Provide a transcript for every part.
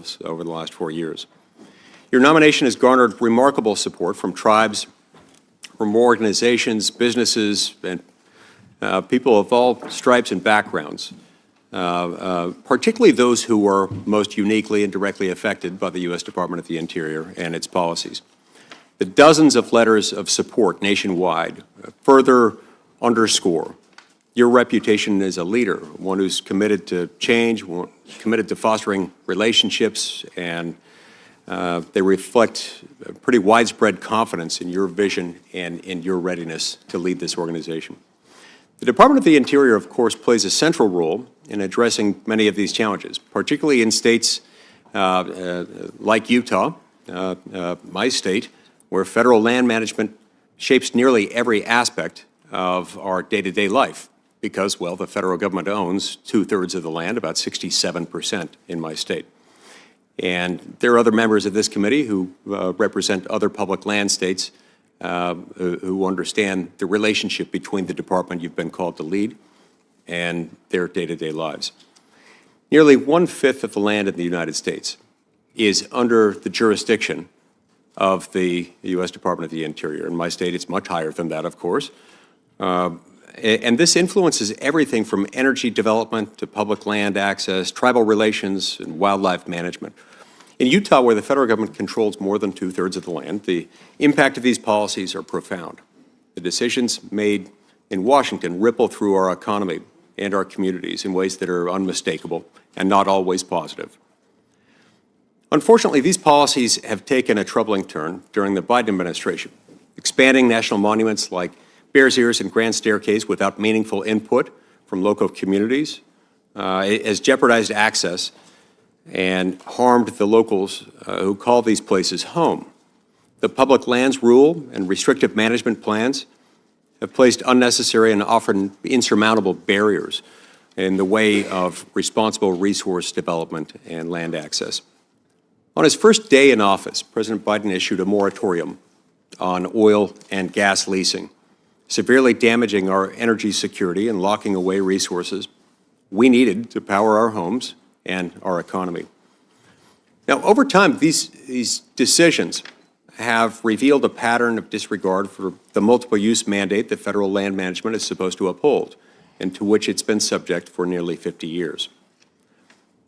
goals over the last 4 years. Your nomination has garnered remarkable support from tribes, from organizations, businesses, and people of all stripes and backgrounds, particularly those who are most uniquely and directly affected by the U.S. Department of the Interior and its policies. The dozens of letters of support nationwide further underscore your reputation as a leader, one who's committed to change, committed to fostering relationships, and they reflect a pretty widespread confidence in your vision and in your readiness to lead this organization. The Department of the Interior, of course, plays a central role in addressing many of these challenges, particularly in states like Utah, my state, where federal land management shapes nearly every aspect of our day-to-day life because, well, the federal government owns 2/3 of the land, about 67% in my state. And there are other members of this committee who represent other public land states who understand the relationship between the department you've been called to lead and their day-to-day lives. Nearly 1/5 of the land in the United States is under the jurisdiction of the U.S. Department of the Interior. In my state, it's much higher than that, of course. And this influences everything from energy development to public land access, tribal relations, and wildlife management. In Utah, where the federal government controls more than 2/3 of the land, the impact of these policies are profound. The decisions made in Washington ripple through our economy and our communities in ways that are unmistakable and not always positive. Unfortunately, these policies have taken a troubling turn during the Biden administration, expanding national monuments like Bears Ears and Grand Staircase without meaningful input from local communities has jeopardized access and harmed the locals who call these places home. The public lands rule and restrictive management plans have placed unnecessary and often insurmountable barriers in the way of responsible resource development and land access. On his first day in office, President Biden issued a moratorium on oil and gas leasing, severely damaging our energy security and locking away resources we needed to power our homes and our economy. Now, over time, these decisions have revealed a pattern of disregard for the multiple use mandate that federal land management is supposed to uphold and to which it's been subject for nearly 50 years.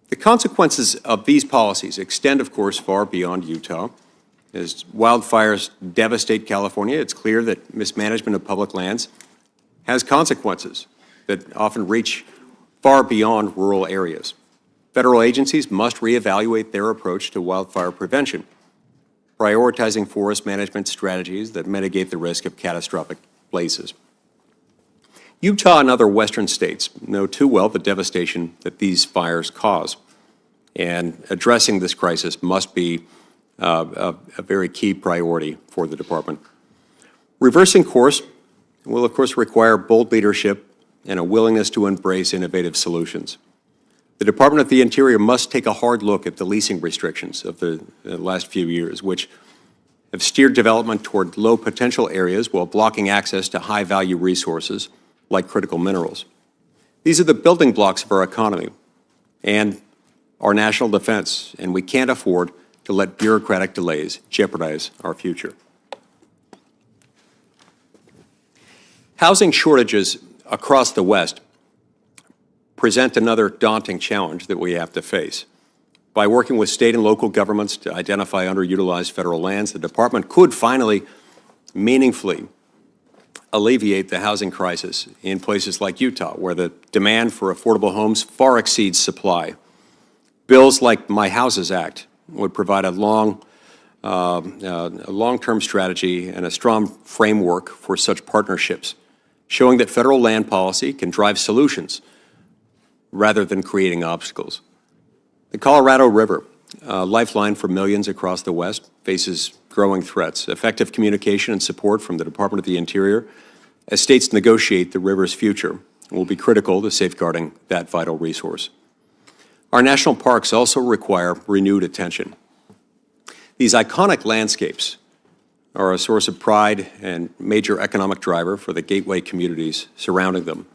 The consequences of these policies extend, of course, far beyond Utah. As wildfires devastate California, it's clear that mismanagement of public lands has consequences that often reach far beyond rural areas. Federal agencies must reevaluate their approach to wildfire prevention, prioritizing forest management strategies that mitigate the risk of catastrophic blazes. Utah and other western states know too well the devastation that these fires cause, and addressing this crisis must be a very key priority for the department. Reversing course will, of course, require bold leadership and a willingness to embrace innovative solutions. The Department of the Interior must take a hard look at the leasing restrictions of the last few years, which have steered development toward low potential areas while blocking access to high value resources like critical minerals. These are the building blocks of our economy and our national defense, and we can't afford to let bureaucratic delays jeopardize our future. Housing shortages across the West present another daunting challenge that we have to face. By working with state and local governments to identify underutilized federal lands, the department could finally meaningfully alleviate the housing crisis in places like Utah, where the demand for affordable homes far exceeds supply. Bills like My Houses Act would provide a long-term strategy and a strong framework for such partnerships, showing that federal land policy can drive solutions rather than creating obstacles. The Colorado River, a lifeline for millions across the West, faces growing threats. Effective communication and support from the Department of the Interior as states negotiate the river's future will be critical to safeguarding that vital resource. Our national parks also require renewed attention. These iconic landscapes are a source of pride and major economic driver for the gateway communities surrounding them.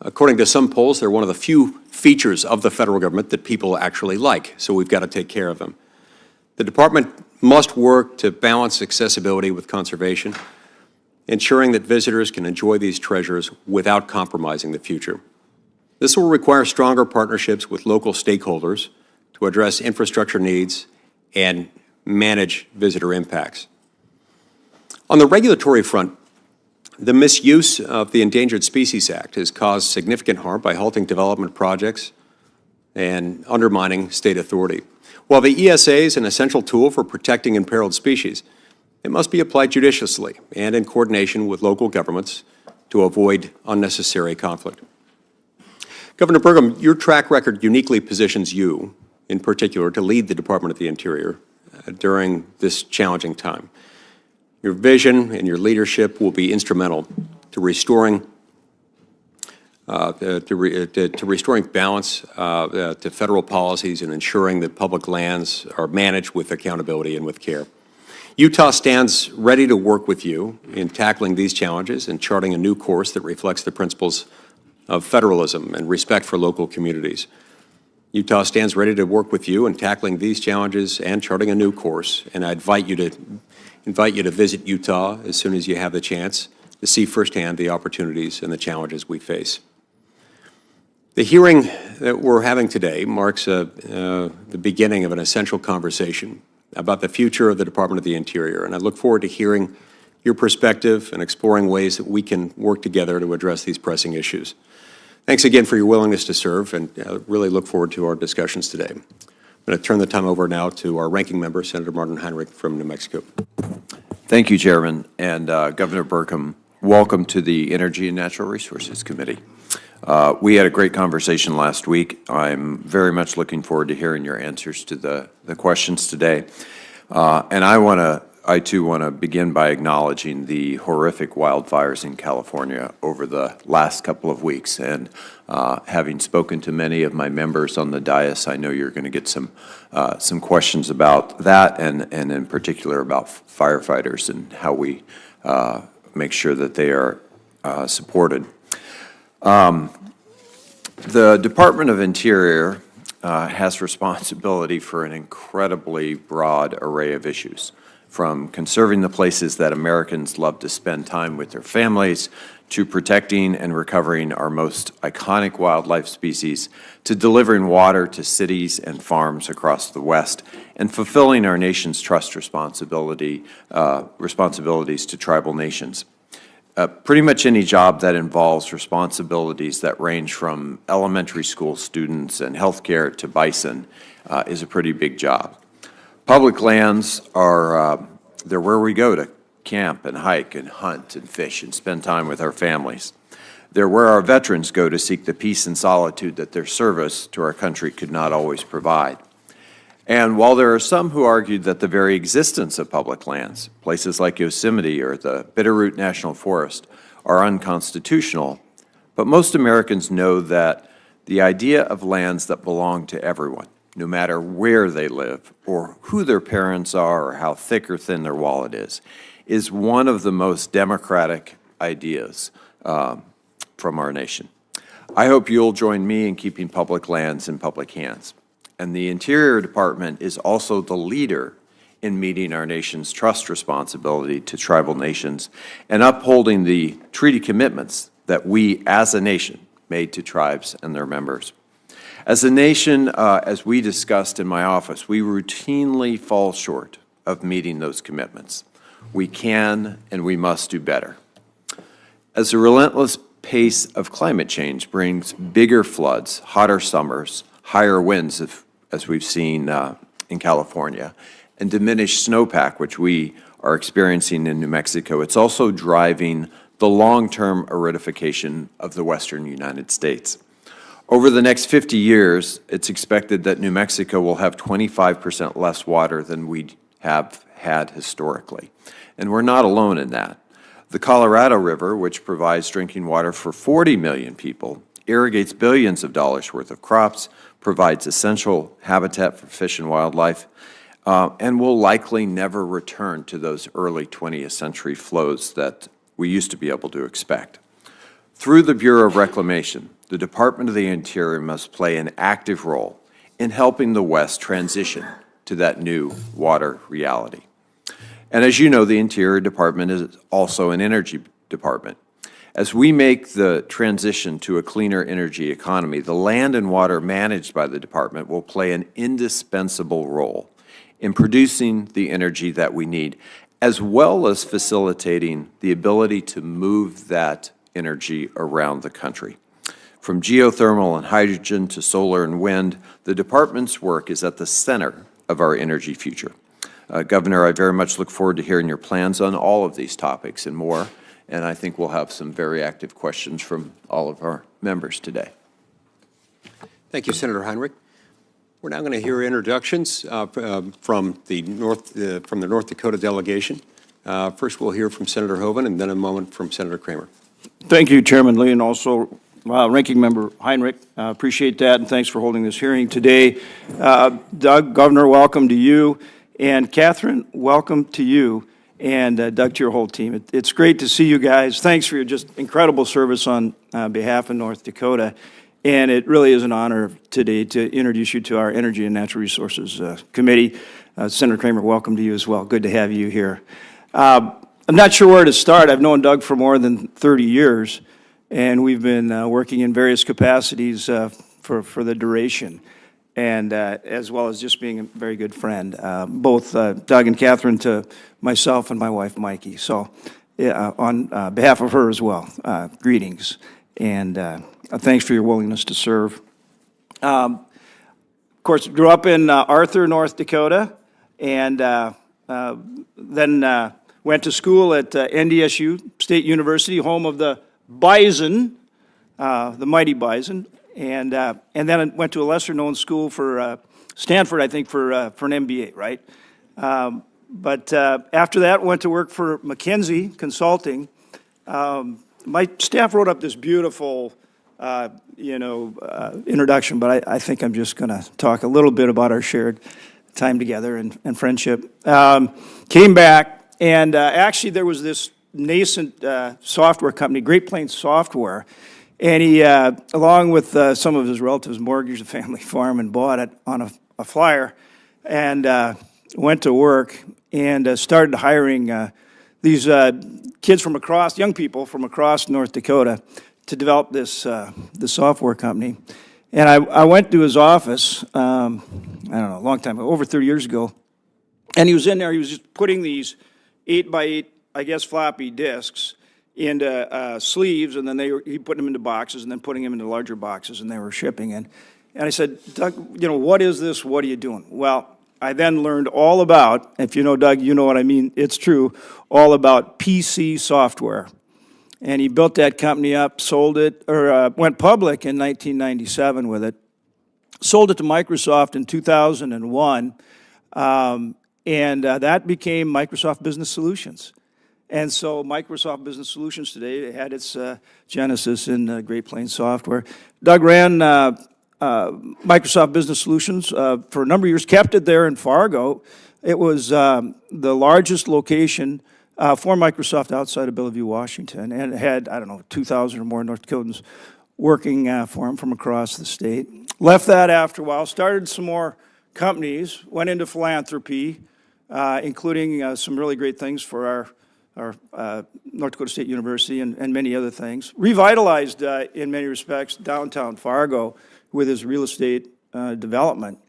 According to some polls, they're one of the few features of the federal government that people actually like, so we've got to take care of them. The department must work to balance accessibility with conservation, ensuring that visitors can enjoy these treasures without compromising the future. This will require stronger partnerships with local stakeholders to address infrastructure needs and manage visitor impacts. On the regulatory front, the misuse of the Endangered Species Act has caused significant harm by halting development projects and undermining state authority. While the ESA is an essential tool for protecting imperiled species, it must be applied judiciously and in coordination with local governments to avoid unnecessary conflict. Governor Burgum, your track record uniquely positions you, in particular, to lead the Department of the Interior during this challenging time. Your vision and your leadership will be instrumental to restoring balance to federal policies and ensuring that public lands are managed with accountability and with care. Utah stands ready to work with you in tackling these challenges and charting a new course that reflects the principles of federalism and respect for local communities. Utah stands ready to work with you in tackling these challenges and charting a new course, and I invite you to visit Utah as soon as you have the chance to see firsthand the opportunities and the challenges we face. The hearing that we're having today marks the beginning of an essential conversation about the future of the Department of the Interior, and I look forward to hearing your perspective and exploring ways that we can work together to address these pressing issues. Thanks again for your willingness to serve, and really look forward to our discussions today. I'm going to turn the time over now to our ranking member, Senator Martin Heinrich from New Mexico. Thank you, Chairman. And Governor Burgum, welcome to the Energy and Natural Resources Committee. We had a great conversation last week. I'm very much looking forward to hearing your answers to the questions today. And I too want to begin by acknowledging the horrific wildfires in California over the last couple of weeks. And having spoken to many of my members on the dais, I know you're going to get some questions about that, and in particular about firefighters and how we make sure that they are supported. The Department of Interior has responsibility for an incredibly broad array of issues, from conserving the places that Americans love to spend time with their families, to protecting and recovering our most iconic wildlife species, to delivering water to cities and farms across the West, and fulfilling our nation's trust responsibilities to tribal nations. Pretty much any job that involves responsibilities that range from elementary school students and healthcare to bison is a pretty big job. Public lands are, they're where we go to camp and hike and hunt and fish and spend time with our families. They're where our veterans go to seek the peace and solitude that their service to our country could not always provide. And while there are some who argued that the very existence of public lands, places like Yosemite or the Bitterroot National Forest, are unconstitutional, but most Americans know that the idea of lands that belong to everyone, no matter where they live or who their parents are or how thick or thin their wallet is one of the most democratic ideas from our nation. I hope you'll join me in keeping public lands in public hands. And the Interior Department is also the leader in meeting our nation's trust responsibility to tribal nations and upholding the treaty commitments that we as a nation made to tribes and their members. As a nation, as we discussed in my office, we routinely fall short of meeting those commitments. We can and we must do better. As the relentless pace of climate change brings bigger floods, hotter summers, higher winds, as we've seen in California, and diminished snowpack, which we are experiencing in New Mexico, it's also driving the long-term aridification of the western United States. Over the next 50 years, it's expected that New Mexico will have 25% less water than we have had historically. And we're not alone in that. The Colorado River, which provides drinking water for 40 million people, irrigates billions of dollars worth of crops, provides essential habitat for fish and wildlife, and will likely never return to those early 20th century flows that we used to be able to expect. Through the Bureau of Reclamation, the Department of the Interior must play an active role in helping the West transition to that new water reality. And as you know, the Interior Department is also an energy department. As we make the transition to a cleaner energy economy, the land and water managed by the department will play an indispensable role in producing the energy that we need, as well as facilitating the ability to move that energy around the country. From geothermal and hydrogen to solar and wind, the department's work is at the center of our energy future. Governor, I very much look forward to hearing your plans on all of these topics and more, and I think we'll have some very active questions from all of our members today. Thank you, Senator Heinrich. We're now going to hear introductions from the North Dakota delegation. First, we'll hear from Senator Hoeven, and then a moment from Senator Kramer. Thank you, Chairman Lee, and also Ranking Member Heinrich. Appreciate that, and thanks for holding this hearing today. Doug, Governor, welcome to you, and Catherine, welcome to you, and Doug, to your whole team. It's great to see you guys. Thanks for your just incredible service on behalf of North Dakota, and it really is an honor today to introduce you to our Energy and Natural Resources Committee. Senator Kramer, welcome to you as well. Good to have you here. I'm not sure where to start. I've known Doug for more than 30 years, and we've been working in various capacities for the duration, and as well as just being a very good friend, both Doug and Catherine to myself and my wife, Mikey. So on behalf of her as well, greetings, and thanks for your willingness to serve. Of course, grew up in Arthur, North Dakota, and then went to school at NDSU State University, home of the Bison, the mighty Bison, and then I went to a lesser-known school for Stanford, I think, for an MBA, right? But after that, went to work for McKinsey Consulting. My staff wrote up this beautiful, introduction, but I think I'm just going to talk a little bit about our shared time together and friendship. Came back, and actually there was this nascent software company, Great Plains Software, and he, along with some of his relatives, mortgaged a family farm and bought it on a flyer, and went to work and started hiring these kids from across, young people from across North Dakota, to develop this software company. And I went to his office, I don't know, a long time ago, over 30 years ago, and he was in there, he was just putting these 8x8, I guess, floppy disks into sleeves, and then he put them into boxes, and then putting them into larger boxes, and they were shipping. And I said, Doug, what is this? What are you doing? Well, I then learned all about, if you know Doug, you know what I mean, it's true, all about PC software. And he built that company up, sold it, or went public in 1997 with it, sold it to Microsoft in 2001, and that became Microsoft Business Solutions. And so Microsoft Business Solutions today had its genesis in Great Plains Software. Doug ran Microsoft Business Solutions for a number of years, kept it there in Fargo. It was the largest location for Microsoft outside of Bellevue, Washington, and it had, 2,000 or more North Dakotans working for him from across the state. Left that after a while, started some more companies, went into philanthropy, including some really great things for our North Dakota State University and many other things. Revitalized, in many respects, downtown Fargo with his real estate development.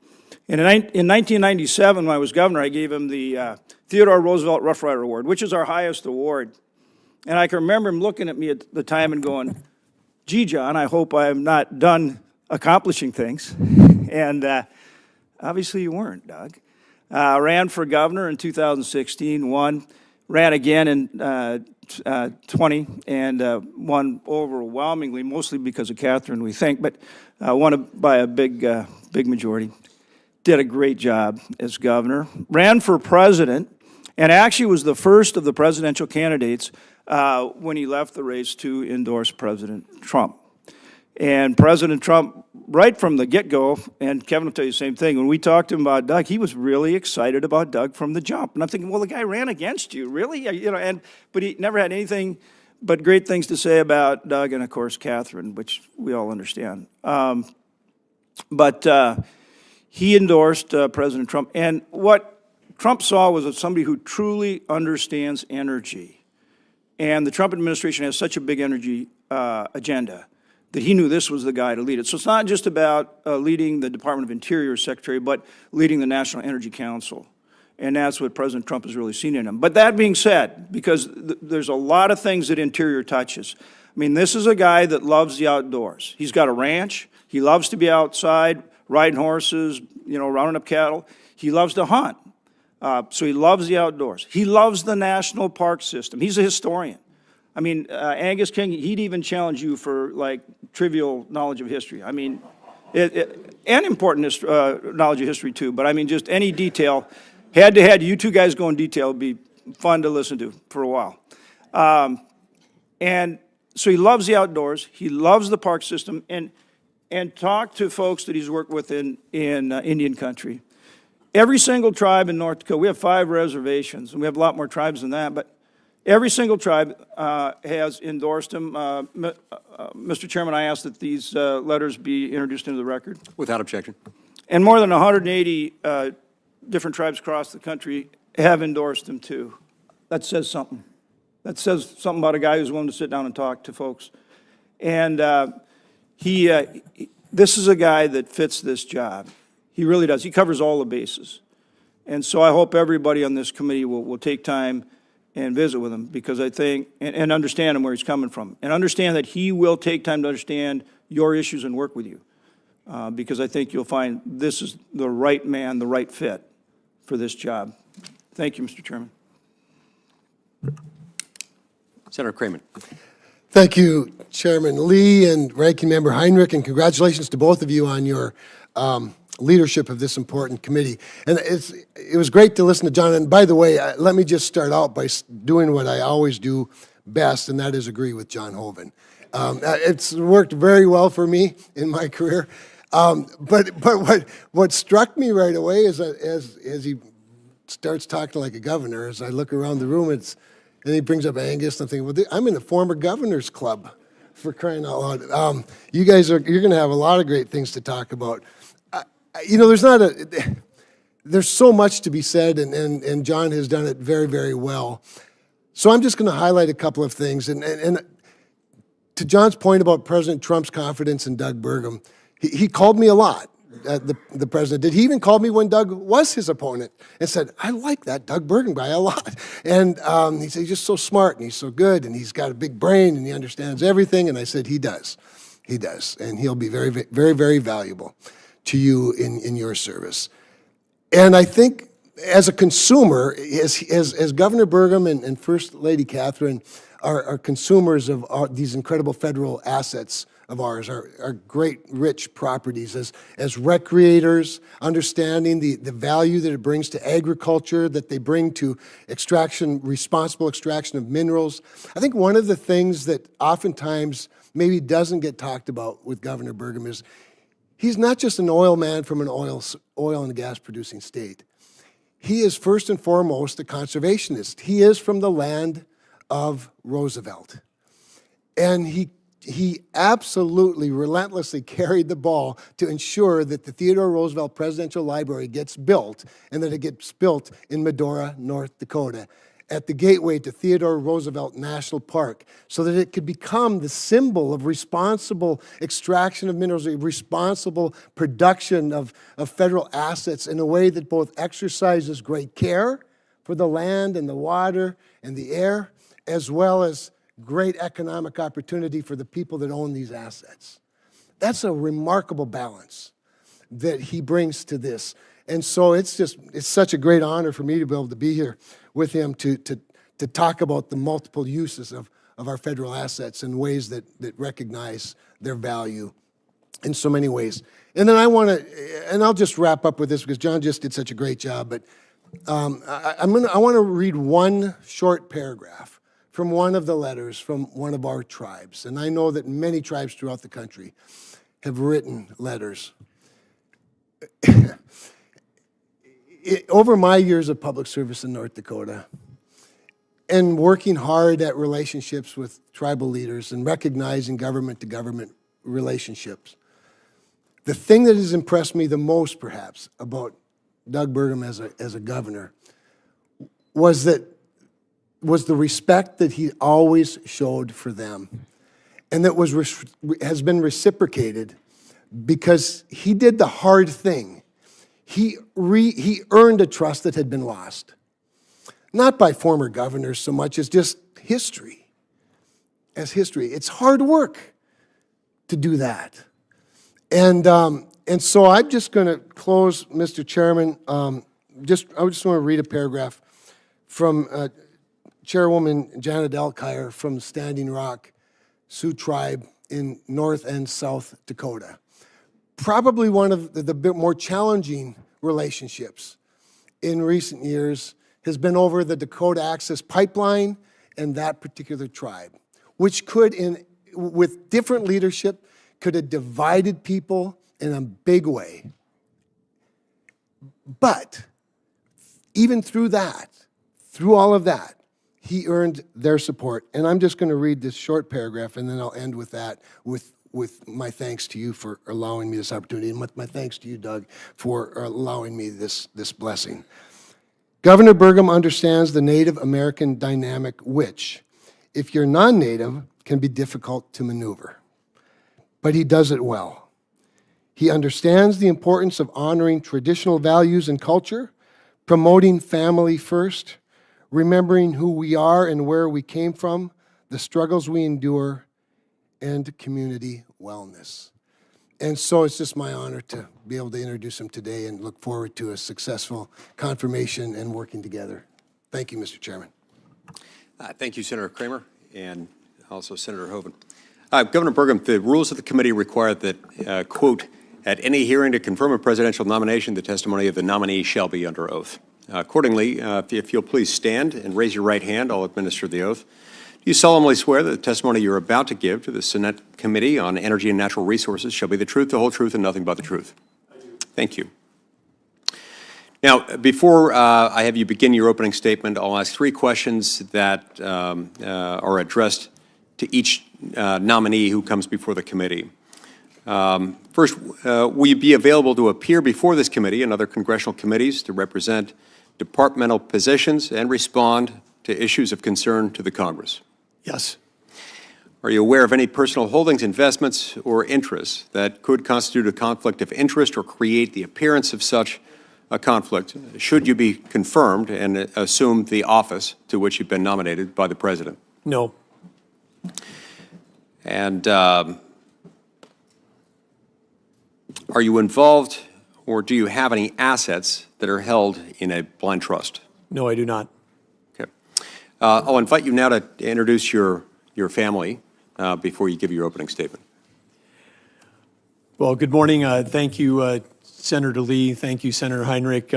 And in 1997, when I was governor, I gave him the Theodore Roosevelt Rough Rider Award, which is our highest award. And I can remember him looking at me at the time and going, gee, John, I hope I'm not done accomplishing things. And obviously you weren't, Doug. Ran for governor in 2016, won. Ran again in 20 and won overwhelmingly, mostly because of Catherine, we think, but won by a big majority. Did a great job as governor. Ran for president, and actually was the first of the presidential candidates when he left the race to endorse President Trump. And President Trump, right from the get-go, and Kevin will tell you the same thing, when we talked to him about Doug, he was really excited about Doug from the jump. And I'm thinking, well, the guy ran against you, really? But he never had anything but great things to say about Doug and, of course, Catherine, which we all understand. But he endorsed President Trump, and what Trump saw was somebody who truly understands energy. And the Trump administration has such a big energy agenda that he knew this was the guy to lead it. So it's not just about leading the Department of Interior Secretary, but leading the National Energy Council. And that's what President Trump has really seen in him. But that being said, because there's a lot of things that Interior touches. I mean, this is a guy that loves the outdoors. He's got a ranch. He loves to be outside, riding horses, you know, rounding up cattle. He loves to hunt. So he loves the outdoors. He loves the national park system. He's a historian. I mean, Angus King, he'd even challenge you for, like, trivial knowledge of history. I mean, and important knowledge of history, too. But, I mean, just any detail. Head-to-head, you two guys go in detail. It'd be fun to listen to for a while. And so he loves the outdoors. He loves the park system. And talk to folks that he's worked with in Indian country. Every single tribe in North Dakota, we have 5 reservations, and we have a lot more tribes than that, but every single tribe has endorsed him. Mr. Chairman, I ask that these letters be introduced into the record. Without objection. And more than 180 different tribes across the country have endorsed him too. That says something. That says something about a guy who's willing to sit down and talk to folks. And this is a guy that fits this job. He really does. He covers all the bases. And so I hope everybody on this committee will take time and visit with him, because I think, and understand him where he's coming from, and understand that he will take time to understand your issues and work with you, because I think you'll find this is the right man, the right fit for this job. Thank you, Mr. Chairman. Senator Cramen. Thank you, Chairman Lee and Ranking Member Heinrich, and congratulations to both of you on your leadership of this important committee. And it was great to listen to John. And by the way, let me just start out by doing what I always do best, and that is agree with John Hoeven. It's worked very well for me in my career. But what struck me right away is as he starts talking like a governor, as I look around the room, and he brings up Angus, and I'm thinking, well, I'm in the former governor's club, for crying out loud. You guys you're going to have a lot of great things to talk about. You know, there's so much to be said, and John has done it very, very well. So I'm just going to highlight a couple of things. And to John's point about President Trump's confidence in Doug Burgum, he called me a lot, the president did. He even called me when Doug was his opponent and said, I like that Doug Burgum guy a lot. And he said, he's just so smart, and he's so good, and he's got a big brain, and he understands everything. And I said, he does. He does. And he'll be very, very, very valuable to you in your service. And I think as a consumer, as Governor Burgum and First Lady Catherine are consumers of these incredible federal assets of ours, our great rich properties, as recreators, understanding the value that it brings to agriculture, that they bring to extraction, responsible extraction of minerals. I think one of the things that oftentimes maybe doesn't get talked about with Governor Burgum is he's not just an oil man from an oil and gas producing state. He is first and foremost a conservationist. He is from the land of Roosevelt. And he absolutely relentlessly carried the ball to ensure that the Theodore Roosevelt Presidential Library gets built, and that it gets built in Medora, North Dakota, at the gateway to Theodore Roosevelt National Park, so that it could become the symbol of responsible extraction of minerals, responsible production of federal assets in a way that both exercises great care for the land and the water and the air, as well as great economic opportunity for the people that own these assets. That's a remarkable balance that he brings to this. And so it's such a great honor for me to be able to be here with him to talk about the multiple uses of our federal assets in ways that recognize their value in so many ways. And then I I'll just wrap up with this because John just did such a great job, but I want to read one short paragraph from one of the letters from one of our tribes. And I know that many tribes throughout the country have written letters. Over my years of public service in North Dakota, and working hard at relationships with tribal leaders and recognizing government-to-government relationships. The thing that has impressed me the most, perhaps, about Doug Burgum as a governor was the respect that he always showed for them, and that has been reciprocated because he did the hard thing. He earned a trust that had been lost, not by former governors so much as just history. As history, it's hard work to do that, and so I'm just going to close, Mr. Chairman. I just want to read a paragraph from Chairwoman Janet Elkire from Standing Rock Sioux Tribe in North and South Dakota. Probably one of the bit more challenging relationships in recent years has been over the Dakota Access Pipeline and that particular tribe, which could, with different leadership, could have divided people in a big way. But even through that, through all of that, he earned their support. And I'm just going to read this short paragraph, and then I'll end with that, with my thanks to you for allowing me this opportunity, and my thanks to you, Doug, for allowing me this blessing. Governor Burgum understands the Native American dynamic, which, if you're non-Native, can be difficult to maneuver. But he does it well. He understands the importance of honoring traditional values and culture, promoting family first, remembering who we are and where we came from, the struggles we endure, and community wellness. And so it's just my honor to be able to introduce him today and look forward to a successful confirmation and working together. Thank you, Mr. Chairman. Thank you, Senator Kramer, and also Senator Hoeven. Governor Burgum, the rules of the committee require that, quote, at any hearing to confirm a presidential nomination, the testimony of the nominee shall be under oath. Accordingly, if you'll please stand and raise your right hand, I'll administer the oath. Do you solemnly swear that the testimony you're about to give to the Senate Committee on Energy and Natural Resources shall be the truth, the whole truth, and nothing but the truth? I do. Thank you. Now, before I have you begin your opening statement, I'll ask 3 questions that are addressed to each nominee who comes before the committee. First, will you be available to appear before this committee and other congressional committees to represent departmental positions and respond to issues of concern to the Congress? Yes. Are you aware of any personal holdings, investments, or interests that could constitute a conflict of interest or create the appearance of such a conflict should you be confirmed and assume the office to which you've been nominated by the President? No. And are you involved or do you have any assets that are held in a blind trust? No, I do not. Okay. I'll invite you now to introduce your family before you give your opening statement. Well, good morning. Thank you, Senator Lee. Thank you, Senator Heinrich.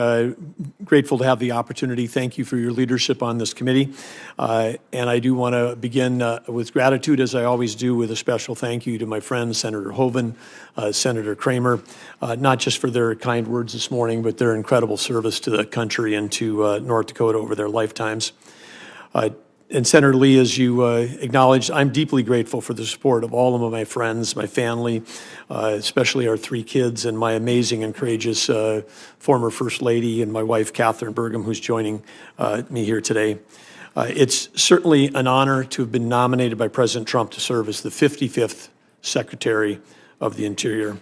Grateful to have the opportunity. Thank you for your leadership on this committee. And I do want to begin with gratitude, as I always do, with a special thank you to my friends, Senator Hoeven, Senator Kramer, not just for their kind words this morning, but their incredible service to the country and to North Dakota over their lifetimes. And Senator Lee, as you acknowledged, I'm deeply grateful for the support of all of my friends, my family, especially our 3 kids, and my amazing and courageous former First Lady and my wife, Catherine Burgum, who's joining me here today. It's certainly an honor to have been nominated by President Trump to serve as the 55th Secretary of the Interior.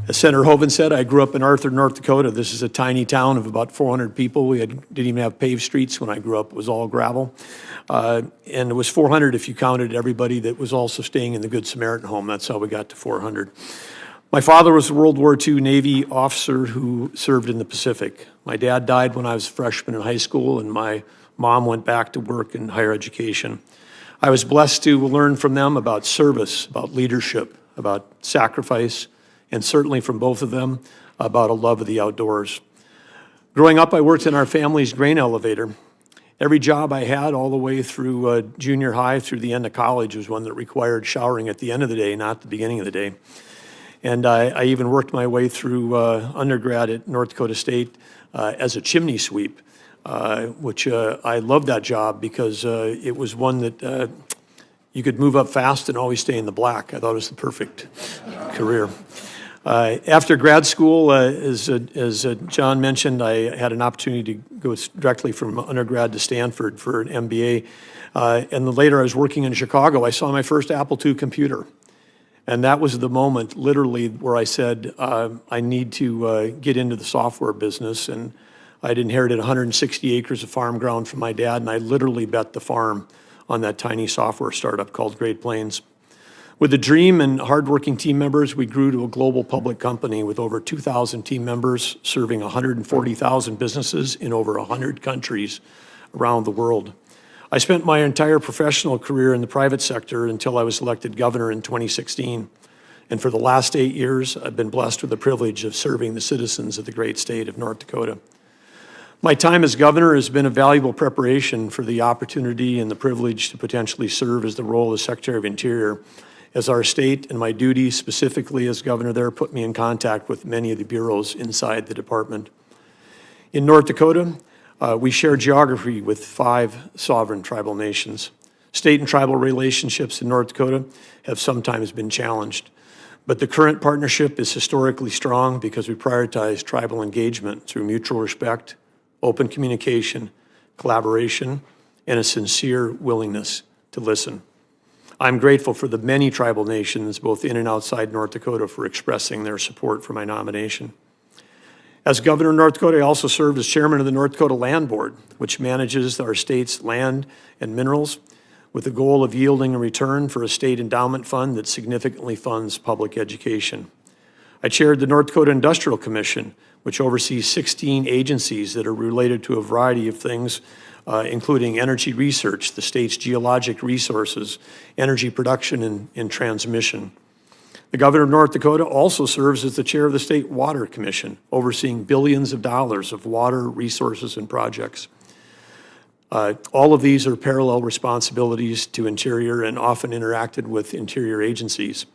As Senator Hoeven said, I grew up in Arthur, North Dakota. This is a tiny town of about 400 people. We didn't even have paved streets when I grew up. It was all gravel. And it was 400 if you counted everybody that was also staying in the Good Samaritan home. That's how we got to 400. My father was a World War II Navy officer who served in the Pacific. My dad died when I was a freshman in high school, and my mom went back to work in higher education. I was blessed to learn from them about service, about leadership, about sacrifice, and certainly from both of them, about a love of the outdoors. Growing up, I worked in our family's grain elevator. Every job I had all the way through junior high through the end of college was one that required showering at the end of the day, not the beginning of the day. And I even worked my way through undergrad at North Dakota State as a chimney sweep, which I loved that job because it was one that you could move up fast and always stay in the black. I thought it was the perfect career. After grad school, as John mentioned, I had an opportunity to go directly from undergrad to Stanford for an MBA. And then later I was working in Chicago. I saw my first Apple II computer. And that was the moment, literally, where I said, I need to get into the software business. And I'd inherited 160 acres of farm ground from my dad, and I literally bet the farm on that tiny software startup called Great Plains. With the dream and hardworking team members, we grew to a global public company with over 2,000 team members serving 140,000 businesses in over 100 countries around the world. I spent my entire professional career in the private sector until I was elected governor in 2016. And for the last 8 years, I've been blessed with the privilege of serving the citizens of the great state of North Dakota. My time as governor has been a valuable preparation for the opportunity and the privilege to potentially serve as the role of Secretary of Interior, as our state and my duties specifically as governor there put me in contact with many of the bureaus inside the department. In North Dakota, we share geography with 5 sovereign tribal nations. State and tribal relationships in North Dakota have sometimes been challenged, but the current partnership is historically strong because we prioritize tribal engagement through mutual respect, open communication, collaboration, and a sincere willingness to listen. I'm grateful for the many tribal nations, both in and outside North Dakota, for expressing their support for my nomination. As governor of North Dakota, I also served as chairman of the North Dakota Land Board, which manages our state's land and minerals with the goal of yielding a return for a state endowment fund that significantly funds public education. I chaired the North Dakota Industrial Commission, which oversees 16 agencies that are related to a variety of things, including energy research, the state's geologic resources, energy production, and transmission. The governor of North Dakota also serves as the chair of the State Water Commission, overseeing billions of dollars of water resources and projects. All of these are parallel responsibilities to Interior and often interacted with Interior agencies.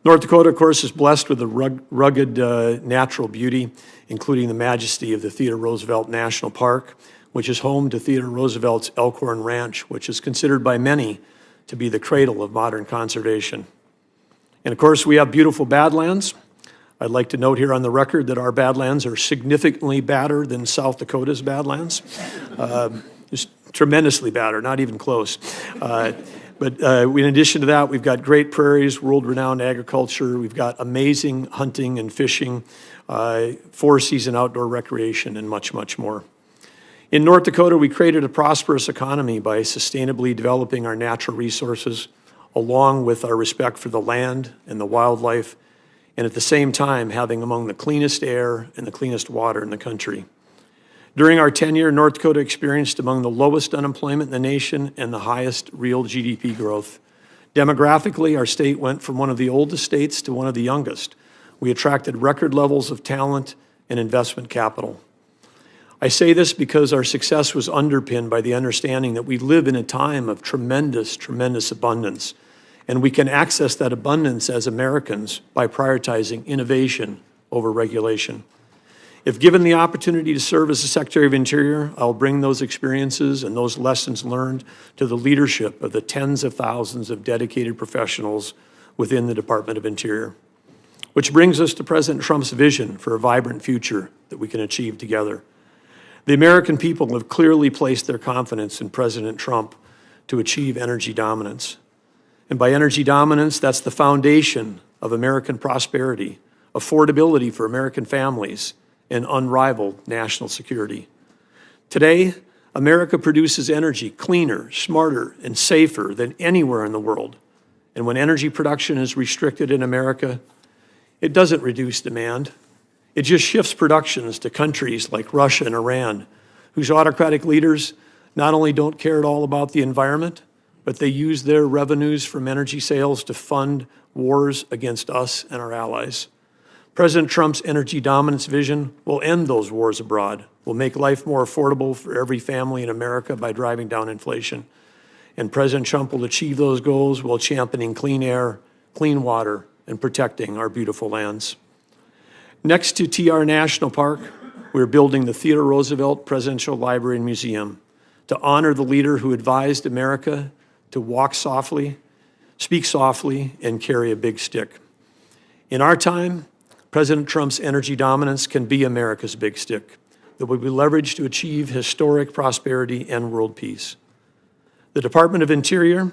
North Dakota, of course, is blessed with a rugged natural beauty, including the majesty of the Theodore Roosevelt National Park, which is home to Theodore Roosevelt's Elkhorn Ranch, which is considered by many to be the cradle of modern conservation. And of course, we have beautiful badlands. I'd like to note here on the record that our badlands are significantly badder than South Dakota's badlands. Just tremendously badder, not even close. But in addition to that, we've got great prairies, world-renowned agriculture. We've got amazing hunting and fishing, four-season outdoor recreation, and much, much more. In North Dakota, we created a prosperous economy by sustainably developing our natural resources, along with our respect for the land and the wildlife, and at the same time having among the cleanest air and the cleanest water in the country. During our tenure, North Dakota experienced among the lowest unemployment in the nation and the highest real GDP growth. Demographically, our state went from one of the oldest states to one of the youngest. We attracted record levels of talent and investment capital. I say this because our success was underpinned by the understanding that we live in a time of tremendous, tremendous abundance, and we can access that abundance as Americans by prioritizing innovation over regulation. If given the opportunity to serve as the Secretary of Interior, I'll bring those experiences and those lessons learned to the leadership of the tens of thousands of dedicated professionals within the Department of Interior. Which brings us to President Trump's vision for a vibrant future that we can achieve together. The American people have clearly placed their confidence in President Trump to achieve energy dominance. And by energy dominance, that's the foundation of American prosperity, affordability for American families, and unrivaled national security. Today, America produces energy cleaner, smarter, and safer than anywhere in the world. And when energy production is restricted in America, it doesn't reduce demand. It just shifts productions to countries like Russia and Iran, whose autocratic leaders not only don't care at all about the environment, but they use their revenues from energy sales to fund wars against us and our allies. President Trump's energy dominance vision will end those wars abroad, will make life more affordable for every family in America by driving down inflation. And President Trump will achieve those goals while championing clean air, clean water, and protecting our beautiful lands. Next to TR National Park, we're building the Theodore Roosevelt Presidential Library and Museum to honor the leader who advised America to walk softly, speak softly, and carry a big stick. In our time, President Trump's energy dominance can be America's big stick that will be leveraged to achieve historic prosperity and world peace. The Department of Interior,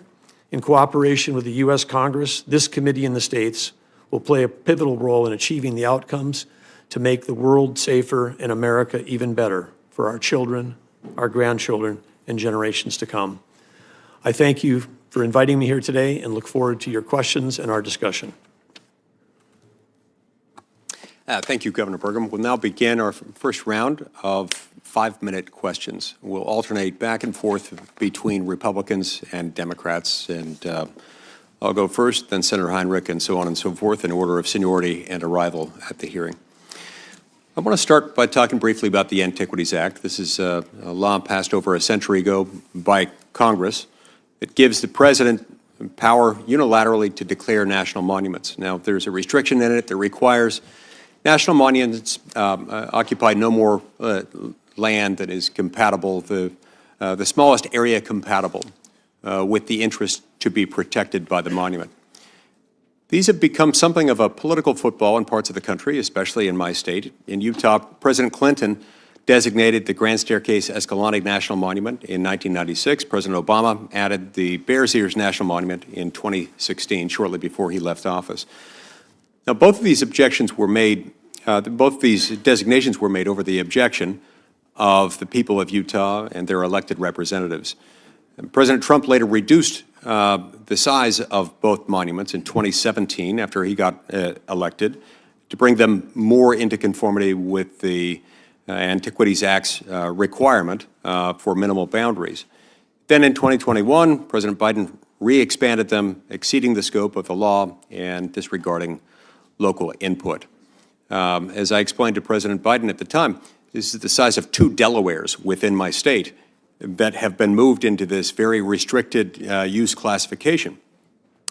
in cooperation with the U.S. Congress, this committee, and the states, will play a pivotal role in achieving the outcomes to make the world safer and America even better for our children, our grandchildren, and generations to come. I thank you for inviting me here today and look forward to your questions and our discussion. Thank you, Governor Burgum. We'll now begin our first round of 5-minute questions. We'll alternate back and forth between Republicans and Democrats, and I'll go first, then Senator Heinrich, and so on and so forth in order of seniority and arrival at the hearing. I want to start by talking briefly about the Antiquities Act. This is a law passed over a century ago by Congress. It gives the president power unilaterally to declare national monuments. Now, there's a restriction in it that requires national monuments occupy no more land that is compatible, the smallest area compatible with the interest to be protected by the monument. These have become something of a political football in parts of the country, especially in my state. In Utah, President Clinton designated the Grand Staircase Escalante National Monument in 1996. President Obama added the Bears Ears National Monument in 2016, shortly before he left office. Now, both of these objections were made, both these designations were made over the objection of the people of Utah and their elected representatives. And President Trump later reduced the size of both monuments in 2017 after he got elected to bring them more into conformity with the Antiquities Act's requirement for minimal boundaries. Then in 2021, President Biden re-expanded them, exceeding the scope of the law and disregarding local input. As I explained to President Biden at the time, this is the size of 2 Delawares within my state that have been moved into this very restricted use classification.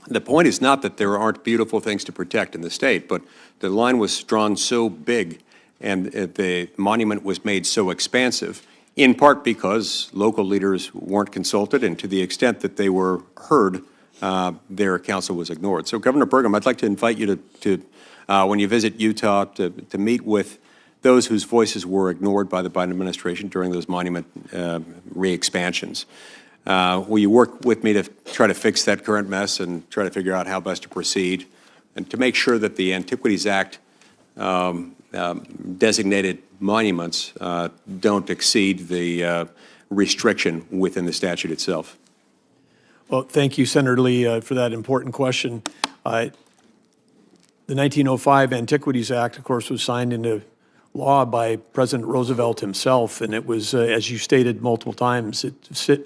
The point is not that there aren't beautiful things to protect in the state, but the line was drawn so big and the monument was made so expansive, in part because local leaders weren't consulted, and to the extent that they were heard, their counsel was ignored. So, Governor Burgum, I'd like to invite you to when you visit Utah, to meet with those whose voices were ignored by the Biden administration during those monument re-expansions. Will you work with me to try to fix that current mess and try to figure out how best to proceed and to make sure that the Antiquities Act designated monuments don't exceed the restriction within the statute itself? Well, thank you, Senator Lee, for that important question. The 1905 Antiquities Act, of course, was signed into law by President Roosevelt himself, and it was, as you stated multiple times, it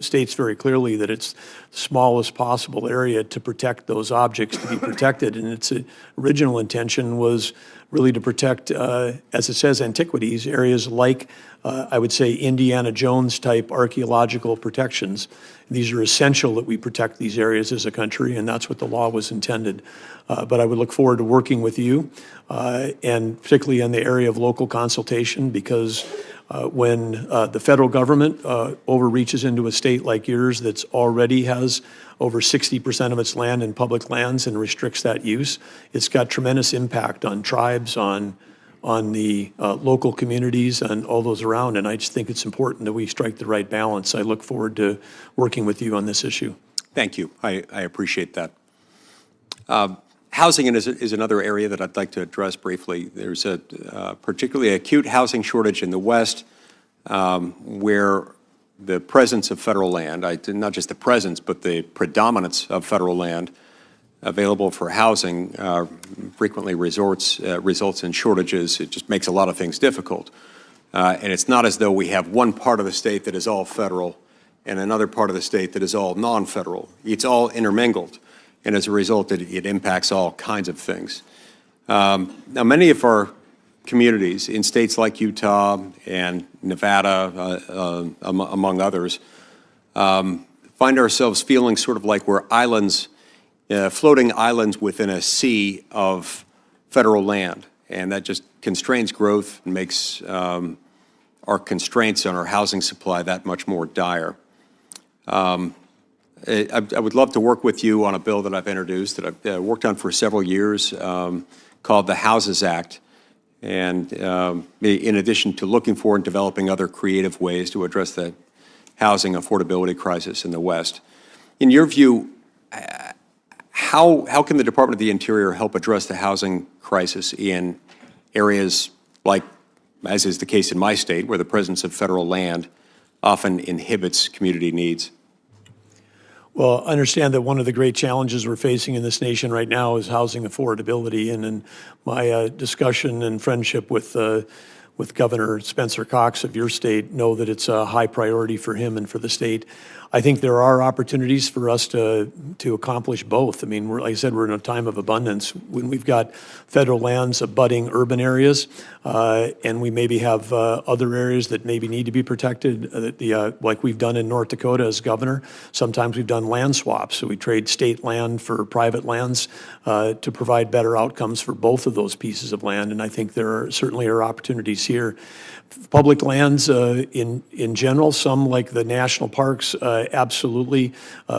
states very clearly that it's the smallest possible area to protect those objects to be protected, and its original intention was really to protect, as it says, antiquities, areas like, I would say, Indiana Jones-type archaeological protections. These are essential that we protect these areas as a country, and that's what the law was intended. But I would look forward to working with you, and particularly in the area of local consultation, because when the federal government overreaches into a state like yours that's already has over 60% of its land in public lands and restricts that use, it's got tremendous impact on tribes, on the local communities and all those around, and I just think it's important that we strike the right balance. I look forward to working with you on this issue. Thank you. I appreciate that. Housing is another area that I'd like to address briefly. There's a particularly acute housing shortage in the West where the presence of federal land, not just the presence, but the predominance of federal land available for housing frequently results in shortages. It just makes a lot of things difficult. And it's not as though we have one part of the state that is all federal and another part of the state that is all non-federal. It's all intermingled. And as a result, it impacts all kinds of things. Now, many of our communities in states like Utah and Nevada, among others, find ourselves feeling sort of like we're islands, floating islands within a sea of federal land. And that just constrains growth and makes our constraints on our housing supply that much more dire. I would love to work with you on a bill that I've introduced, that I've worked on for several years, called the Houses Act. And in addition to looking for and developing other creative ways to address the housing affordability crisis in the West, in your view, how can the Department of the Interior help address the housing crisis in areas like, as is the case in my state, where the presence of federal land often inhibits community needs? Well, understand that one of the great challenges we're facing in this nation right now is housing affordability. And in my discussion and friendship with Governor Spencer Cox of your state, know that it's a high priority for him and for the state. I think there are opportunities for us to accomplish both. I mean, like I said, we're in a time of abundance. When we've got federal lands abutting urban areas, and we maybe have other areas that maybe need to be protected, like we've done in North Dakota as governor. Sometimes we've done land swaps, so we trade state land for private lands to provide better outcomes for both of those pieces of land. And I think there certainly are opportunities here. Public lands in general, some like the national parks, absolutely,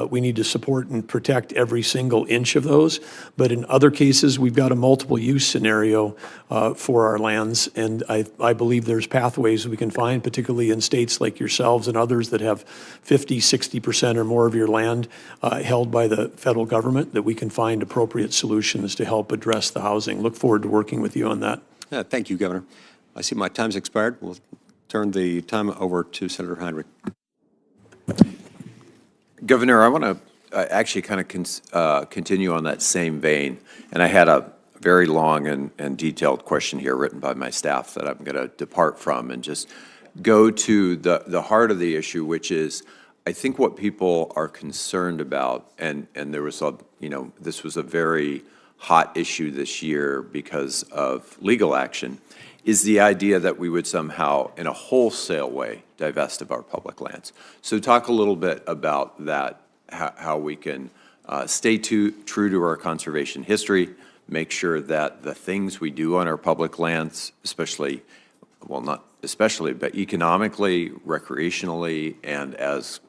we need to support and protect every single inch of those. But in other cases, we've got a multiple use scenario for our lands. And I believe there's pathways we can find, particularly in states like yourselves and others that have 50, 60% or more of your land held by the federal government, that we can find appropriate solutions to help address the housing. Look forward to working with you on that. Thank you, Governor. I see my time's expired. We'll turn the time over to Senator Heinrich. Governor, I want to actually kind of continue on that same vein. And I had a very long and detailed question here written by my staff that I'm going to depart from and just go to the heart of the issue, which is, I think what people are concerned about, and there was this was a very hot issue this year because of legal action, is the idea that we would somehow, in a wholesale way, divest of our public lands. So talk a little bit about that, how we can stay true to our conservation history, make sure that the things we do on our public lands, especially, well, not especially, but economically, recreationally, and as,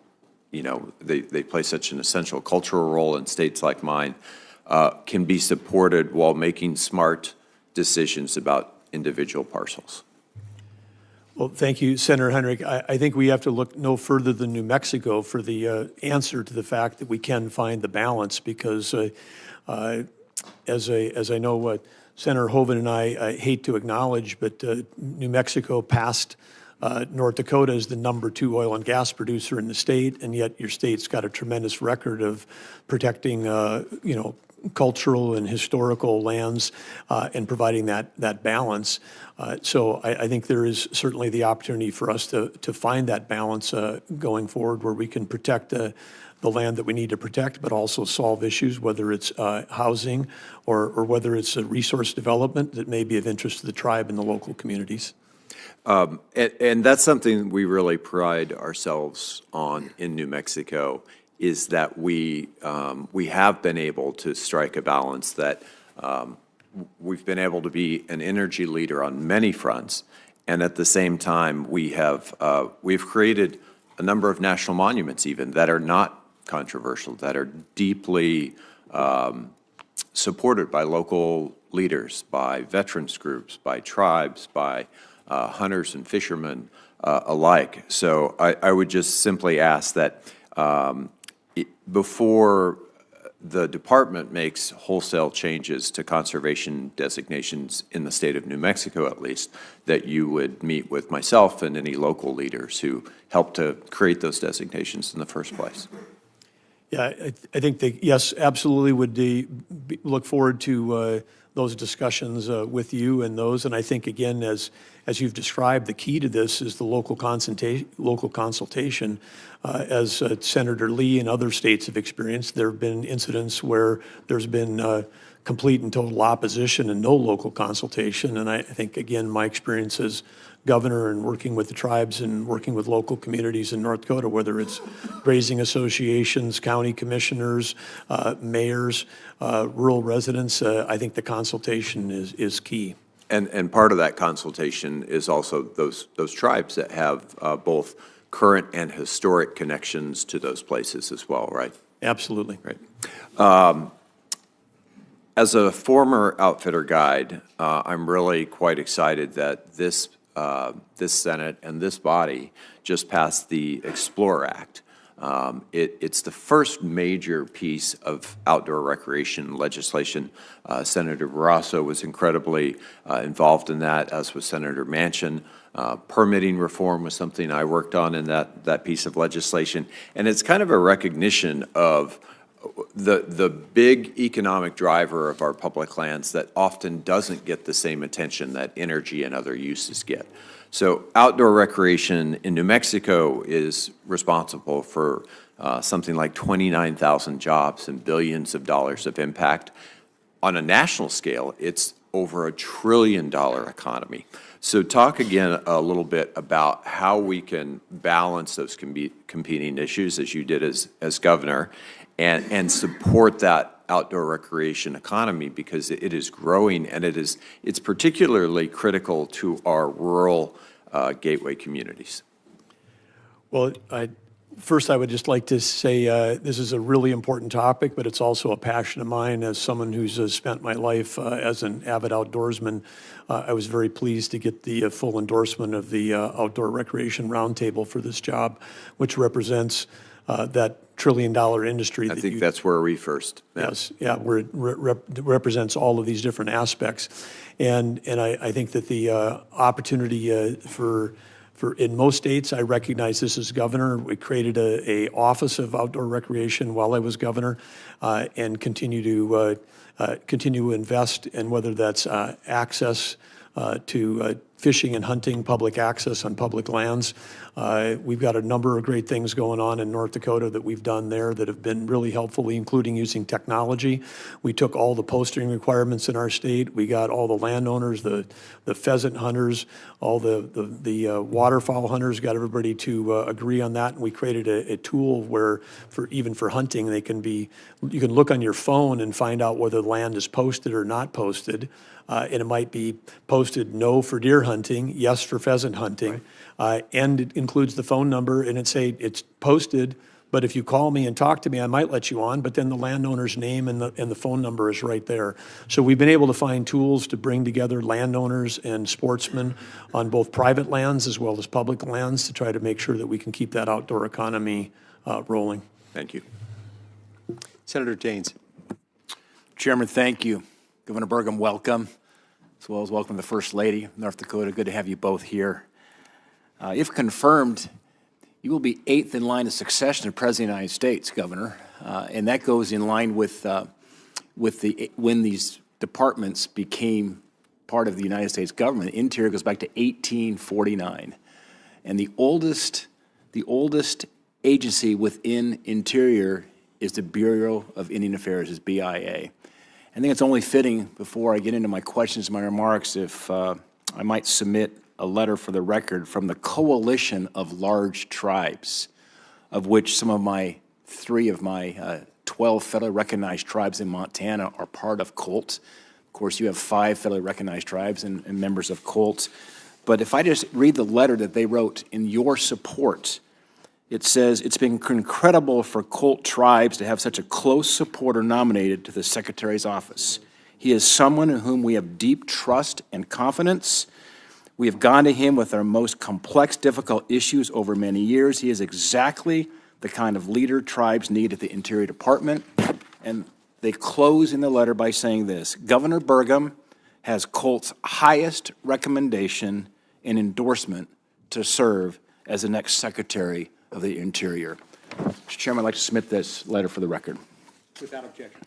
they play such an essential cultural role in states like mine, can be supported while making smart decisions about individual parcels. Well, thank you, Senator Heinrich. I think we have to look no further than New Mexico for the answer to the fact that we can find the balance, because as I know Senator Hoeven and I hate to acknowledge, but New Mexico passed North Dakota as the #2 oil and gas producer in the state, and yet your state's got a tremendous record of protecting, cultural and historical lands and providing that balance. So I think there is certainly the opportunity for us to find that balance going forward, where we can protect the land that we need to protect, but also solve issues, whether it's housing or whether it's a resource development that may be of interest to the tribe and the local communities. And that's something we really pride ourselves on in New Mexico, is that we have been able to strike a balance, that we've been able to be an energy leader on many fronts, and at the same time we've created a number of national monuments even that are not controversial, that are deeply supported by local leaders, by veterans groups, by tribes, by hunters and fishermen alike. So I would just simply ask that before the department makes wholesale changes to conservation designations in the state of New Mexico, at least, that you would meet with myself and any local leaders who helped to create those designations in the first place. Yeah, I think that, yes, absolutely would look forward to those discussions with you and those. And I think, again, as you've described, the key to this is the local consultation. As Senator Lee and other states have experienced, there have been incidents where there's been complete and total opposition and no local consultation. And I think, again, my experience as governor and working with the tribes and working with local communities in North Dakota, whether it's grazing associations, county commissioners, mayors, rural residents, I think the consultation is key. And part of that consultation is also those tribes that have both current and historic connections to those places as well, right? Absolutely. Right. As a former outfitter guide, I'm really quite excited that this Senate and this body just passed the Explore Act. It's the first major piece of outdoor recreation legislation. Senator Barrasso was incredibly involved in that, as was Senator Manchin. Permitting reform was something I worked on in that piece of legislation. And it's kind of a recognition of the big economic driver of our public lands that often doesn't get the same attention that energy and other uses get. So outdoor recreation in New Mexico is responsible for something like 29,000 jobs and billions of dollars of impact. On a national scale, it's over $1 trillion economy. So talk again a little bit about how we can balance those competing issues, as you did as governor, and support that outdoor recreation economy, because it is growing, and it's particularly critical to our rural gateway communities. Well, first, I would just like to say this is a really important topic, but it's also a passion of mine. As someone who's spent my life as an avid outdoorsman, I was very pleased to get the full endorsement of the Outdoor Recreation Roundtable for this job, which represents that $1 trillion industry. I think that's where we first met. Yes, yeah, where it represents all of these different aspects. And I think that the opportunity for in most states, I recognize this as governor. We created a Office of Outdoor Recreation while I was governor, and continue to invest in whether that's access to fishing and hunting, public access on public lands. We've got a number of great things going on in North Dakota that we've done there that have been really helpful, including using technology. We took all the posting requirements in our state. We got all the landowners, the pheasant hunters, all the waterfowl hunters, got everybody to agree on that. And we created a tool where, even for hunting, you can look on your phone and find out whether the land is posted or not posted. And it might be posted no for deer hunting, yes for pheasant hunting, and it includes the phone number, and it's posted, but if you call me and talk to me, I might let you on, but then the landowner's name and the phone number is right there. So we've been able to find tools to bring together landowners and sportsmen on both private lands as well as public lands to try to make sure that we can keep that outdoor economy rolling. Thank you. Senator Daines. Chairman, thank you. Governor Burgum, welcome, as well as welcome the First Lady of North Dakota. Good to have you both here. If confirmed, you will be 8th in line of succession to President of the United States, Governor, and that goes in line with when these departments became part of the United States government. Interior goes back to 1849, and the oldest agency within Interior is the Bureau of Indian Affairs, is BIA. I think it's only fitting, before I get into my questions and my remarks, if I might submit a letter for the record from the Coalition of Large Tribes, of which three of my 12 federally recognized tribes in Montana are part of COLT. Of course, you have 5 federally recognized tribes and members of COLT. But if I just read the letter that they wrote in your support, it says, it's been incredible for COLT tribes to have such a close supporter nominated to the Secretary's office. He is someone in whom we have deep trust and confidence. We have gone to him with our most complex, difficult issues over many years. He is exactly the kind of leader tribes need at the Interior Department. And they close in the letter by saying this: Governor Burgum has COLT's highest recommendation and endorsement to serve as the next Secretary of the Interior. Mr. Chairman, I'd like to submit this letter for the record. Without objection.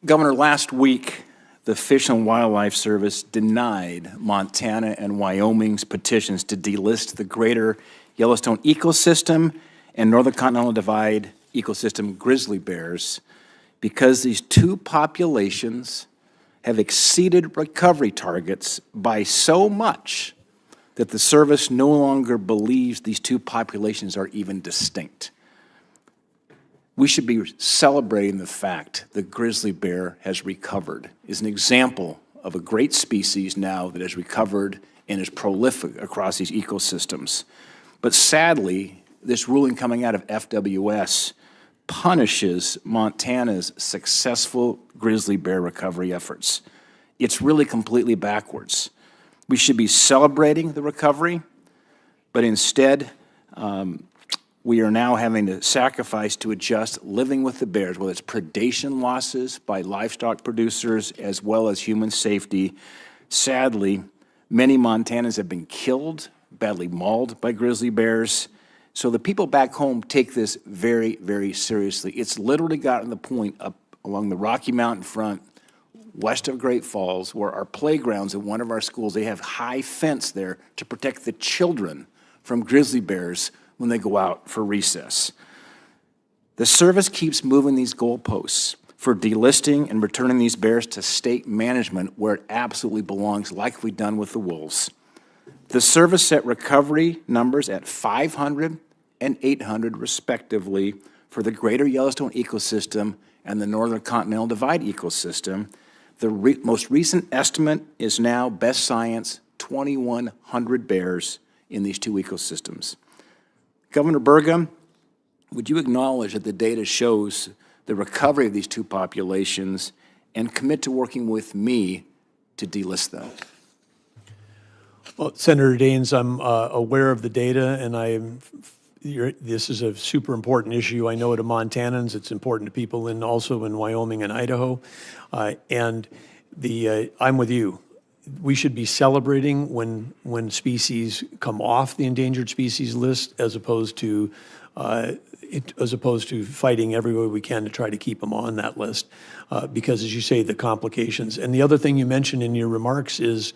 Governor, last week, the Fish and Wildlife Service denied Montana and Wyoming's petitions to delist the greater Yellowstone ecosystem and Northern Continental Divide ecosystem grizzly bears because these two populations have exceeded recovery targets by so much that the service no longer believes these two populations are even distinct. We should be celebrating the fact that grizzly bear has recovered, is an example of a great species now that has recovered and is prolific across these ecosystems. But sadly, this ruling coming out of FWS punishes Montana's successful grizzly bear recovery efforts. It's really completely backwards. We should be celebrating the recovery, but instead, we are now having to sacrifice to adjust living with the bears, whether it's predation losses by livestock producers as well as human safety. Sadly, many Montanans have been killed, badly mauled by grizzly bears. So the people back home take this very, very seriously. It's literally gotten to the point up along the Rocky Mountain front, west of Great Falls, where our playgrounds in one of our schools, they have high fence there to protect the children from grizzly bears when they go out for recess. The service keeps moving these goalposts for delisting and returning these bears to state management where it absolutely belongs, like we've done with the wolves. The service set recovery numbers at 500 and 800 respectively for the greater Yellowstone ecosystem and the Northern Continental Divide ecosystem. The most recent estimate is now, best science, 2,100 bears in these two ecosystems. Governor Burgum, would you acknowledge that the data shows the recovery of these two populations and commit to working with me to delist them? Well, Senator Daines, I'm aware of the data, and this is a super important issue. I know to Montanans, it's important to people also in Wyoming and Idaho, and I'm with you. We should be celebrating when species come off the endangered species list, as opposed to fighting every way we can to try to keep them on that list, because, as you say, the complications. And the other thing you mentioned in your remarks is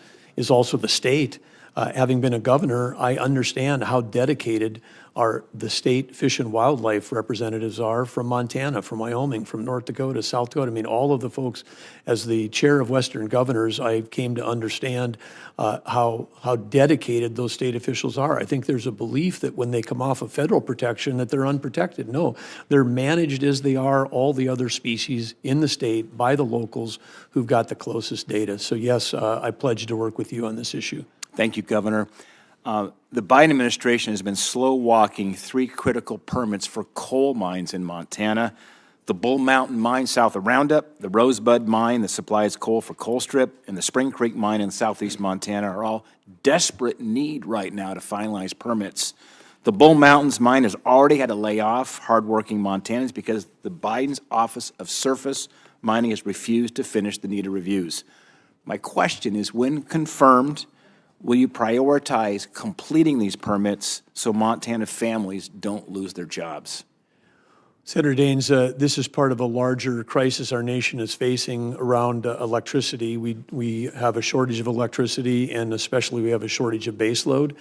also the state. Having been a governor, I understand how dedicated the state fish and wildlife representatives are from Montana, from Wyoming, from North Dakota, South Dakota. I mean, all of the folks, as the chair of Western Governors, I came to understand how dedicated those state officials are. I think there's a belief that when they come off of federal protection that they're unprotected. No, they're managed as they are all the other species in the state by the locals who've got the closest data. So yes, I pledge to work with you on this issue. Thank you, Governor. The Biden administration has been slow-walking 3 critical permits for coal mines in Montana. The Bull Mountain mine south of Roundup, the Rosebud mine that supplies coal for Colstrip, and the Spring Creek mine in southeast Montana are all desperate need right now to finalize permits. The Bull Mountains mine has already had to lay off hardworking Montanans because the Biden's Office of Surface Mining has refused to finish the needed reviews. My question is, when confirmed, will you prioritize completing these permits so Montana families don't lose their jobs? Senator Daines, this is part of a larger crisis our nation is facing around electricity. We have a shortage of electricity, and especially we have a shortage of baseload.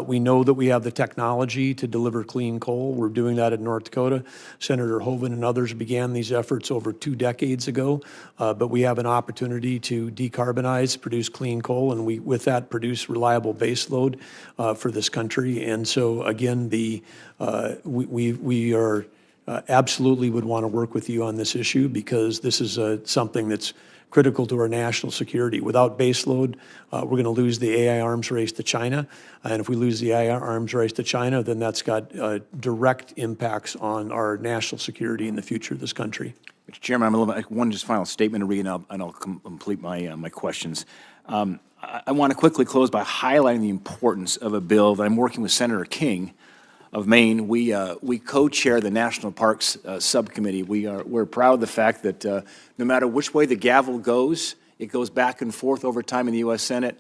We know that we have the technology to deliver clean coal. We're doing that in North Dakota. Senator Hoeven and others began these efforts over 2 decades ago, but we have an opportunity to decarbonize, produce clean coal, and with that produce reliable baseload for this country. And so again, we are absolutely would want to work with you on this issue, because this is something that's critical to our national security. Without baseload, we're going to lose the AI arms race to China. And if we lose the AI arms race to China, then that's got direct impacts on our national security in the future of this country. Mr. Chairman, I'm one just final statement to read, and I'll complete my questions. I want to quickly close by highlighting the importance of a bill that I'm working with Senator King of Maine. We co-chair the National Parks Subcommittee. We're proud of the fact that no matter which way the gavel goes, it goes back and forth over time in the U.S. Senate.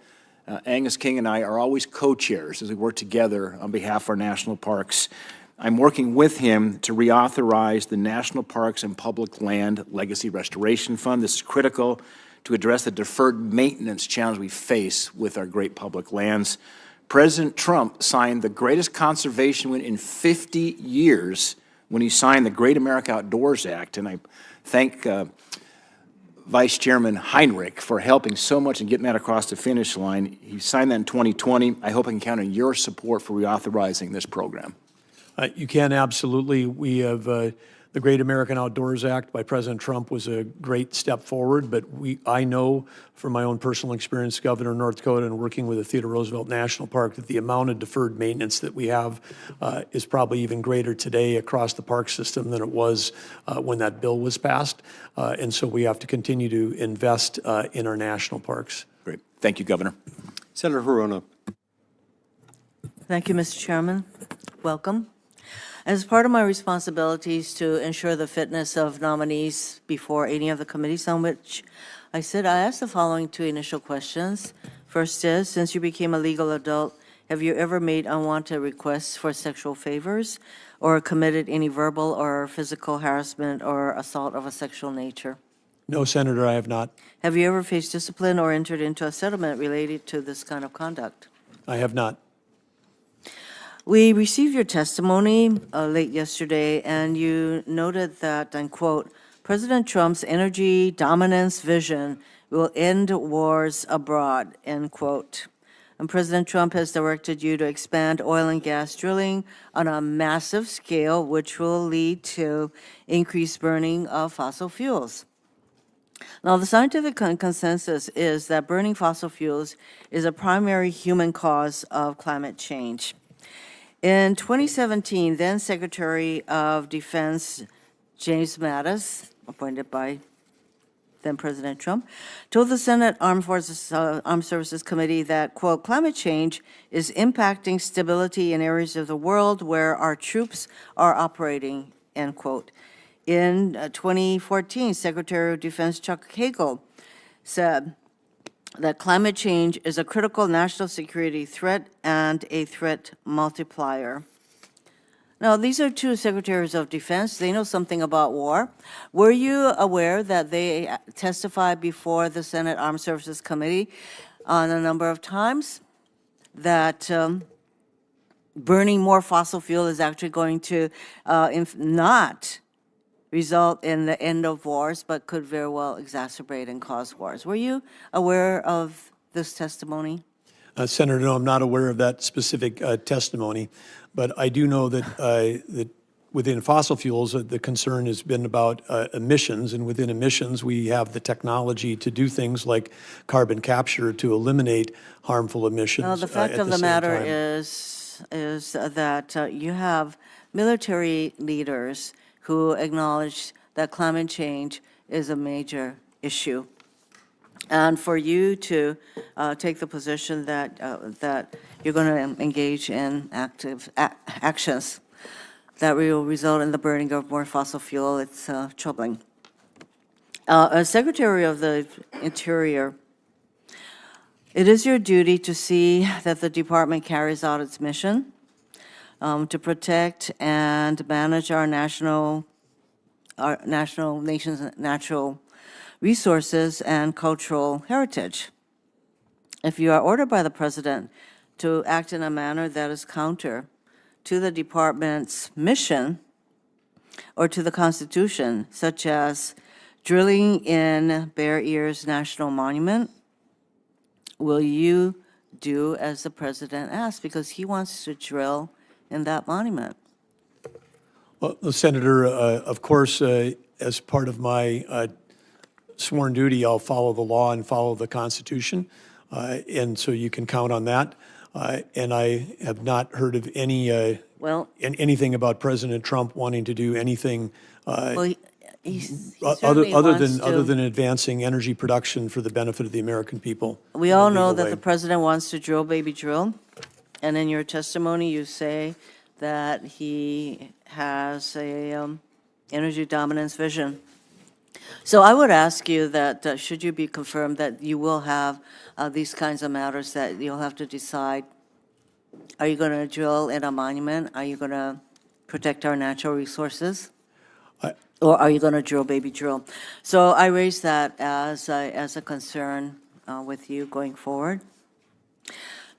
Angus King and I are always co-chairs as we work together on behalf of our national parks. I'm working with him to reauthorize the National Parks and Public Land Legacy Restoration Fund. This is critical to address the deferred maintenance challenge we face with our great public lands. President Trump signed the greatest conservation win in 50 years when he signed the Great America Outdoors Act, and I thank Vice Chairman Heinrich for helping so much and getting that across the finish line. He signed that in 2020. I hope I can count on your support for reauthorizing this program. You can, absolutely. We have the The Great American Outdoors Act by President Trump was a great step forward, but I know from my own personal experience, Governor of North Dakota, and working with the Theodore Roosevelt National Park, that the amount of deferred maintenance that we have is probably even greater today across the park system than it was when that bill was passed. And so we have to continue to invest in our national parks. Great. Thank you, Governor. Senator Hirona. Thank you, Mr. Chairman. Welcome. As part of my responsibilities to ensure the fitness of nominees before any of the committees on which I sit, I asked the following two initial questions. First is, since you became a legal adult, have you ever made unwanted requests for sexual favors or committed any verbal or physical harassment or assault of a sexual nature? No, Senator, I have not. Have you ever faced discipline or entered into a settlement related to this kind of conduct? I have not. We received your testimony late yesterday, and you noted that, and quote, President Trump's energy dominance vision will end wars abroad, end quote. And President Trump has directed you to expand oil and gas drilling on a massive scale, which will lead to increased burning of fossil fuels. Now, the scientific consensus is that burning fossil fuels is a primary human cause of climate change. In 2017, then Secretary of Defense James Mattis, appointed by then President Trump, told the Senate Armed Services Committee that, quote, climate change is impacting stability in areas of the world where our troops are operating, end quote. In 2014, Secretary of Defense Chuck Hagel said that climate change is a critical national security threat and a threat multiplier. Now, these are two secretaries of defense. They know something about war. Were you aware that they testified before the Senate Armed Services Committee on a number of times that burning more fossil fuel is actually going to not result in the end of wars, but could very well exacerbate and cause wars? Were you aware of this testimony? Senator, no, I'm not aware of that specific testimony, but I do know that within fossil fuels, the concern has been about emissions, and within emissions, we have the technology to do things like carbon capture to eliminate harmful emissions. No, the fact of the matter is that you have military leaders who acknowledge that climate change is a major issue. And for you to take the position that you're going to engage in active actions that will result in the burning of more fossil fuel, it's troubling. As Secretary of the Interior, it is your duty to see that the department carries out its mission to protect and manage our nation's natural resources and cultural heritage. If you are ordered by the President to act in a manner that is counter to the department's mission or to the Constitution, such as drilling in Bear Ears National Monument, will you do as the President asked? Because he wants to drill in that monument. Well, Senator, of course, as part of my sworn duty, I'll follow the law and follow the Constitution, and so you can count on that. And I have not heard of anything about President Trump wanting to do anything Well, other than advancing energy production for the benefit of the American people. We all know that the President wants to drill, baby, drill. And in your testimony, you say that he has a energy dominance vision. So I would ask you that should you be confirmed that you will have these kinds of matters that you'll have to decide, are you going to drill in a monument? Are you going to protect our natural resources? Or are you going to drill, baby, drill? So I raise that as a concern with you going forward.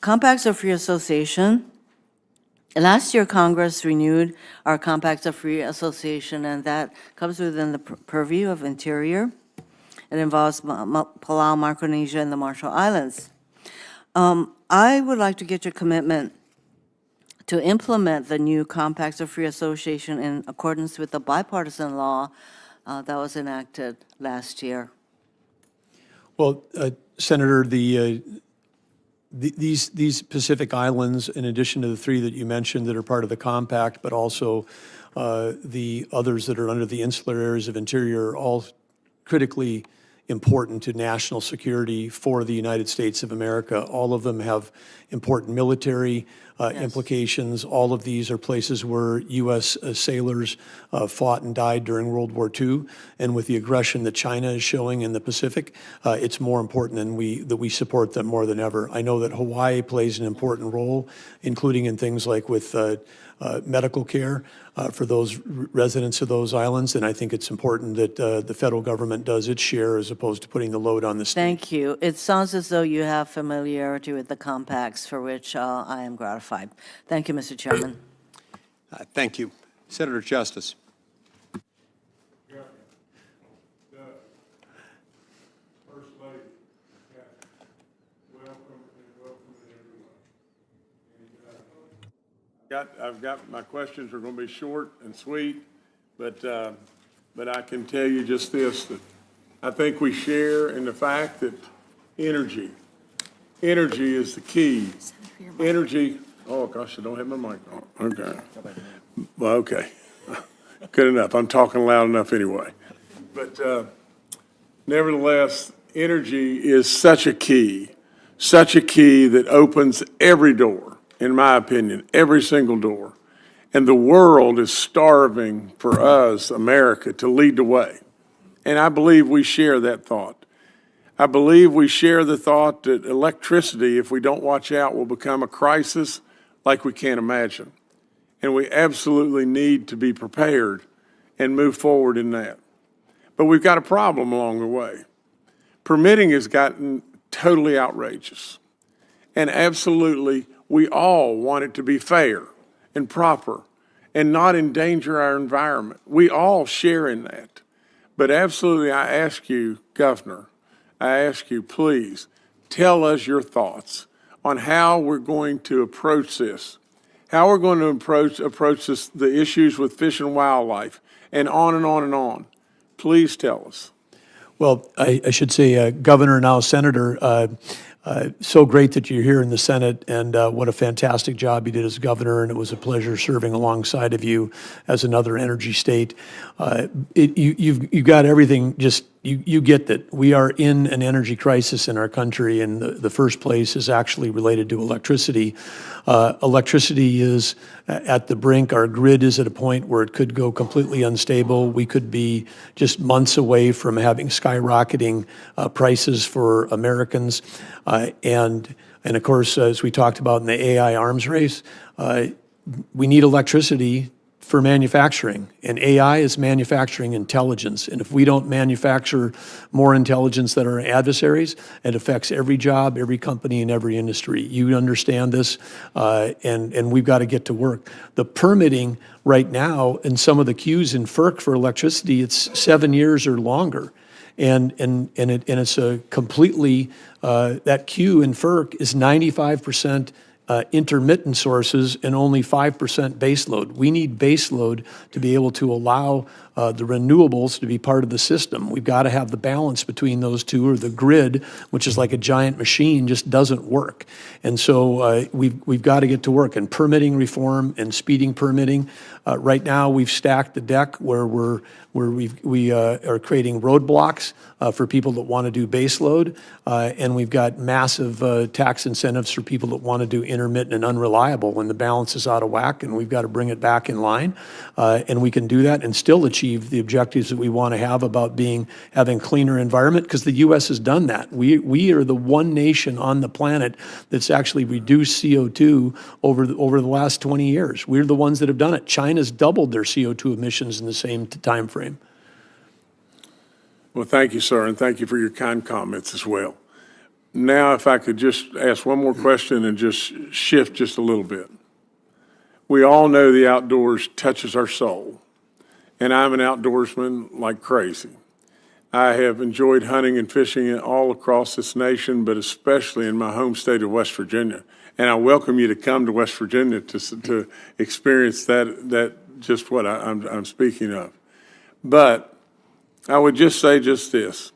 Compacts of free association. Last year, Congress renewed our compacts of free association, and that comes within the purview of Interior. It involves Palau, Micronesia, and the Marshall Islands. I would like to get your commitment to implement the new compacts of free association in accordance with the bipartisan law that was enacted last year. Well, Senator, these Pacific Islands, in addition to the three that you mentioned that are part of the compact, but also the others that are under the insular areas of interior, are all critically important to national security for the United States of America. All of them have important military implications. All of these are places where U.S. sailors fought and died during World War II. And with the aggression that China is showing in the Pacific, it's more important that we support them more than ever. I know that Hawaii plays an important role, including in things like with medical care for those residents of those islands, and I think it's important that the federal government does its share as opposed to putting the load on the state. Thank you. It sounds as though you have familiarity with the compacts, for which I am gratified. Thank you, Mr. Chairman. Thank you. Senator Justice. I've got, my questions are going to be short and sweet, but I can tell you just this, that I think we share in the fact that energy is the key. Energy, oh gosh, I don't have my mic on. Okay. Well, okay. Good enough. I'm talking loud enough anyway. But nevertheless, energy is such a key that opens every door. In my opinion, every single door. And the world is starving for us, America, to lead the way. And I believe we share that thought. I believe we share the thought that electricity, if we don't watch out, will become a crisis like we can't imagine. And we absolutely need to be prepared and move forward in that. But we've got a problem along the way. Permitting has gotten totally outrageous. And absolutely, we all want it to be fair and proper and not endanger our environment. We all share in that. But absolutely, I ask you, Governor, I ask you, please, tell us your thoughts on how we're going to approach this, how we're going to approach this, the issues with fish and wildlife, and on and on and on. Please tell us. Well, I should say, Governor, now Senator, so great that you're here in the Senate, and what a fantastic job you did as governor, and it was a pleasure serving alongside of you as another energy state. You've got everything, just you get that we are in an energy crisis in our country, and the first place is actually related to electricity. Electricity is at the brink. Our grid is at a point where it could go completely unstable. We could be just months away from having skyrocketing prices for Americans. And of course, as we talked about in the AI arms race, we need electricity for manufacturing, and AI is manufacturing intelligence. And if we don't manufacture more intelligence than our adversaries, it affects every job, every company, and every industry. You understand this, and we've got to get to work. The permitting right now, and some of the queues in FERC for electricity, it's 7 years or longer. And it's a completely, that queue in FERC is 95% intermittent sources and only 5% baseload. We need baseload to be able to allow the renewables to be part of the system. We've got to have the balance between those two, or the grid, which is like a giant machine, just doesn't work. And so we've got to get to work. And permitting reform and speeding permitting. Right now, we've stacked the deck where we are creating roadblocks for people that want to do baseload, and we've got massive tax incentives for people that want to do intermittent and unreliable when the balance is out of whack, and we've got to bring it back in line. And we can do that and still achieve the objectives that we want to have about having cleaner environment, because the U.S. has done that. We are the one nation on the planet that's actually reduced CO2 over the last 20 years. We're the ones that have done it. China's doubled their CO2 emissions in the same time frame. Well, thank you, sir, and thank you for your kind comments as well. Now, if I could just ask one more question and just shift just a little bit. We all know the outdoors touches our soul, and I'm an outdoorsman like crazy. I have enjoyed hunting and fishing all across this nation, but especially in my home state of West Virginia. And I welcome you to come to West Virginia to experience that just what I'm speaking of. But I would just say just this.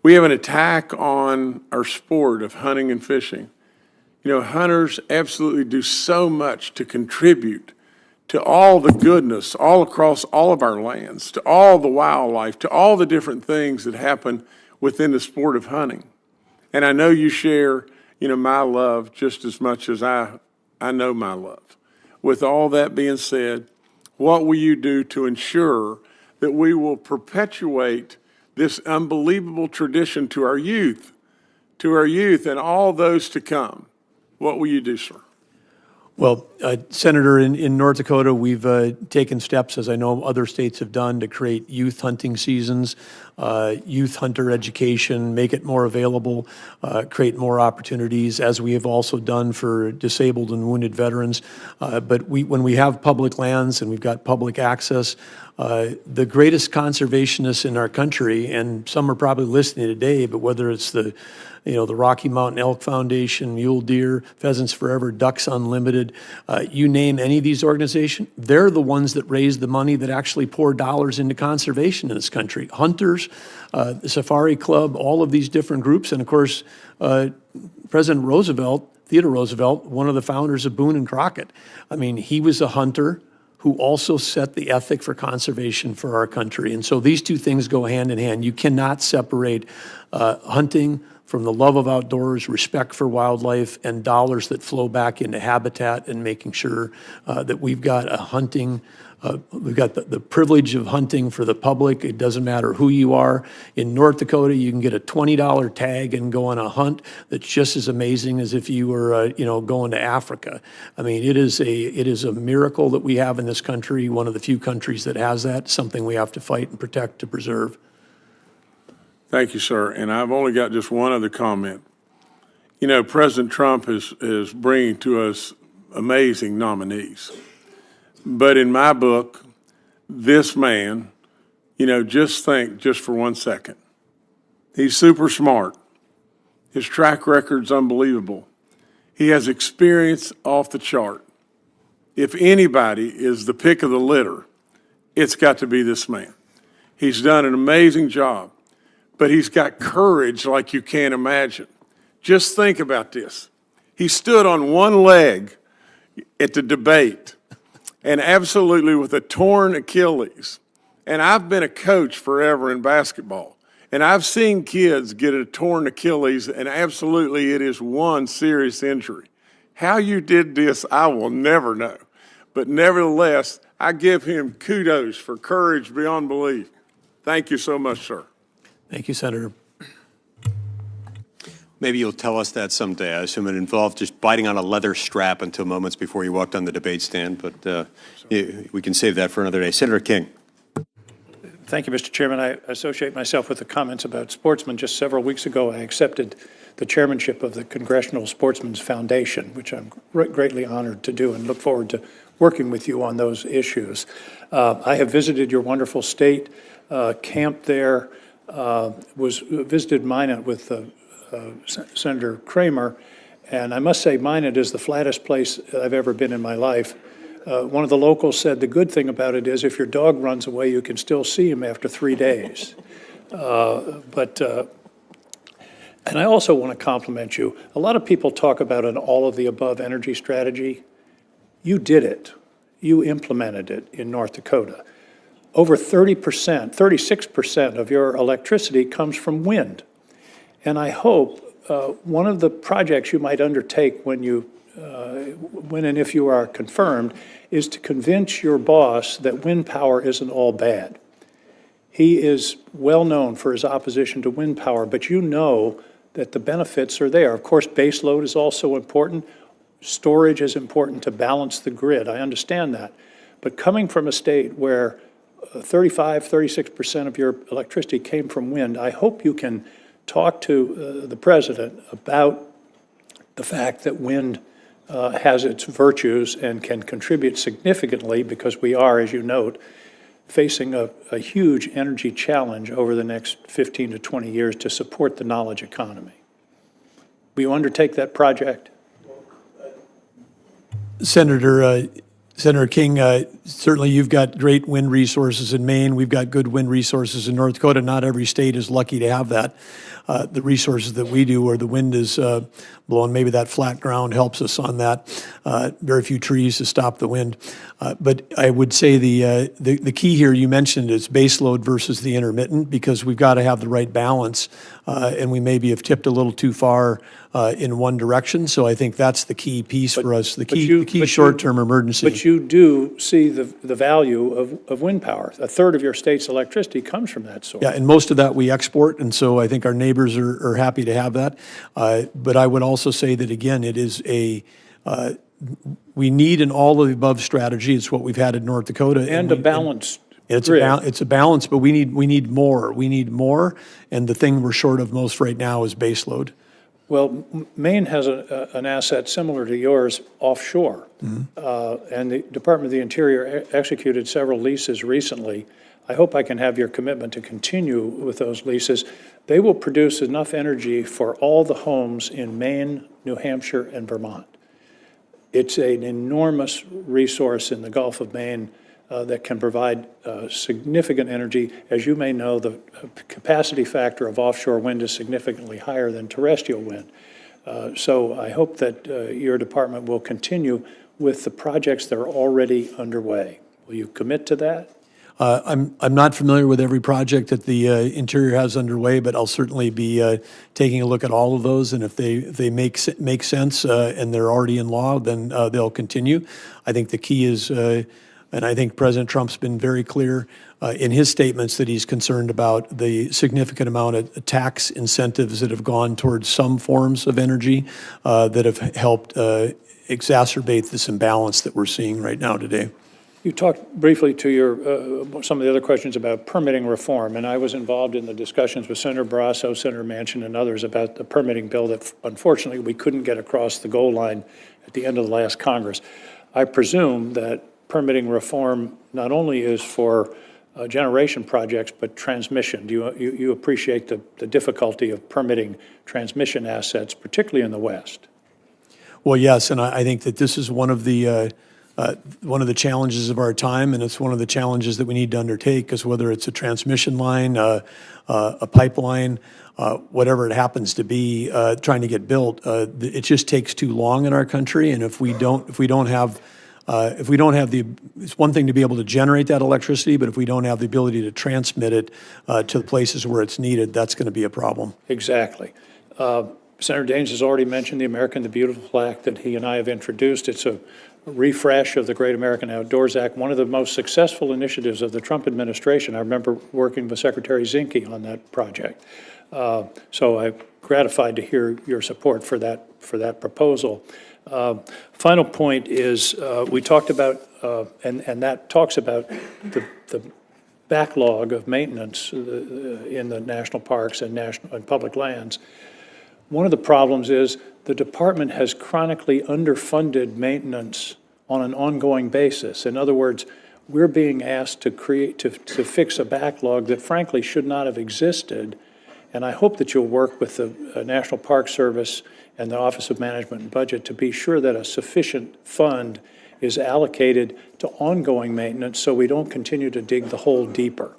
We have an attack on our sport of hunting and fishing. You know, hunters absolutely do so much to contribute to all the goodness all across all of our lands, to all the wildlife, to all the different things that happen within the sport of hunting. And I know you share, you know, my love just as much as I know my love. With all that being said, what will you do to ensure that we will perpetuate this unbelievable tradition to our youth and all those to come? What will you do, sir? Well, Senator, in North Dakota, we've taken steps, as I know other states have done, to create youth hunting seasons, youth hunter education, make it more available, create more opportunities, as we have also done for disabled and wounded veterans. But when we have public lands and we've got public access, the greatest conservationists in our country, and some are probably listening today, but whether it's the Rocky Mountain Elk Foundation, Mule Deer, Pheasants Forever, Ducks Unlimited, you name any of these organizations, they're the ones that raise the money that actually pour dollars into conservation in this country. Hunters, the Safari Club, all of these different groups, and of course, President Roosevelt, Theodore Roosevelt, one of the founders of Boone and Crockett. I mean, he was a hunter who also set the ethic for conservation for our country. And so these two things go hand in hand. You cannot separate hunting from the love of outdoors, respect for wildlife, and dollars that flow back into habitat and making sure that we've got a hunting, we've got the privilege of hunting for the public. It doesn't matter who you are. In North Dakota, you can get a $20 tag and go on a hunt that's just as amazing as if you were, going to Africa. I mean, it is a miracle that we have in this country, one of the few countries that has that, something we have to fight and protect to preserve. Thank you, sir. And I've only got just one other comment. You know, President Trump is bringing to us amazing nominees. But in my book, this man, just think just for 1 second. He's super smart. His track record's unbelievable. He has experience off the chart. If anybody is the pick of the litter, it's got to be this man. He's done an amazing job. But he's got courage like you can't imagine. Just think about this. He stood on one leg at the debate and absolutely with a torn Achilles. And I've been a coach forever in basketball. And I've seen kids get a torn Achilles, and absolutely it is one serious injury. How you did this, I will never know. But nevertheless, I give him kudos for courage beyond belief. Thank you so much, sir. Thank you, Senator. Maybe you'll tell us that someday. I assume it involved just biting on a leather strap until moments before you walked on the debate stand, but we can save that for another day. Senator King. Thank you, Mr. Chairman. I associate myself with the comments about sportsmen. Just several weeks ago, I accepted the chairmanship of the Congressional Sportsmen's Foundation, which I'm greatly honored to do and look forward to working with you on those issues. I have visited your wonderful state, camped there, visited Minot with Senator Kramer, and I must say Minot is the flattest place I've ever been in my life. One of the locals said the good thing about it is if your dog runs away, you can still see him after 3 days. And I also want to compliment you. A lot of people talk about an all-of-the-above energy strategy. You did it. You implemented it in North Dakota. Over 30%, 36% of your electricity comes from wind. And I hope one of the projects you might undertake when and if you are confirmed is to convince your boss that wind power isn't all bad. He is well known for his opposition to wind power, but you know that the benefits are there. Of course, base load is also important. Storage is important to balance the grid. I understand that. But coming from a state where 36% of your electricity came from wind, I hope you can talk to the president about the fact that wind has its virtues and can contribute significantly because we are, as you note, facing a huge energy challenge over the next 15 to 20 years to support the knowledge economy. Will you undertake that project? Senator King, certainly you've got great wind resources in Maine. We've got good wind resources in North Dakota. Not every state is lucky to have that. The resources that we do, where the wind is blowing, maybe that flat ground helps us on that. Very few trees to stop the wind. But I would say the key here you mentioned is baseload versus the intermittent, because we've got to have the right balance, and we maybe have tipped a little too far in one direction. So I think that's the key piece for us. The key short-term emergency. But you do see the value of wind power. A third of your state's electricity comes from that source. Yeah, and most of that we export, and so I think our neighbors are happy to have that. But I would also say that, again, it is we need an all-of-the-above strategy. It's what we've had in North Dakota. And a balanced It's grid. it's a balance, but we need more. We need more, and the thing we're short of most right now is baseload. Well, Maine has an asset similar to yours offshore. And the Department of the Interior executed several leases recently. I hope I can have your commitment to continue with those leases. They will produce enough energy for all the homes in Maine, New Hampshire, and Vermont. It's an enormous resource in the Gulf of Maine that can provide significant energy. As you may know, the capacity factor of offshore wind is significantly higher than terrestrial wind. So I hope that your department will continue with the projects that are already underway. Will you commit to that? I'm not familiar with every project that the Interior has underway, but I'll certainly be taking a look at all of those, and if they make sense and they're already in law, then they'll continue. I think the key is, and I think President Trump's been very clear in his statements that he's concerned about the significant amount of tax incentives that have gone towards some forms of energy that have helped exacerbate this imbalance that we're seeing right now today. You talked briefly to your some of the other questions about permitting reform, and I was involved in the discussions with Senator Barrasso, Senator Manchin, and others about the permitting bill that unfortunately we couldn't get across the goal line at the end of the last Congress. I presume that permitting reform not only is for generation projects, but transmission. Do you appreciate the difficulty of permitting transmission assets, particularly in the West? Well, yes, and I think that this is one of the challenges of our time, and it's one of the challenges that we need to undertake, because whether it's a transmission line, a pipeline, whatever it happens to be, trying to get built, it just takes too long in our country. And if we don't have it's one thing to be able to generate that electricity, but if we don't have the ability to transmit it to the places where it's needed, that's going to be a problem. Exactly. Senator Daines has already mentioned the American the Beautiful Act that he and I have introduced. It's a refresh of the Great American Outdoors Act, one of the most successful initiatives of the Trump administration. I remember working with Secretary Zinke on that project. So I'm gratified to hear your support for that proposal. Final point is we talked about, and that talks about the backlog of maintenance in the national parks and public lands. One of the problems is the department has chronically underfunded maintenance on an ongoing basis. In other words, we're being asked to fix a backlog that frankly should not have existed. And I hope that you'll work with the National Park Service and the Office of Management and Budget to be sure that a sufficient fund is allocated to ongoing maintenance so we don't continue to dig the hole deeper.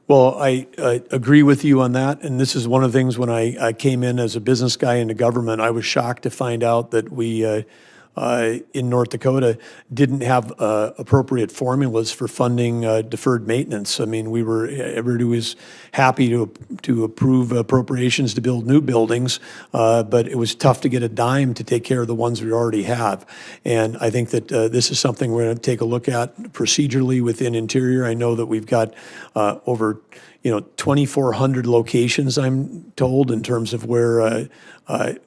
Well, I agree with you on that, and this is one of the things when I came in as a business guy into government, I was shocked to find out that we, in North Dakota, didn't have appropriate formulas for funding deferred maintenance. I mean, everybody was happy to approve appropriations to build new buildings, but it was tough to get a dime to take care of the ones we already have. And I think that this is something we're going to take a look at procedurally within Interior. I know that we've got over 2,400 locations, I'm told, in terms of where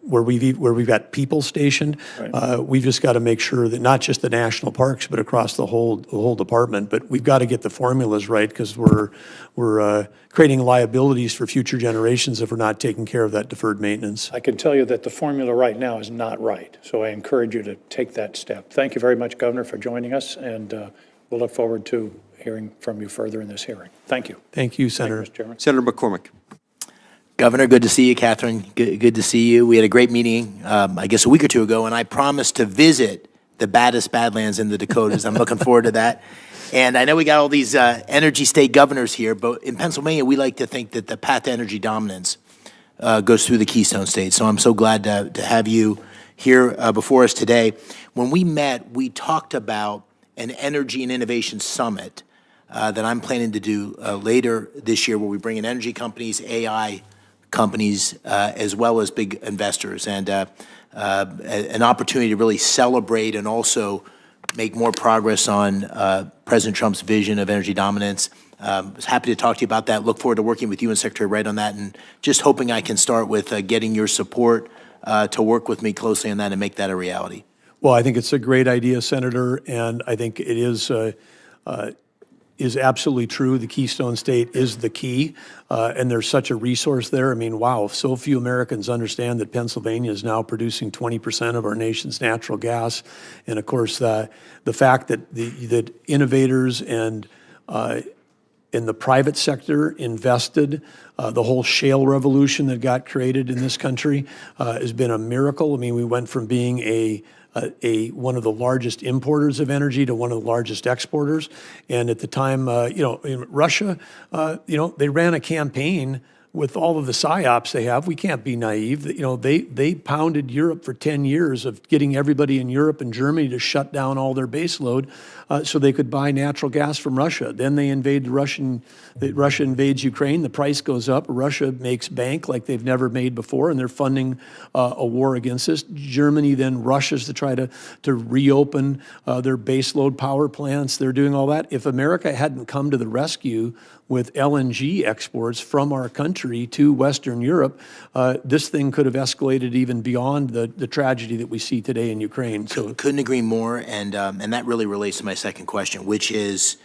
we've got people stationed. Right. We've just got to make sure that not just the national parks, but across the whole department. But we've got to get the formulas right, because we're creating liabilities for future generations if we're not taking care of that deferred maintenance. I can tell you that the formula right now is not right, so I encourage you to take that step. Thank you very much, Governor, for joining us, and we'll look forward to hearing from you further in this hearing. Thank you. Thank you, Senator. Thank you, Mr. Chairman. Senator McCormick. Governor, good to see you. Catherine, good to see you. We had a great meeting, I guess a week or two ago, and I promised to visit the baddest Badlands in the Dakotas. I'm looking forward to that. And I know we got all these energy state governors here, but in Pennsylvania, we like to think that the path to energy dominance goes through the Keystone State. So I'm so glad to have you here before us today. When we met, we talked about an energy and innovation summit that I'm planning to do later this year, where we bring in energy companies, AI companies, as well as big investors, and an opportunity to really celebrate and also make more progress on President Trump's vision of energy dominance. I was happy to talk to you about that. Look forward to working with you and Secretary Wright on that, and just hoping I can start with getting your support to work with me closely on that and make that a reality. Well, I think it's a great idea, Senator, and I think it is absolutely true. The Keystone State is the key, and there's such a resource there. I mean, wow, so few Americans understand that Pennsylvania is now producing 20% of our nation's natural gas. And of course, the fact that that innovators and in the private sector invested, the whole shale revolution that got created in this country has been a miracle. I mean, we went from being one of the largest importers of energy to one of the largest exporters. And at the time, in Russia, they ran a campaign with all of the psyops they have. We can't be naive. They pounded Europe for 10 years of getting everybody in Europe and Germany to shut down all their base load so they could buy natural gas from Russia. Then they invade Russia invades Ukraine, the price goes up, Russia makes bank like they've never made before, and they're funding a war against us. Germany then rushes to try to reopen their base load power plants. They're doing all that. If America hadn't come to the rescue with LNG exports from our country to Western Europe, this thing could have escalated even beyond the tragedy that we see today in Ukraine. So couldn't agree more, and that really relates to my second question, which is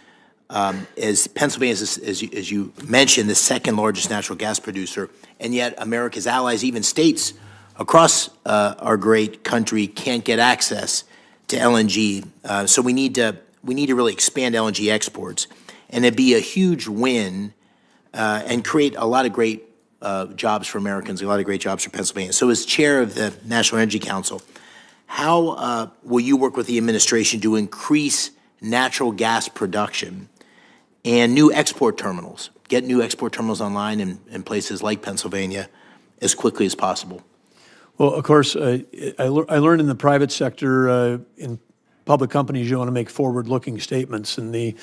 Pennsylvania, as you mentioned, the second largest natural gas producer, and yet America's allies, even states across our great country, can't get access to LNG. So we need to really expand LNG exports. And it'd be a huge win and create a lot of great jobs for Americans, a lot of great jobs for Pennsylvania. So as chair of the National Energy Council, how will you work with the administration to increase natural gas production and new export terminals, get new export terminals online in places like Pennsylvania as quickly as possible? Well, of course, I learned in the private sector, in public companies, you want to make forward-looking statements, and the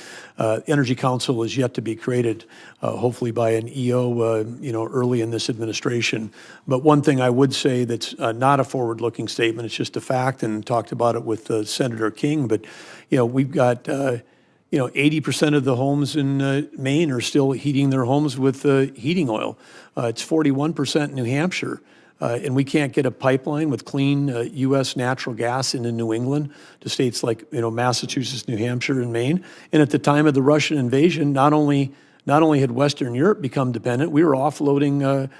Energy Council is yet to be created, hopefully by an EO, early in this administration. But one thing I would say that's not a forward-looking statement, it's just a fact, and talked about it with Senator King, but, we've got, 80% of the homes in Maine are still heating their homes with heating oil. It's 41% in New Hampshire. And we can't get a pipeline with clean U.S. natural gas into New England to states like Massachusetts, New Hampshire, and Maine. And at the time of the Russian invasion, not only had Western Europe become dependent, we were offloading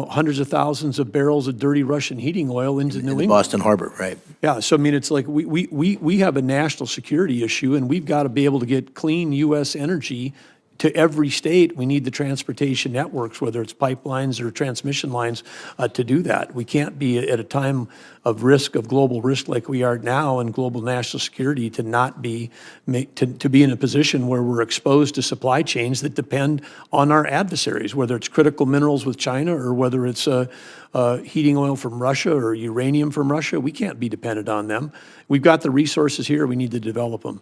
hundreds of thousands of barrels of dirty Russian heating oil into New England. Boston Harbor, right? Yeah, so I mean, it's like we have a national security issue, and we've got to be able to get clean U.S. energy to every state. We need the transportation networks, whether it's pipelines or transmission lines, to do that. We can't be at a time of risk, of global risk like we are now in global national security, to not be, to be in a position where we're exposed to supply chains that depend on our adversaries, whether it's critical minerals with China or whether it's heating oil from Russia or uranium from Russia. We can't be dependent on them. We've got the resources here. We need to develop them.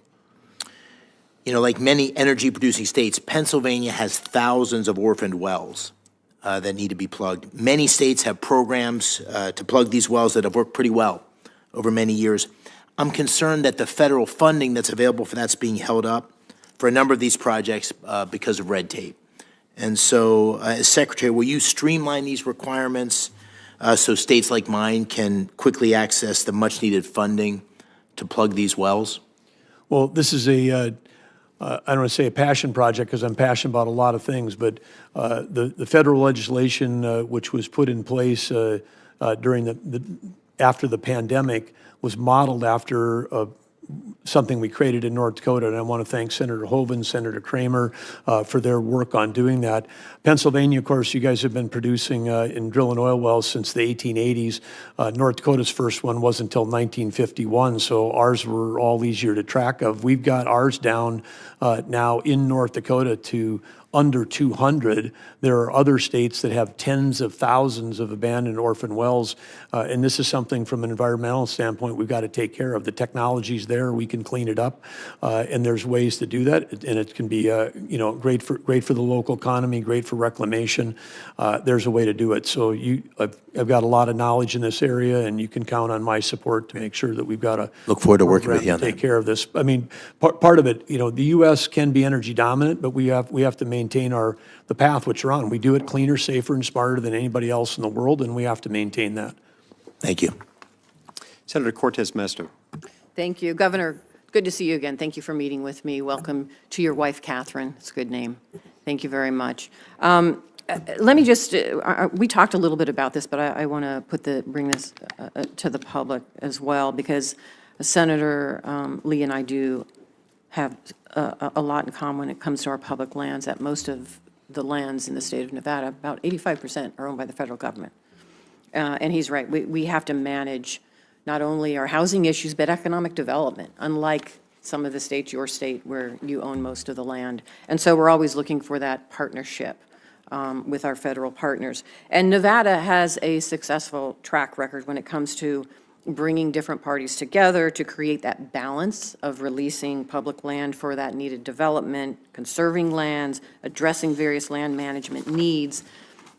Like many energy-producing states, Pennsylvania has thousands of orphaned wells that need to be plugged. Many states have programs to plug these wells that have worked pretty well over many years. I'm concerned that the federal funding that's available for that's being held up for a number of these projects because of red tape. And so, as Secretary, will you streamline these requirements so states like mine can quickly access the much-needed funding to plug these wells? Well, this is I don't want to say a passion project because I'm passionate about a lot of things, but the federal legislation which was put in place during after the pandemic was modeled after something we created in North Dakota, and I want to thank Senator Hoeven, Senator Kramer for their work on doing that. Pennsylvania, of course, you guys have been producing in drilling oil wells since the 1880s. North Dakota's first one wasn't until 1951, so ours were all easier to track of. We've got ours down now in North Dakota to under 200. There are other states that have tens of thousands of abandoned orphan wells, and this is something from an environmental standpoint we've got to take care of. The technology's there, we can clean it up, and there's ways to do that, and it can be great for the local economy, great for reclamation. There's a way to do it. So I've got a lot of knowledge in this area, and you can count on my support to make sure that we've got a Look forward to working with you on take that. care of this. I mean, part of it, the U.S. can be energy dominant, but we have to maintain the path which we're on. We do it cleaner, safer, and smarter than anybody else in the world, and we have to maintain that. Thank you. Senator Cortez Masto. Thank you. Governor, good to see you again. Thank you for meeting with me. Welcome to your wife, Catherine. It's a good name. Thank you very much. Let me just, we talked a little bit about this, but I want to bring this to the public as well, because Senator Lee and I do have a lot in common when it comes to our public lands. That most of the lands in the state of Nevada, about 85%, are owned by the federal government. And he's right. We have to manage not only our housing issues, but economic development, unlike some of the states, your state, where you own most of the land. And so we're always looking for that partnership with our federal partners. And Nevada has a successful track record when it comes to bringing different parties together to create that balance of releasing public land for that needed development, conserving lands, addressing various land management needs.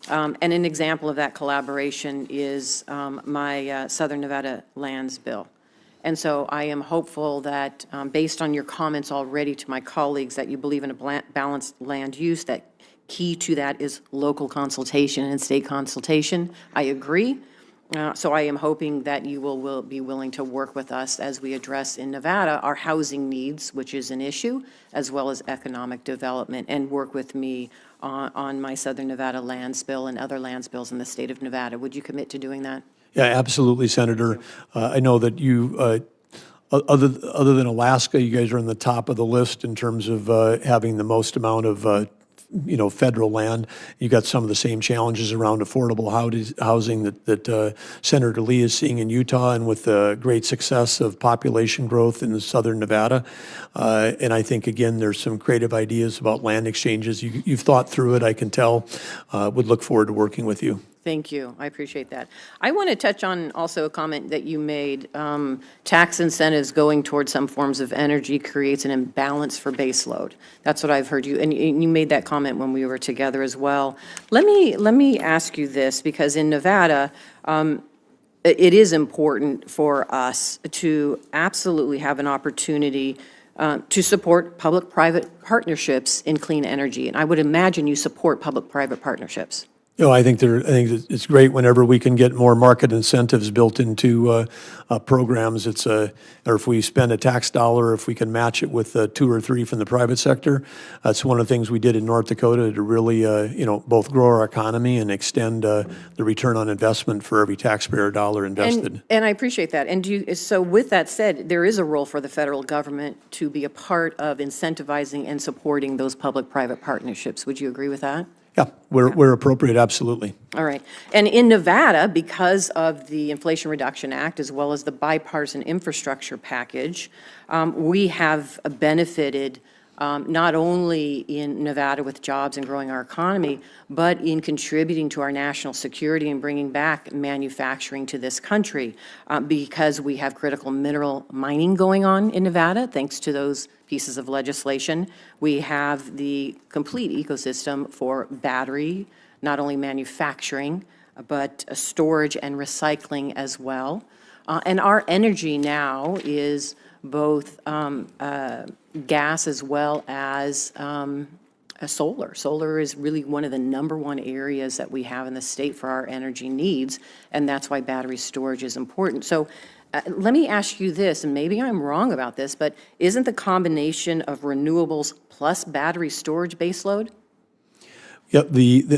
And an example of that collaboration is my Southern Nevada Lands Bill. And so I am hopeful that, based on your comments already to my colleagues, that you believe in a balanced land use, that key to that is local consultation and state consultation. I agree. So I am hoping that you will be willing to work with us as we address in Nevada our housing needs, which is an issue, as well as economic development, and work with me on my Southern Nevada Lands Bill and other lands bills in the state of Nevada. Would you commit to doing that? Yeah, absolutely, Senator. I know that you, other than Alaska, you guys are on the top of the list in terms of having the most amount of federal land. You got some of the same challenges around affordable housing that Senator Lee is seeing in Utah, and with the great success of population growth in Southern Nevada. And I think, again, there's some creative ideas about land exchanges. You've thought through it, I can tell. Would look forward to working with you. Thank you. I appreciate that. I want to touch on also a comment that you made. Tax incentives going towards some forms of energy creates an imbalance for baseload. That's what I've heard you, and you made that comment when we were together as well. Let me ask you this, because in Nevada, it is important for us to absolutely have an opportunity to support public-private partnerships in clean energy. And I would imagine you support public-private partnerships. I think it's great whenever we can get more market incentives built into programs. Or if we spend a tax dollar, if we can match it with 2 or 3 from the private sector. That's one of the things we did in North Dakota to really, both grow our economy and extend the return on investment for every taxpayer dollar invested. And I appreciate that. And so with that said, there is a role for the federal government to be a part of incentivizing and supporting those public-private partnerships. Would you agree with that? Yeah, where appropriate, absolutely. All right. And in Nevada, because of the Inflation Reduction Act, as well as the bipartisan infrastructure package, we have benefited not only in Nevada with jobs and growing our economy, but in contributing to our national security and bringing back manufacturing to this country, because we have critical mineral mining going on in Nevada, thanks to those pieces of legislation. We have the complete ecosystem for battery, not only manufacturing, but storage and recycling as well. And our energy now is both gas as well as solar. Solar is really one of the #1 areas that we have in the state for our energy needs, and that's why battery storage is important. So let me ask you this, and maybe I'm wrong about this, but isn't the combination of renewables plus battery storage baseload? Yep,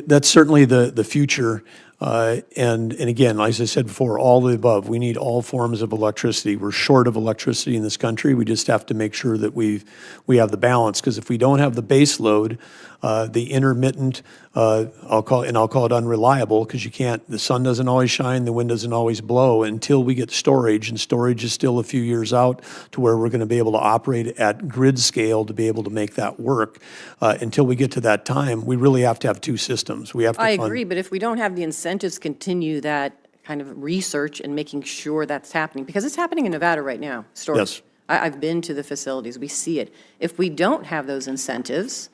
that's certainly the future. And again, as I said before, all the above. We need all forms of electricity. We're short of electricity in this country. We just have to make sure that we have the balance. Because if we don't have the base load, the intermittent, I'll call it unreliable, because the sun doesn't always shine, the wind doesn't always blow until we get storage, and storage is still a few years out to where we're going to be able to operate at grid scale to be able to make that work. Until we get to that time, we really have to have two systems. We have to I fund. agree, but if we don't have the incentives to continue that kind of research and making sure that's happening, because it's happening in Nevada right now, storage. Yes. I've been to the facilities, we see it. If we don't have those incentives,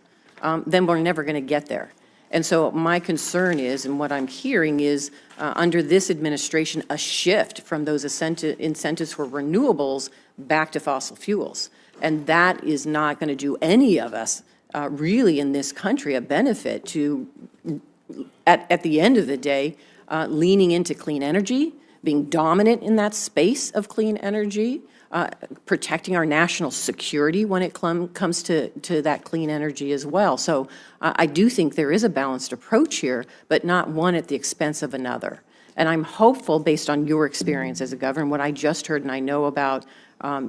then we're never going to get there. And so my concern is, and what I'm hearing is, under this administration, a shift from those incentives for renewables back to fossil fuels. And that is not going to do any of us really in this country a benefit to, at the end of the day, leaning into clean energy, being dominant in that space of clean energy, protecting our national security when it comes to that clean energy as well. So I do think there is a balanced approach here, but not one at the expense of another. And I'm hopeful, based on your experience as a governor, what I just heard and I know about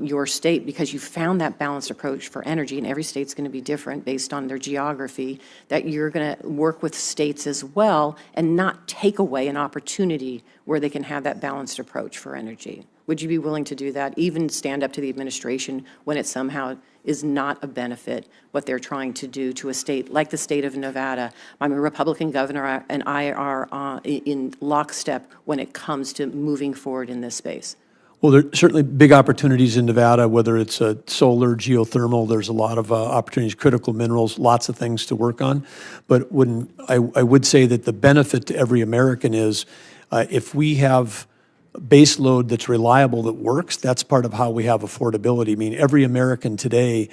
your state, because you found that balanced approach for energy, and every state's going to be different based on their geography, that you're going to work with states as well and not take away an opportunity where they can have that balanced approach for energy. Would you be willing to do that, even stand up to the administration when it somehow is not a benefit, what they're trying to do to a state like the state of Nevada? I'm a Republican governor, and I are in lockstep when it comes to moving forward in this space. Well, there are certainly big opportunities in Nevada, whether it's solar, geothermal. There's a lot of opportunities, critical minerals, lots of things to work on. But I would say that the benefit to every American is if we have base load that's reliable, that works, that's part of how we have affordability. I mean, every American today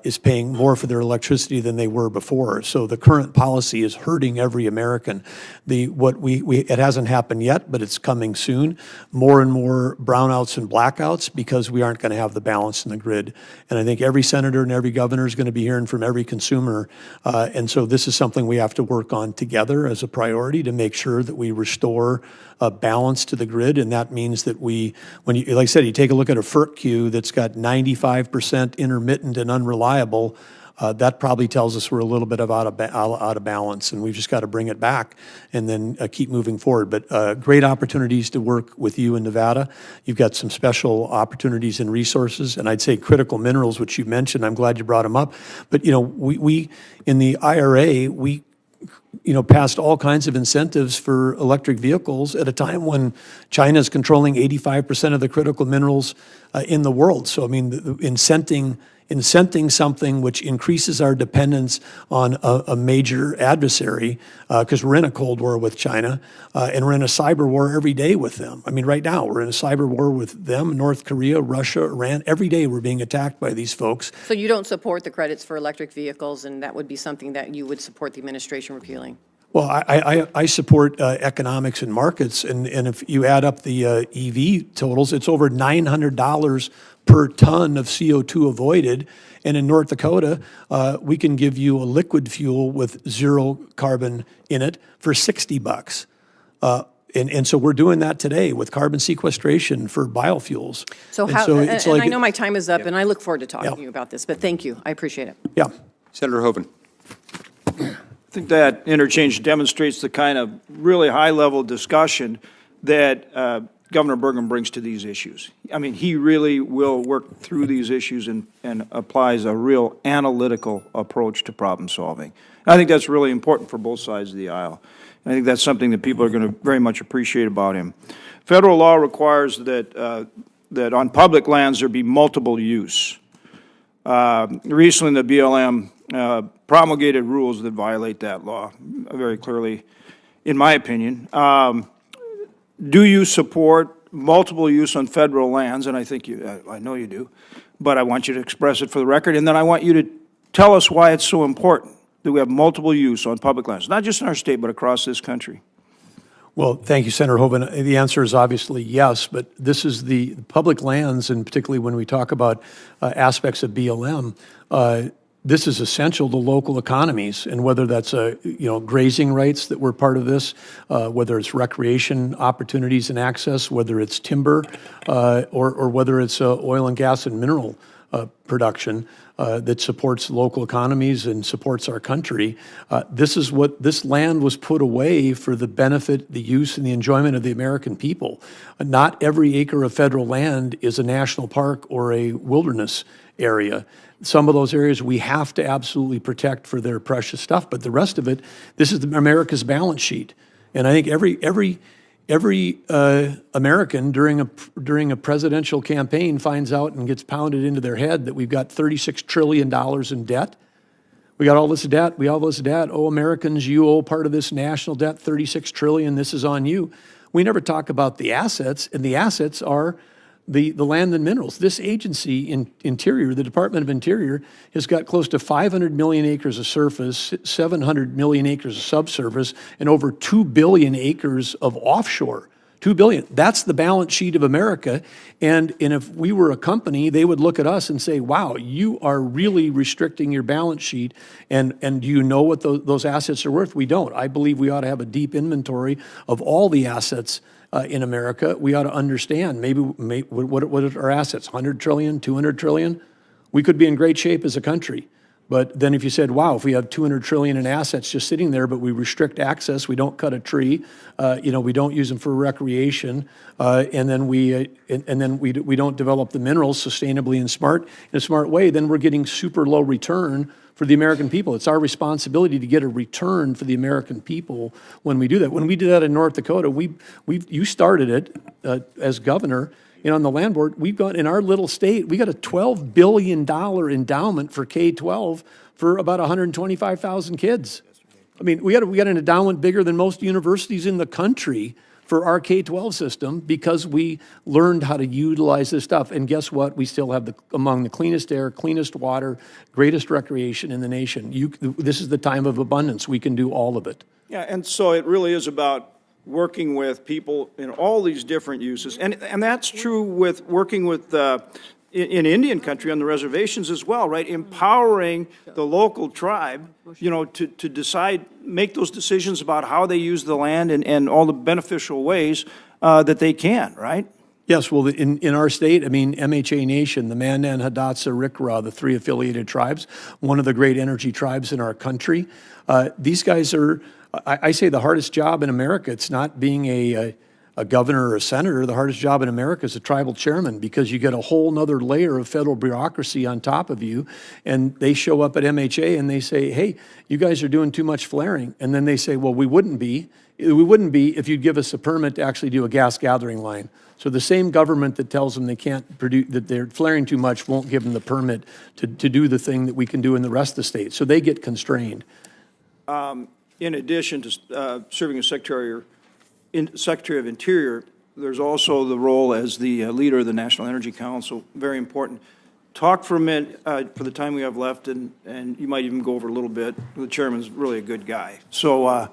is paying more for their electricity than they were before. So the current policy is hurting every American. It hasn't happened yet, but it's coming soon. More and more brownouts and blackouts because we aren't going to have the balance in the grid. And I think every senator and every governor is going to be hearing from every consumer. And so this is something we have to work on together as a priority to make sure that we restore a balance to the grid. And that means that like I said, you take a look at a FERC queue that's got 95% intermittent and unreliable, that probably tells us we're a little bit out of balance, and we've just got to bring it back and then keep moving forward. But great opportunities to work with you in Nevada. You've got some special opportunities and resources, and I'd say critical minerals, which you mentioned. I'm glad you brought them up. But we in the IRA, we passed all kinds of incentives for electric vehicles at a time when China is controlling 85% of the critical minerals in the world. So, I mean, incenting something which increases our dependence on a major adversary, because we're in a Cold War with China, and we're in a cyber war every day with them. I mean, right now, we're in a cyber war with them, North Korea, Russia, Iran. Every day we're being attacked by these folks. So you don't support the credits for electric vehicles, and that would be something that you would support the administration repealing? Well, I support economics and markets, and if you add up the EV totals, it's over $900 per ton of CO2 avoided. And in North Dakota, we can give you a liquid fuel with zero carbon in it for $60. And so we're doing that today with carbon sequestration for biofuels. So and I know my time is up, and I look forward to talking to you about this, but thank you. I appreciate it. Yeah. Senator Hoeven. I think that interchange demonstrates the kind of really high-level discussion that Governor Burgum brings to these issues. I mean, he really will work through these issues and applies a real analytical approach to problem solving. And I think that's really important for both sides of the aisle. And I think that's something that people are going to very much appreciate about him. Federal law requires that on public lands there be multiple use. Recently, the BLM promulgated rules that violate that law very clearly, in my opinion. Do you support multiple use on federal lands? And I think I know you do, but I want you to express it for the record, and then I want you to tell us why it's so important that we have multiple use on public lands, not just in our state, but across this country. Well, thank you, Senator Hoeven. The answer is obviously yes, but this is the public lands, and particularly when we talk about aspects of BLM, this is essential to local economies, and whether that's grazing rights that were part of this, whether it's recreation opportunities and access, whether it's timber, or whether it's oil and gas and mineral production that supports local economies and supports our country. This land was put away for the benefit, the use, and the enjoyment of the American people. Not every acre of federal land is a national park or a wilderness area. Some of those areas we have to absolutely protect for their precious stuff, but the rest of it, this is America's balance sheet. And I think every American during a presidential campaign finds out and gets pounded into their head that we've got $36 trillion in debt. We got all this debt. We all this debt. Oh, Americans, you owe part of this national debt, $36 trillion. This is on you. We never talk about the assets, and the assets are the land and minerals. This agency in Interior, the Department of Interior, has got close to 500 million acres of surface, 700 million acres of subsurface, and over 2 billion acres of offshore. 2 billion. That's the balance sheet of America. And if we were a company, they would look at us and say, wow, you are really restricting your balance sheet. And do you know what those assets are worth? We don't. I believe we ought to have a deep inventory of all the assets in America. We ought to understand what are our assets, 100 trillion, 200 trillion? We could be in great shape as a country. But then if you said, wow, if we have 200 trillion in assets just sitting there, but we restrict access, we don't cut a tree, we don't use them for recreation, and then we don't develop the minerals sustainably in a smart way, then we're getting super low return for the American people. It's our responsibility to get a return for the American people when we do that. When we did that in North Dakota, you started it as governor. On the land board, we've got, in our little state, we got a $12 billion endowment for K-12 for about 125,000 kids. I mean, we got an endowment bigger than most universities in the country for our K-12 system because we learned how to utilize this stuff. And guess what? We still have among the cleanest air, cleanest water, greatest recreation in the nation. This is the time of abundance. We can do all of it. Yeah, and so it really is about working with people in all these different uses. And that's true with working with, in Indian country on the reservations as well, right? Empowering the local tribe, to decide, make those decisions about how they use the land and all the beneficial ways that they can, right? Yes, well, in our state, MHA Nation, the Mandan, Hidatsa, Rikra, the 3 affiliated tribes, one of the great energy tribes in our country. These guys are, I say, the hardest job in America. It's not being a governor or a senator. The hardest job in America is a tribal chairman because you get a whole nother layer of federal bureaucracy on top of you. And they show up at MHA and they say, hey, you guys are doing too much flaring. And then they say, well, we wouldn't be if you'd give us a permit to actually do a gas gathering line. So the same government that tells them they can't produce, that they're flaring too much, won't give them the permit to do the thing that we can do in the rest of the state. So they get constrained. In addition to serving as Secretary of Interior, there's also the role as the leader of the National Energy Council, very important. Talk for a minute, for the time we have left, and you might even go over a little bit. The chairman's really a good guy. So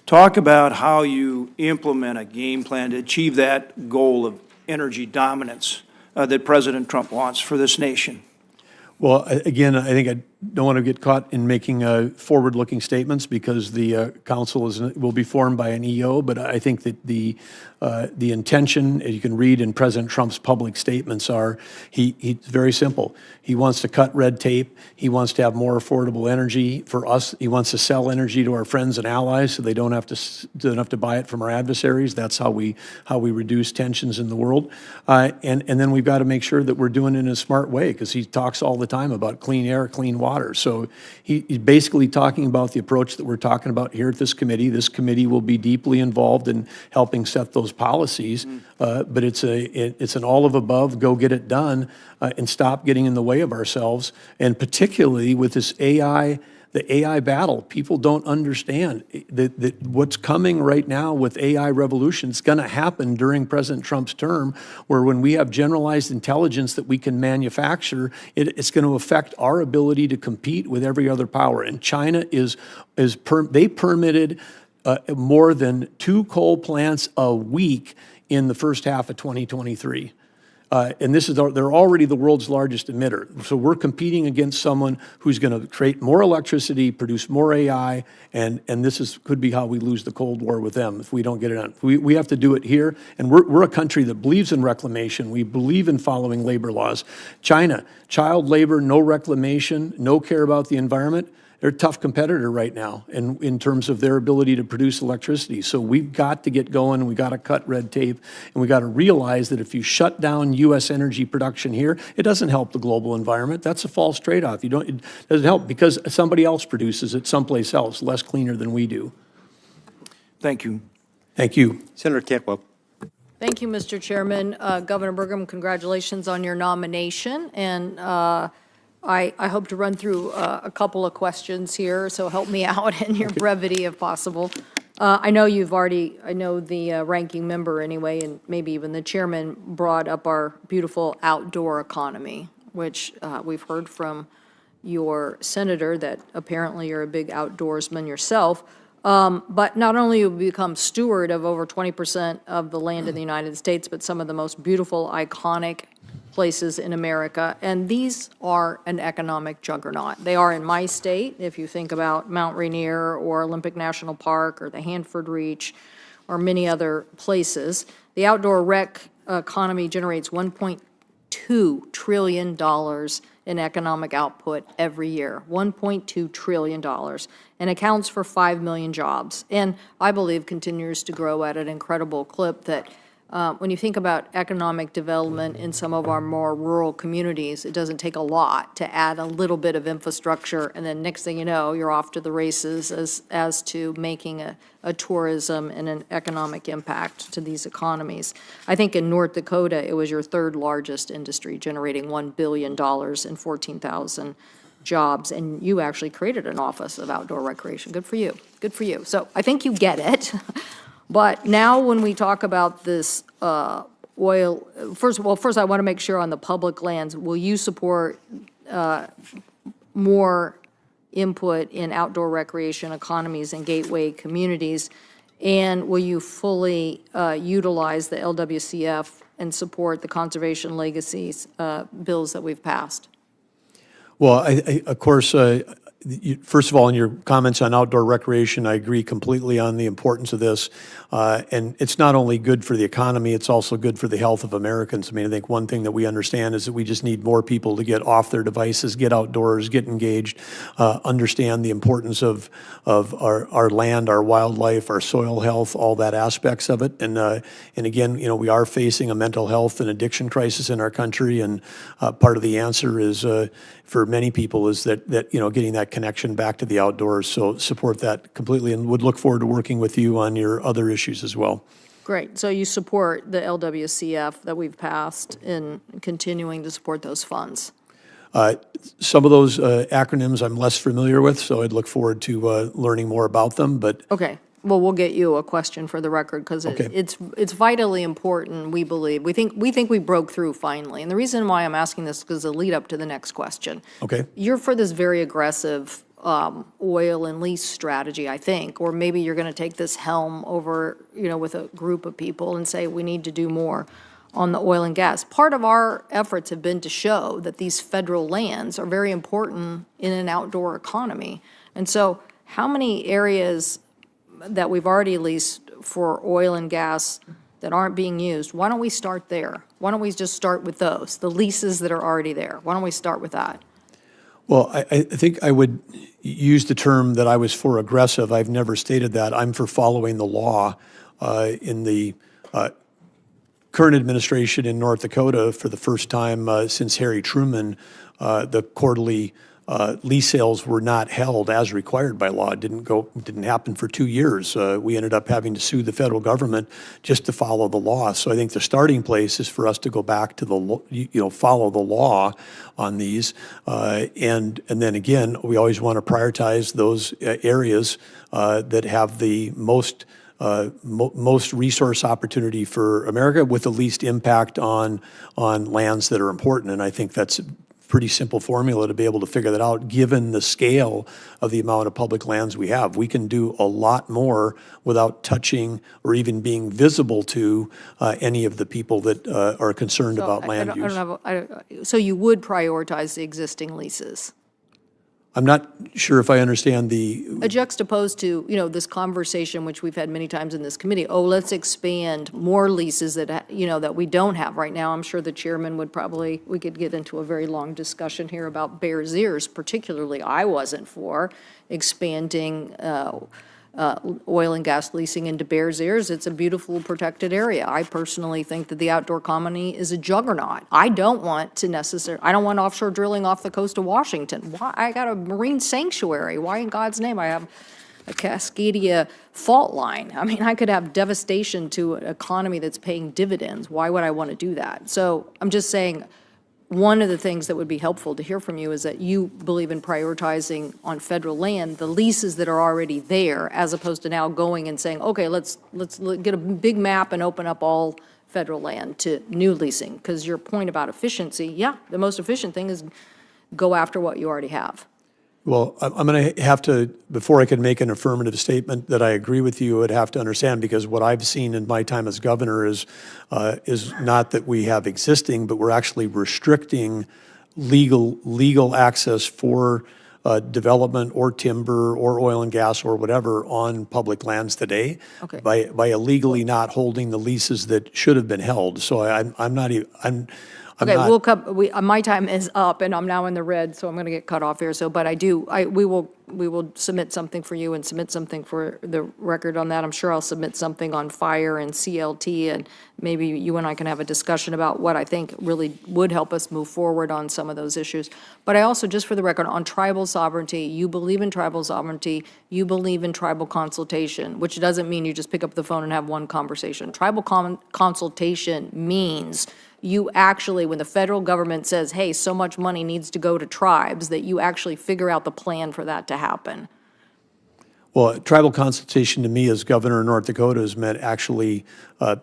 talk about how you implement a game plan to achieve that goal of energy dominance that President Trump wants for this nation. Well, again, I think I don't want to get caught in making forward-looking statements because the council will be formed by an EO, but I think that the intention, as you can read in President Trump's public statements, he's very simple. He wants to cut red tape. He wants to have more affordable energy for us. He wants to sell energy to our friends and allies so they don't have to buy it from our adversaries. That's how we reduce tensions in the world. And then we've got to make sure that we're doing it in a smart way because he talks all the time about clean air, clean water. So he's basically talking about the approach that we're talking about here at this committee. This committee will be deeply involved in helping set those policies, but it's an all of above, go get it done, and stop getting in the way of ourselves. And particularly with this the AI battle, people don't understand that what's coming right now with AI revolution, it's going to happen during President Trump's term, where when we have generalized intelligence that we can manufacture, it's going to affect our ability to compete with every other power. And China they permitted more than 2 coal plants a week in the first half of 2023. and they're already the world's largest emitter. So we're competing against someone who's going to create more electricity, produce more AI, and this could be how we lose the Cold War with them if we don't get it on. We have to do it here, and we're a country that believes in reclamation. We believe in following labor laws. China, child labor, no reclamation, no care about the environment. They're a tough competitor right now in terms of their ability to produce electricity. So we've got to get going, and we've got to cut red tape, and we've got to realize that if you shut down U.S. energy production here, it doesn't help the global environment. That's a false trade-off. It doesn't help because somebody else produces it someplace else, less cleaner than we do. Thank you. Thank you. Senator Cantwell. Thank you, Mr. Chairman. Governor Burgum, congratulations on your nomination, and I hope to run through a couple of questions here, so help me out in your brevity if possible. I know the ranking member anyway, and maybe even the chairman brought up our beautiful outdoor economy, which we've heard from your senator that apparently you're a big outdoorsman yourself. But not only have you become steward of over 20% of the land in the United States, but some of the most beautiful, iconic places in America, and these are an economic juggernaut. They are in my state, if you think about Mount Rainier or Olympic National Park or the Hanford Reach or many other places. The outdoor rec economy generates $1.2 trillion in economic output every year, $1.2 trillion, and accounts for 5 million jobs, and I believe continues to grow at an incredible clip that when you think about economic development in some of our more rural communities, it doesn't take a lot to add a little bit of infrastructure, and then next thing you know, you're off to the races as to making a tourism and an economic impact to these economies. I think in North Dakota, it was your third largest industry, generating $1 billion and 14,000 jobs, and you actually created an office of outdoor recreation. Good for you. Good for you. So I think you get it. But now when we talk about this oil, first I want to make sure on the public lands, will you support more input in outdoor recreation economies and gateway communities? And will you fully utilize the LWCF and support the conservation legacies bills that we've passed? Well, of course, first of all, in your comments on outdoor recreation, I agree completely on the importance of this. And it's not only good for the economy, it's also good for the health of Americans. I mean, I think one thing that we understand is that we just need more people to get off their devices, get outdoors, get engaged, understand the importance of our land, our wildlife, our soil health, all that aspects of it. And again, we are facing a mental health and addiction crisis in our country, and part of the answer is for many people is that getting that connection back to the outdoors. So support that completely, and would look forward to working with you on your other issues as well. Great. So you support the LWCF that we've passed in continuing to support those funds? Some of those acronyms I'm less familiar with, so I'd look forward to learning more about them. But okay. Well, we'll get you a question for the record because it's vitally important, we believe. We think we broke through finally. And the reason why I'm asking this is because the lead up to the next question. Okay. You're for this very aggressive oil and lease strategy, I think, or maybe you're going to take this helm over, with a group of people and say we need to do more on the oil and gas. Part of our efforts have been to show that these federal lands are very important in an outdoor economy. And so how many areas that we've already leased for oil and gas that aren't being used, why don't we start there? Why don't we just start with those, the leases that are already there? Why don't we start with that? Well, I think I would use the term that I was for aggressive. I've never stated that. I'm for following the law. In the current administration in North Dakota, for the first time since Harry Truman, the quarterly lease sales were not held as required by law. It didn't happen for 2 years. We ended up having to sue the federal government just to follow the law. So I think the starting place is for us to go back to follow the law on these, and then again, we always want to prioritize those areas that have the most resource opportunity for America with the least impact on lands that are important. And I think that's pretty simple formula to be able to figure that out, given the scale of the amount of public lands we have. We can do a lot more without touching or even being visible to any of the people that are concerned about land use. So you would prioritize the existing leases? I'm not sure if I understand Juxtaposed to, this conversation, which we've had many times in this committee, let's expand more leases that, that we don't have right now. I'm sure the chairman would we could get into a very long discussion here about Bears Ears, particularly I wasn't for expanding oil and gas leasing into Bears Ears. It's a beautiful protected area. I personally think that the outdoor colony is a juggernaut. I don't want offshore drilling off the coast of Washington. Why? I got a marine sanctuary. Why in God's name? I have a Cascadia fault line. I mean, I could have devastation to an economy that's paying dividends. Why would I want to do that? So I'm just saying, one of the things that would be helpful to hear from you is that you believe in prioritizing on federal land the leases that are already there, as opposed to now going and saying, okay, let's get a big map and open up all federal land to new leasing. Because your point about efficiency, yeah, the most efficient thing is go after what you already have. Well, I'm going to have to, before I can make an affirmative statement that I agree with you, I'd have to understand, because what I've seen in my time as governor is not that we have existing, but we're actually restricting legal access for development or timber or oil and gas or whatever on public lands today. Okay. By illegally not holding the leases that should have been held. So I'm not even. Okay, we'll come. My time is up, and I'm now in the red, so I'm going to get cut off here. So, but we will submit something for you and submit something for the record on that. I'm sure I'll submit something on fire and CLT, and maybe you and I can have a discussion about what I think really would help us move forward on some of those issues. But I also, just for the record, on tribal sovereignty, you believe in tribal sovereignty, you believe in tribal consultation, which doesn't mean you just pick up the phone and have one conversation. Tribal consultation means you actually, when the federal government says, hey, so much money needs to go to tribes, that you actually figure out the plan for that to happen. Well, tribal consultation to me as governor of North Dakota has meant actually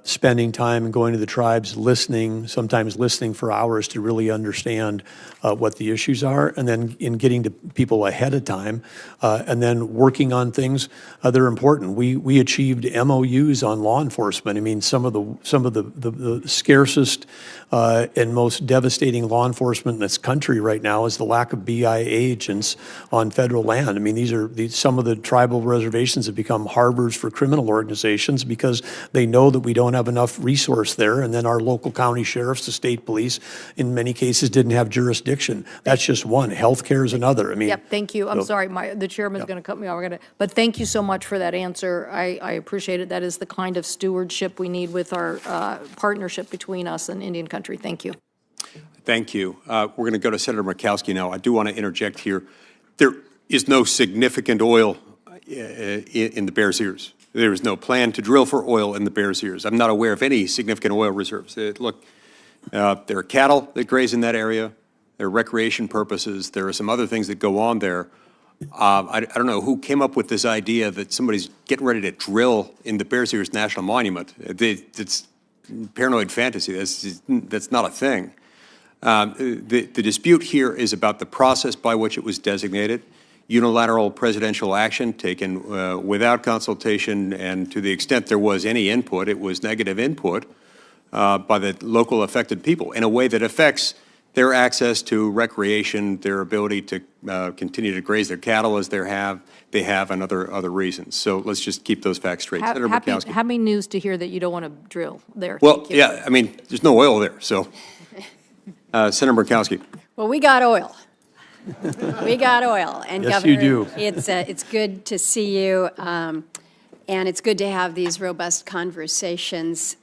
spending time and going to the tribes, listening, sometimes listening for hours to really understand what the issues are, and then in getting to people ahead of time, and then working on things that are important. We achieved MOUs on law enforcement. I mean, some of the scarcest and most devastating law enforcement in this country right now is the lack of BIA agents on federal land. I mean, some of the tribal reservations have become harbors for criminal organizations because they know that we don't have enough resource there, and then our local county sheriffs, the state police, in many cases didn't have jurisdiction. That's just one. Healthcare is another. I mean, yep, thank you. I'm sorry, the chairman's going to cut me off. But thank you so much for that answer. I appreciate it. That is the kind of stewardship we need with our partnership between us and Indian country. Thank you. Thank you. We're going to go to Senator Murkowski now. I do want to interject here. There is no significant oil in the Bears Ears. There is no plan to drill for oil in the Bears Ears. I'm not aware of any significant oil reserves. Look, there are cattle that graze in that area. There are recreation purposes. There are some other things that go on there. I don't know who came up with this idea that somebody's getting ready to drill in the Bears Ears National Monument. It's paranoid fantasy. That's not a thing. The dispute here is about the process by which it was designated. Unilateral presidential action taken without consultation, and to the extent there was any input, it was negative input by the local affected people in a way that affects their access to recreation, their ability to continue to graze their cattle as they have, and other reasons. So let's just keep those facts straight. Senator Murkowski. Happy news to hear that you don't want to drill there. Well, yeah, I mean, there's no oil there, so. Senator Murkowski. Well, we got oil. We got oil. And yes, Governor, you do. It's good to see you, and it's good to have these robust conversations.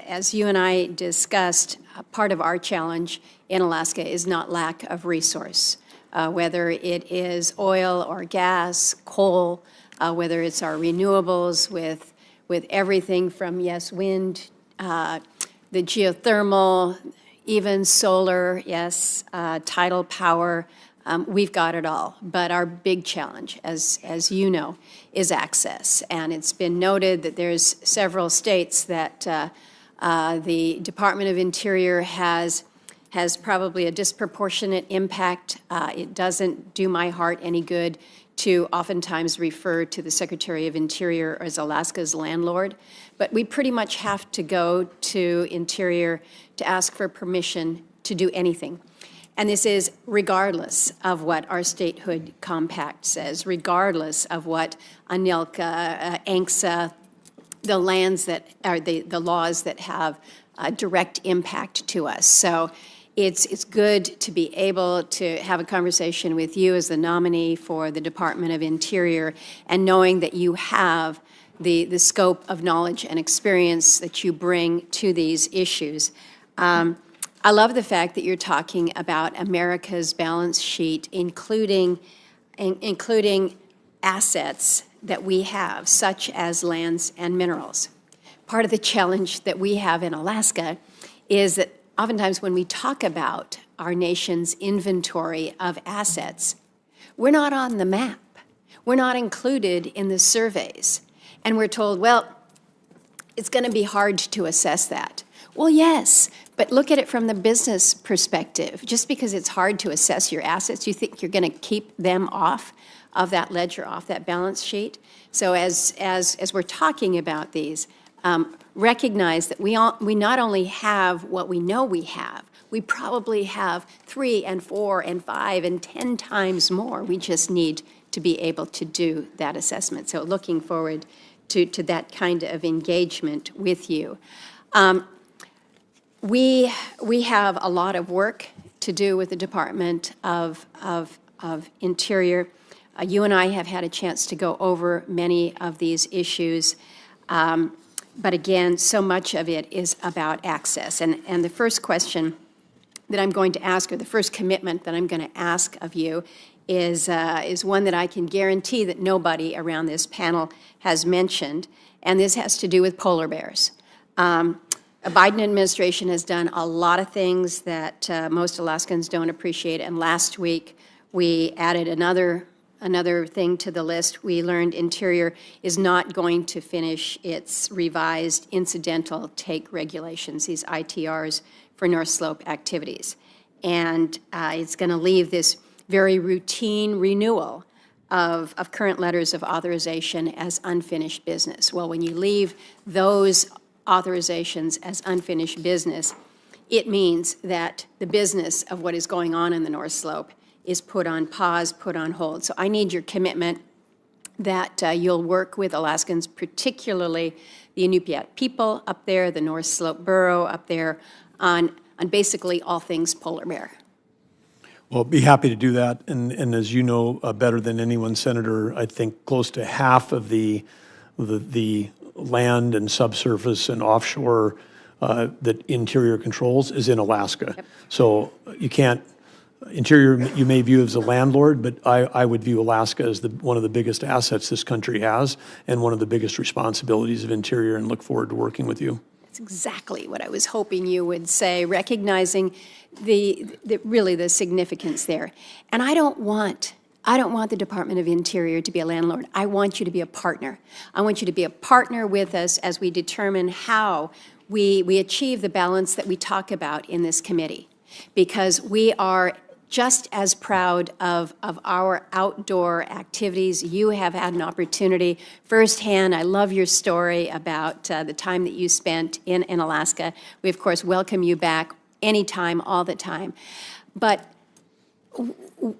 As you and I discussed, part of our challenge in Alaska is not lack of resource, whether it is oil or gas, coal, whether it's our renewables with everything from, yes, wind, the geothermal, even solar, yes, tidal power. We've got it all. But our big challenge, as you know, is access. And it's been noted that there's several states that the Department of Interior has has probably a disproportionate impact. It doesn't do my heart any good to oftentimes refer to the Secretary of Interior as Alaska's landlord, but we pretty much have to go to Interior to ask for permission to do anything. And this is regardless of what our statehood compact says, regardless of what ANILCA, ANCSA, the lands that are the laws that have a direct impact to us. So it's good to be able to have a conversation with you as the nominee for the Department of Interior, and knowing that you have the scope of knowledge and experience that you bring to these issues. I love the fact that you're talking about America's balance sheet, including assets that we have, such as lands and minerals. Part of the challenge that we have in Alaska is that oftentimes when we talk about our nation's inventory of assets, we're not on the map. We're not included in the surveys. And we're told, well, it's going to be hard to assess that. Well, yes, but look at it from the business perspective. Just because it's hard to assess your assets, you think you're going to keep them off of that ledger, off that balance sheet? So as we're talking about these, recognize that we not only have what we know we have, we probably have 3 and 4 and 5 and 10 times more. We just need to be able to do that assessment. So looking forward to that kind of engagement with you. We have a lot of work to do with the Department of Interior. You and I have had a chance to go over many of these issues. But again, so much of it is about access. And the first question that I'm going to ask, or the first commitment that I'm going to ask of you, is one that I can guarantee that nobody around this panel has mentioned, and this has to do with polar bears. The Biden administration has done a lot of things that most Alaskans don't appreciate, and last week we added another thing to the list. We learned Interior is not going to finish its revised incidental take regulations, these ITRs for North Slope activities. And it's going to leave this very routine renewal of current letters of authorization as unfinished business. Well, when you leave those authorizations as unfinished business, it means that the business of what is going on in the North Slope is put on pause, put on hold. So I need your commitment that you'll work with Alaskans, particularly the Inupiat people up there, the North Slope Borough up there, on basically all things polar bear. Well, be happy to do that. And as you know better than anyone, Senator, I think close to half of the land and subsurface and offshore that Interior controls is in Alaska. Yep. So you can't, Interior you may view as a landlord, but I would view Alaska as one of the biggest assets this country has and one of the biggest responsibilities of Interior, and look forward to working with you. That's exactly what I was hoping you would say, recognizing really the significance there. And I don't want the Department of Interior to be a landlord. I want you to be a partner. I want you to be a partner with us as we determine how we achieve the balance that we talk about in this committee, because we are just as proud of our outdoor activities. You have had an opportunity firsthand. I love your story about the time that you spent in Alaska. We, of course, welcome you back anytime, all the time. But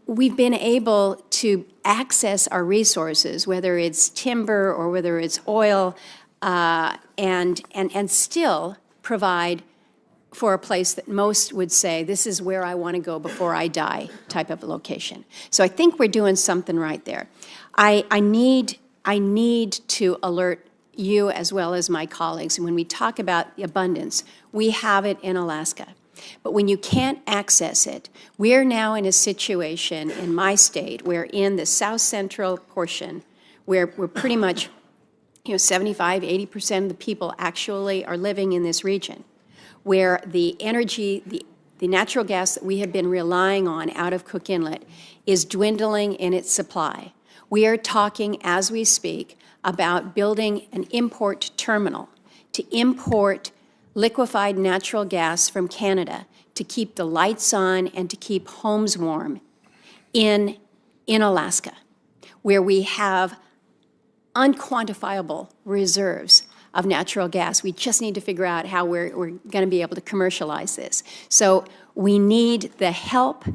we've been able to access our resources, whether it's timber or whether it's oil, and still provide for a place that most would say, this is where I want to go before I die, type of a location. So I think we're doing something right there. I need to alert you as well as my colleagues. And when we talk about the abundance, we have it in Alaska. But when you can't access it, we're now in a situation in my state where in the south central portion, where we're pretty much 75, 80% of the people actually are living in this region, where the energy, the natural gas that we have been relying on out of Cook Inlet is dwindling in its supply. We are talking, as we speak, about building an import terminal to import liquefied natural gas from Canada to keep the lights on and to keep homes warm in Alaska, where we have unquantifiable reserves of natural gas. We just need to figure out how we're going to be able to commercialize this. So we need the help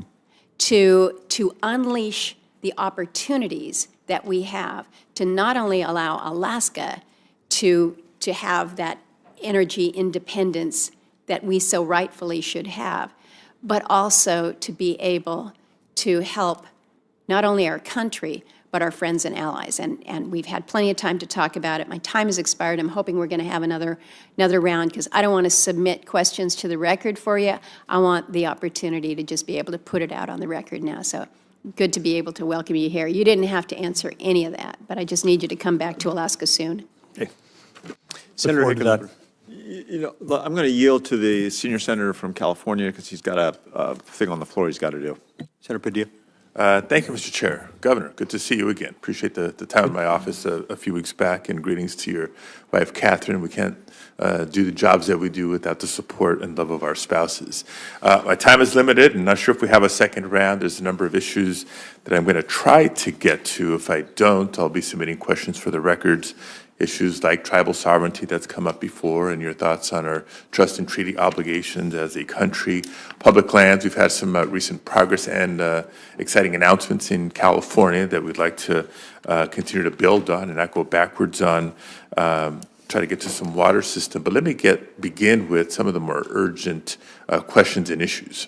to unleash the opportunities that we have to not only allow Alaska to have that energy independence that we so rightfully should have, but also to be able to help not only our country, but our friends and allies. And we've had plenty of time to talk about it. My time has expired. I'm hoping we're going to have another round, because I don't want to submit questions to the record for you. I want the opportunity to just be able to put it out on the record now. So good to be able to welcome you here. You didn't have to answer any of that, but I just need you to come back to Alaska soon. Okay. Senator forward to that. Hickenlooper. I'm going to yield to the senior senator from California because he's got a thing on the floor he's got to do. Senator Padilla. Thank you, Mr. Chair. Governor, good to see you again. Appreciate the time in my office a few weeks back, and greetings to your wife, Catherine. We can't do the jobs that we do without the support and love of our spouses. My time is limited. I'm not sure if we have a second round. There's a number of issues that I'm going to try to get to. If I don't, I'll be submitting questions for the records. Issues like tribal sovereignty that's come up before, and your thoughts on our trust and treaty obligations as a country. Public lands, we've had some recent progress and exciting announcements in California that we'd like to continue to build on and not go backwards on. Try to get to some water system. But let me begin with some of the more urgent questions and issues.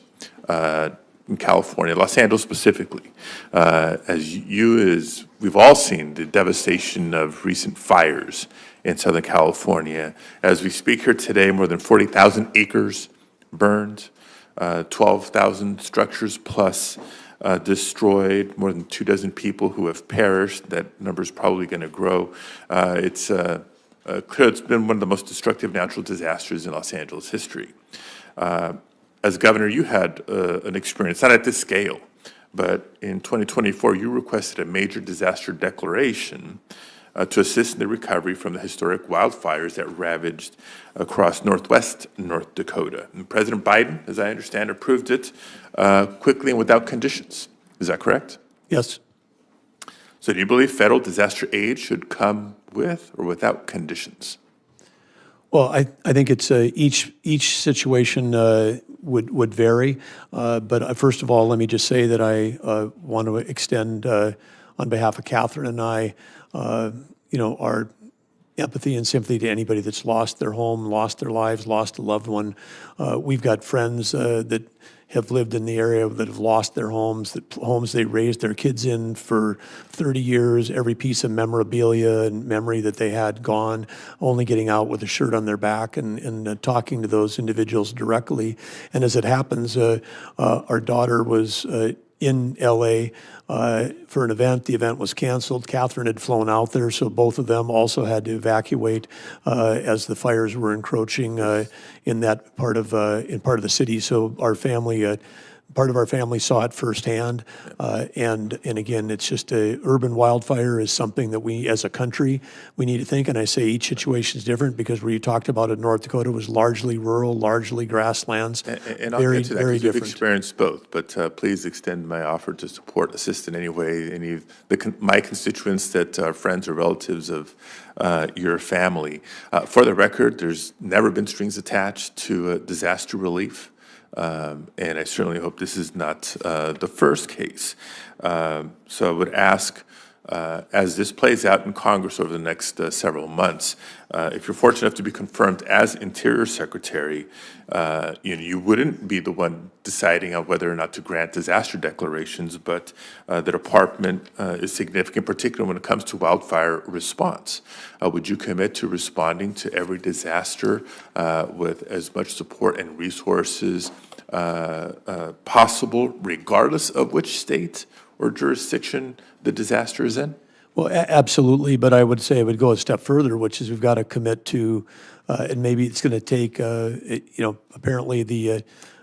In California, Los Angeles specifically, we've all seen the devastation of recent fires in Southern California. As we speak here today, more than 40,000 acres burned, 12,000 structures plus destroyed, more than 24 people who have perished. That number is probably going to grow. It's clear it's been one of the most destructive natural disasters in Los Angeles history. As governor, you had an experience, not at this scale, but in 2024, you requested a major disaster declaration to assist in the recovery from the historic wildfires that ravaged across northwest North Dakota. And President Biden, as I understand, approved it quickly and without conditions. Is that correct? Yes. So do you believe federal disaster aid should come with or without conditions? Well, I think it's each situation would vary. But first of all, let me just say that I want to extend, on behalf of Catherine and I, our empathy and sympathy to anybody that's lost their home, lost their lives, lost a loved one. We've got friends that have lived in the area that have lost their homes, homes they raised their kids in for 30 years, every piece of memorabilia and memory that they had gone, only getting out with a shirt on their back and talking to those individuals directly. And as it happens, our daughter was in L.A. For an event. The event was canceled. Catherine had flown out there, so both of them also had to evacuate as the fires were encroaching in that part of the city. So our family, part of our family saw it firsthand. And again, it's just urban wildfire is something that we, as a country, we need to think. And I say each situation is different because where you talked about it, North Dakota was largely rural, largely grasslands. And I'll get to that because you've experienced both. But please extend my offer to support, assist in any way, any of my constituents that are friends or relatives of your family. For the record, there's never been strings attached to disaster relief. And I certainly hope this is not the first case. So I would ask, as this plays out in Congress over the next several months, if you're fortunate enough to be confirmed as Interior Secretary, you wouldn't be the one deciding on whether or not to grant disaster declarations, but the department is significant, particularly when it comes to wildfire response. Would you commit to responding to every disaster with as much support and resources possible, regardless of which state or jurisdiction the disaster is in? Well, absolutely, but I would say I would go a step further, which is we've got to commit to, and maybe it's going to take, apparently the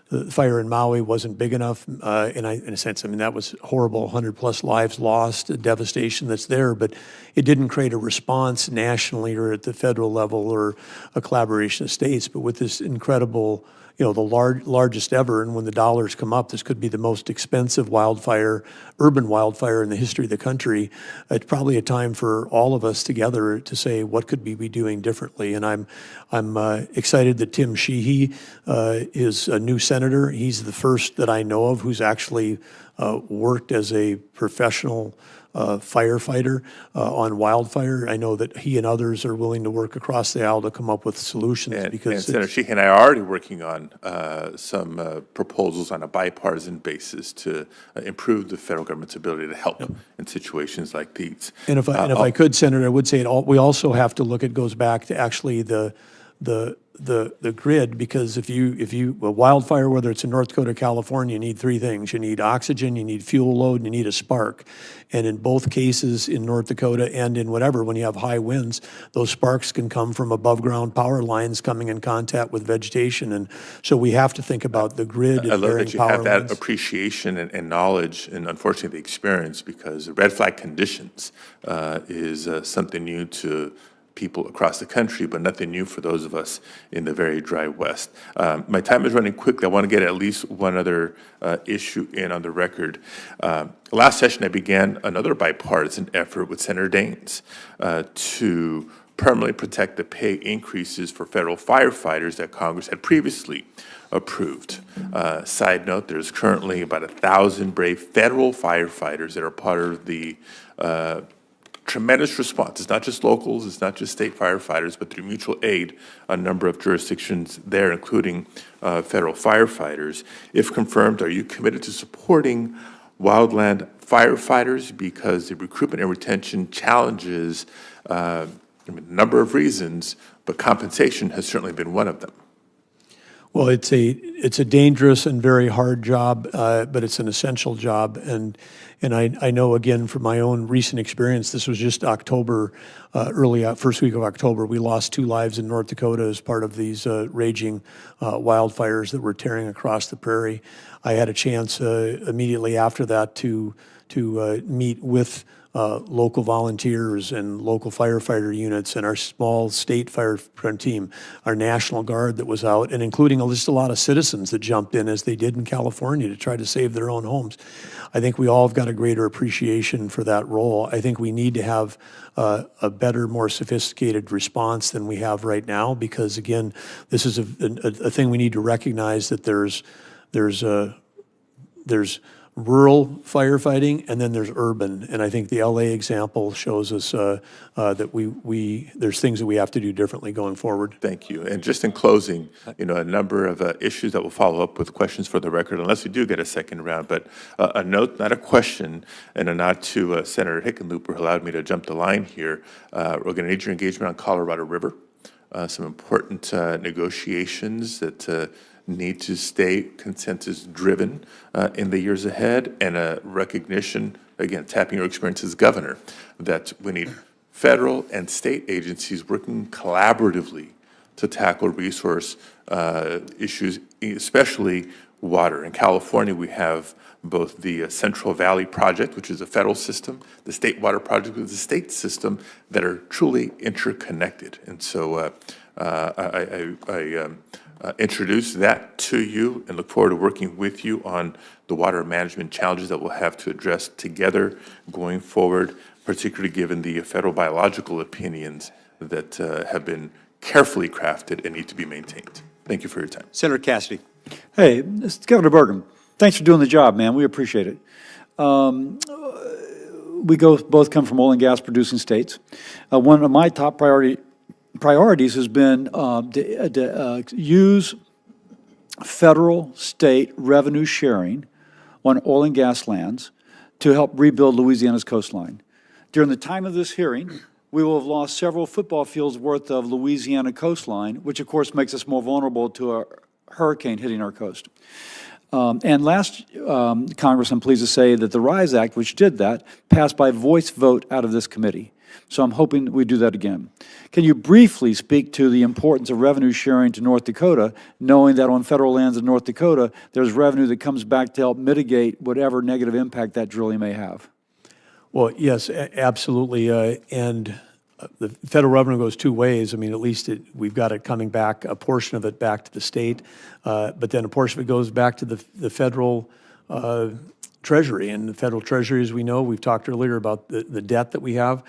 the fire in Maui wasn't big enough, in a sense. I mean, that was horrible, 100-plus lives lost, the devastation that's there, but it didn't create a response nationally or at the federal level or a collaboration of states. But with this incredible, the largest ever, and when the dollars come up, this could be the most expensive urban wildfire in the history of the country. It's probably a time for all of us together to say, what could we be doing differently? And I'm excited that Tim Sheehy is a new senator. He's the first that I know of who's actually worked as a professional firefighter on wildfire. I know that he and others are willing to work across the aisle to come up with solutions. And Senator Sheehan and I are already working on some proposals on a bipartisan basis to improve the federal government's ability to help in situations like these. And if I could, Senator, I would say we also have to look. It goes back to actually the grid, because if you a wildfire, whether it's in North Dakota or California, you need three things. You need oxygen, you need fuel load, and you need a spark. And in both cases, in North Dakota and in whatever, when you have high winds, those sparks can come from above ground power lines coming in contact with vegetation. And so we have to think about the grid and I love varying that you power have that lines. appreciation and knowledge, and unfortunately the experience, because the red flag conditions is something new to people across the country, but nothing new for those of us in the very dry West. My time is running quickly. I want to get at least one other issue in on the record. Last session, I began another bipartisan effort with Senator Daines to permanently protect the pay increases for federal firefighters that Congress had previously approved. Side note, there's currently about 1,000 brave federal firefighters that are part of the tremendous response. It's not just locals, it's not just state firefighters, but through mutual aid, a number of jurisdictions there, including federal firefighters. If confirmed, are you committed to supporting wildland firefighters? Because the recruitment and retention challenges, a number of reasons, but compensation has certainly been one of them. Well, it's a dangerous and very hard job, but it's an essential job. And I know, again, from my own recent experience, this was just October, first week of October, we lost 2 lives in North Dakota as part of these raging wildfires that were tearing across the prairie. I had a chance immediately after that to meet with local volunteers and local firefighter units and our small state fire team, our National Guard that was out, and including just a lot of citizens that jumped in, as they did in California, to try to save their own homes. I think we all have got a greater appreciation for that role. I think we need to have a better, more sophisticated response than we have right now, because, again, this is a thing we need to recognize, that there's rural firefighting, and then there's urban. And I think the LA example shows us that there's things that we have to do differently going forward. Thank you. And just in closing, a number of issues that will follow up with questions for the record, unless we do get a second round. But a note, not a question, and a nod to Senator Hickenlooper, who allowed me to jump the line here. We're going to need your engagement on Colorado River. Some important negotiations that need to stay consensus-driven in the years ahead, and a recognition, again, tapping your experience as governor, that we need federal and state agencies working collaboratively to tackle resource issues, especially water. In California, we have both the Central Valley Project, which is a federal system, the State Water Project, which is a state system, that are truly interconnected. And so I introduce that to you and look forward to working with you on the water management challenges that we'll have to address together going forward, particularly given the federal biological opinions that have been carefully crafted and need to be maintained. Thank you for your time. Senator Cassidy. Hey, this is Governor Burgum. Thanks for doing the job, man. We appreciate it. We both come from oil and gas producing states. One of my top priorities has been to use federal, state revenue sharing on oil and gas lands to help rebuild Louisiana's coastline. During the time of this hearing, we will have lost several football fields worth of Louisiana coastline, which of course makes us more vulnerable to a hurricane hitting our coast. And last Congress, I'm pleased to say that the RISE Act, which did that, passed by voice vote out of this committee. So I'm hoping we do that again. Can you briefly speak to the importance of revenue sharing to North Dakota, knowing that on federal lands in North Dakota, there's revenue that comes back to help mitigate whatever negative impact that drilling may have? Well, yes, absolutely. And the federal revenue goes two ways. I mean, at least we've got it coming back, a portion of it back to the state, but then a portion of it goes back to the federal Treasury. And the federal Treasury, as we know, we've talked earlier about the debt that we have.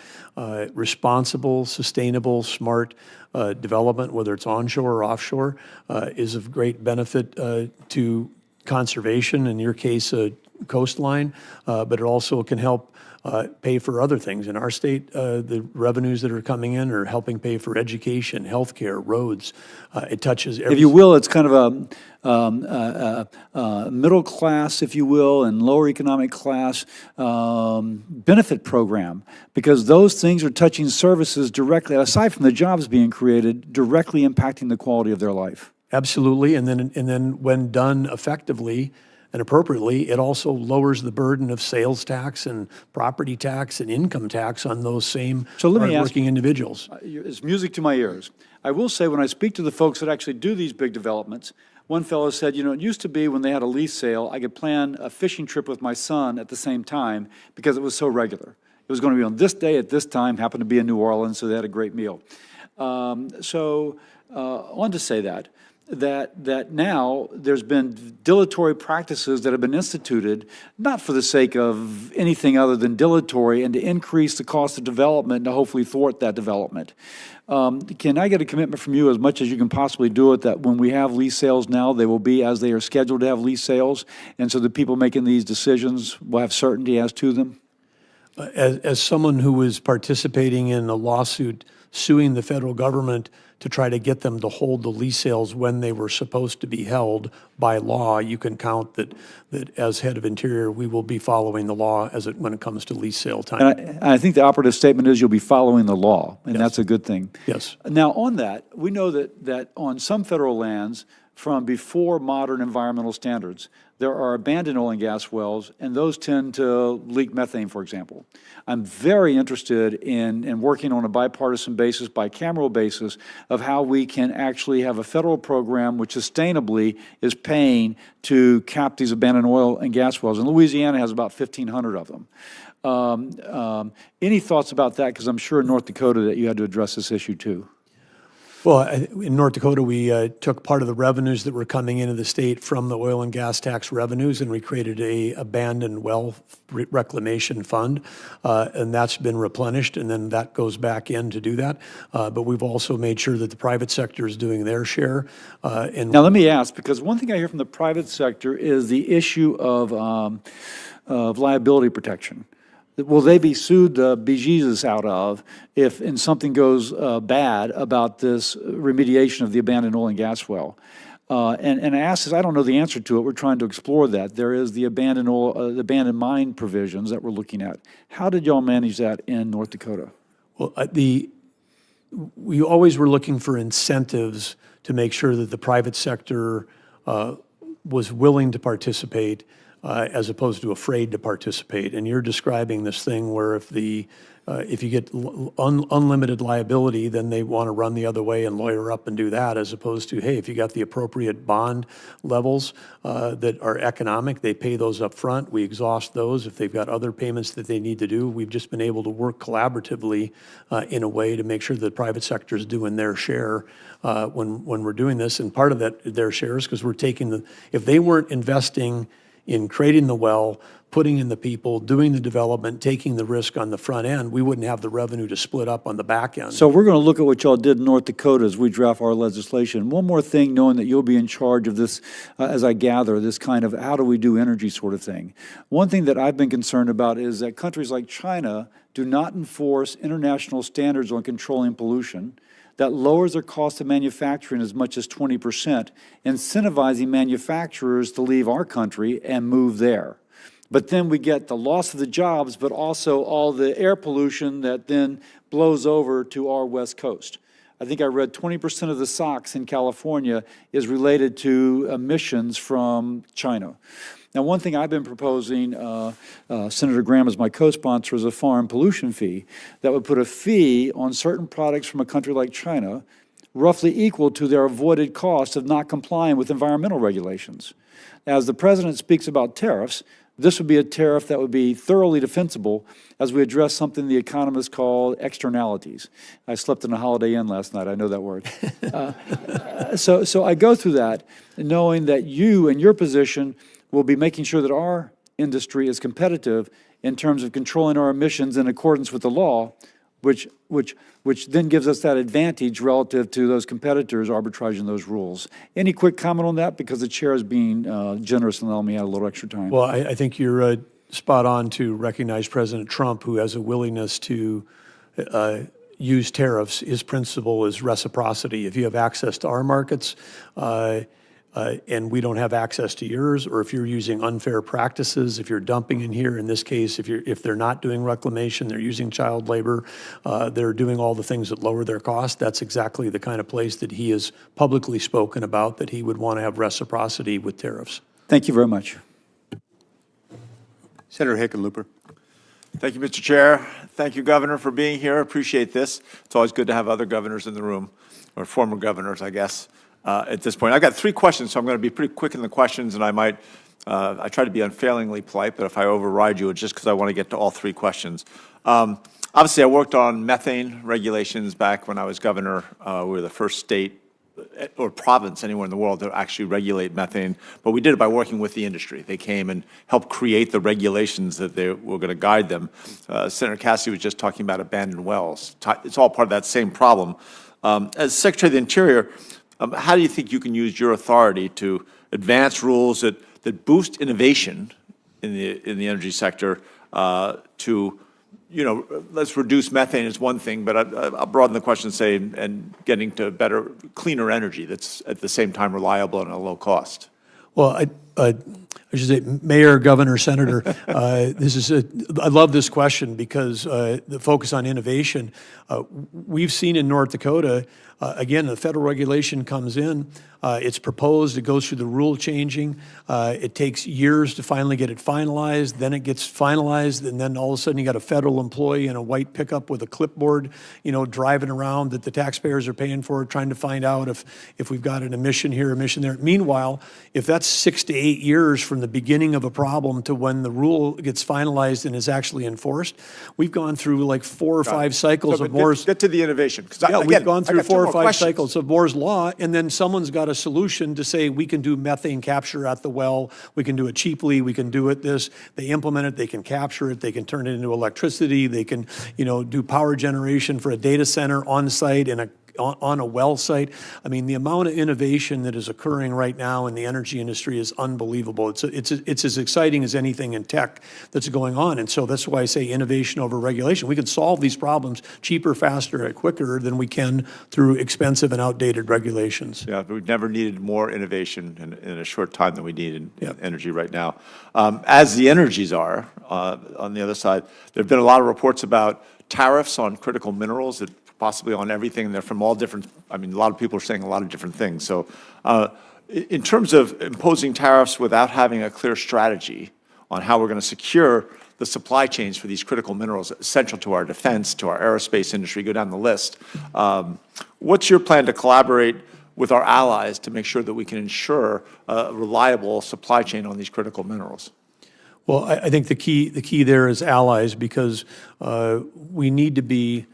Responsible, sustainable, smart development, whether it's onshore or offshore, is of great benefit to conservation, in your case, coastline, but it also can help pay for other things. In our state, the revenues that are coming in are helping pay for education, healthcare, roads. It touches every... If you will, it's kind of a middle class, if you will, and lower economic class benefit program, because those things are touching services directly, aside from the jobs being created, directly impacting the quality of their life. Absolutely, and then when done effectively and appropriately, it also lowers the burden of sales tax and property tax and income tax on those same hardworking individuals. It's music to my ears. I will say, when I speak to the folks that actually do these big developments, one fellow said, you know, it used to be when they had a lease sale, I could plan a fishing trip with my son at the same time because it was so regular. It was going to be on this day at this time, happened to be in New Orleans, so they had a great meal. I wanted to say that now there's been dilatory practices that have been instituted, not for the sake of anything other than dilatory and to increase the cost of development and to hopefully thwart that development. Can I get a commitment from you, as much as you can possibly do it, that when we have lease sales now, they will be as they are scheduled to have lease sales, and so the people making these decisions will have certainty as to them? As someone who was participating in a lawsuit suing the federal government to try to get them to hold the lease sales when they were supposed to be held by law, you can count that as head of Interior, we will be following the law when it comes to lease sale time. And I think the operative statement is you'll be following the law, and that's a good thing. Yes. Now, on that, we know that on some federal lands, from before modern environmental standards, there are abandoned oil and gas wells, and those tend to leak methane, for example. I'm very interested in working on a bipartisan basis, bicameral basis, of how we can actually have a federal program which sustainably is paying to cap these abandoned oil and gas wells. And Louisiana has about 1,500 of them. Any thoughts about that? Because I'm sure in North Dakota that you had to address this issue too. Well, in North Dakota, we took part of the revenues that were coming into the state from the oil and gas tax revenues, and we created a abandoned well reclamation fund, and that's been replenished, and then that goes back in to do that. But we've also made sure that the private sector is doing their share. Now, let me ask, because one thing I hear from the private sector is the issue of liability protection. Will they be sued the bejesus out of if something goes bad about this remediation of the abandoned oil and gas well? And I ask this, I don't know the answer to it. We're trying to explore that. There is the abandoned abandoned mine provisions that we're looking at. How did y'all manage that in North Dakota? Well, we always were looking for incentives to make sure that the private sector was willing to participate, as opposed to afraid to participate. And you're describing this thing where if you get unlimited liability, then they want to run the other way and lawyer up and do that, as opposed to, hey, if you got the appropriate bond levels that are economic, they pay those up front. We exhaust those. If they've got other payments that they need to do, we've just been able to work collaboratively in a way to make sure that the private sector is doing their share when we're doing this. And part of that, their share, is because we're taking if they weren't investing in creating the well, putting in the people, doing the development, taking the risk on the front end, we wouldn't have the revenue to split up on the back end. So we're going to look at what y'all did in North Dakota as we draft our legislation. One more thing, knowing that you'll be in charge of this, as I gather, this kind of how do we do energy sort of thing. One thing that I've been concerned about is that countries like China do not enforce international standards on controlling pollution. That lowers their cost of manufacturing as much as 20%, incentivizing manufacturers to leave our country and move there. But then we get the loss of the jobs, but also all the air pollution that then blows over to our West Coast. I think I read 20% of the SOx in California is related to emissions from China. Now, one thing I've been proposing, Senator Graham is my co-sponsor, is a foreign pollution fee that would put a fee on certain products from a country like China roughly equal to their avoided cost of not complying with environmental regulations. As the president speaks about tariffs, this would be a tariff that would be thoroughly defensible as we address something the economists call externalities. I slept in a Holiday Inn last night, I know that word. So I go through that knowing that you and your position will be making sure that our industry is competitive in terms of controlling our emissions in accordance with the law, which then gives us that advantage relative to those competitors arbitraging those rules. Any quick comment on that? Because the chair is being generous and allowing me out a little extra time. Well, I think you're spot on to recognize President Trump, who has a willingness to use tariffs. His principle is reciprocity. If you have access to our markets, and we don't have access to yours, or if you're using unfair practices, if you're dumping in here, in this case, if they're not doing reclamation, they're using child labor, they're doing all the things that lower their cost, that's exactly the kind of place that he has publicly spoken about, that he would want to have reciprocity with tariffs. Thank you very much. Senator Hickenlooper. Thank you, Mr. Chair. Thank you, Governor, for being here. Appreciate this. It's always good to have other governors in the room, or former governors, I guess. At this point, I've got 3 questions, so I'm going to be pretty quick in the questions, and I try to be unfailingly polite, but if I override you, it's just because I want to get to all 3 questions. Obviously, I worked on methane regulations back when I was governor. We were the first state or province anywhere in the world to actually regulate methane, but we did it by working with the industry. They came and helped create the regulations that they were going to guide them. Senator Cassidy was just talking about abandoned wells. It's all part of that same problem. As Secretary of the Interior, how do you think you can use your authority to advance rules that boost innovation in the energy sector to, let's reduce methane is one thing, but I'll broaden the question, say, and getting to better, cleaner energy that's at the same time reliable and at a low cost? Well, I should say, Mayor, Governor, Senator, I love this question because the focus on innovation, we've seen in North Dakota, again, the federal regulation comes in, it's proposed, it goes through the rule changing, it takes years to finally get it finalized, then it gets finalized, and then all of a sudden you got a federal employee in a white pickup with a clipboard, driving around that the taxpayers are paying for, trying to find out if we've got an emission here, emission there. Meanwhile, if that's 6 to 8 years from the beginning of a problem to when the rule gets finalized and is actually enforced, we've gone through like 4 or 5 cycles of Moore's. Get to the innovation. We've gone through 4 or 5 cycles of Moore's Law, and then someone's got a solution to say we can do methane capture at the well, we can do it cheaply, we can do it this. They implement it, they can capture it, they can turn it into electricity, they can, do power generation for a data center on site on a well site. I mean, the amount of innovation that is occurring right now in the energy industry is unbelievable. It's as exciting as anything in tech that's going on. And so that's why I say innovation over regulation. We can solve these problems cheaper, faster, and quicker than we can through expensive and outdated regulations. Yeah, we've never needed more innovation in a short time than we need in energy right now. As the energies are, on the other side, there have been a lot of reports about tariffs on critical minerals that possibly on everything. They're from all different, a lot of people are saying a lot of different things. So in terms of imposing tariffs without having a clear strategy on how we're going to secure the supply chains for these critical minerals essential to our defense, to our aerospace industry, go down the list, what's your plan to collaborate with our allies to make sure that we can ensure a reliable supply chain on these critical minerals? Well, I think the key there is allies, because we need to be,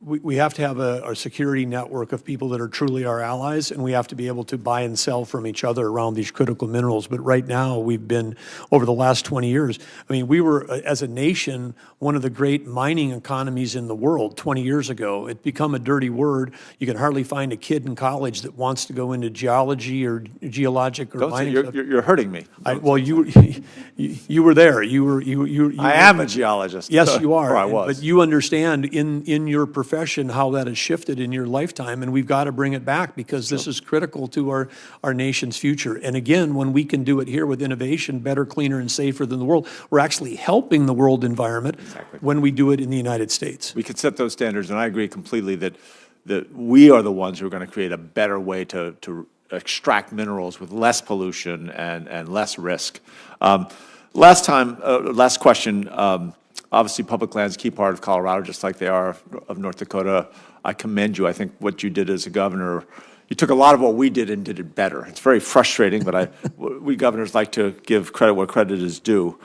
we have to have a security network of people that are truly our allies, and we have to be able to buy and sell from each other around these critical minerals. But right now, we've been, over the last 20 years, we were, as a nation, one of the great mining economies in the world 20 years ago. It's become a dirty word. You can hardly find a kid in college that wants to go into geology or geologic or mining. You're hurting me. Well, you were there. I am a geologist. Yes, you are. Or I was. But you understand in your profession how that has shifted in your lifetime, and we've got to bring it back, because this is critical to our nation's future. And again, when we can do it here with innovation, better, cleaner, and safer than the world, we're actually helping the world environment when we do it in the United States. We could set those standards, and I agree completely that we are the ones who are going to create a better way to extract minerals with less pollution and less risk. Last question, obviously public land is a key part of Colorado, just like they are of North Dakota. I commend you. I think what you did as a governor, you took a lot of what we did and did it better. It's very frustrating, but we governors like to give credit where credit is due.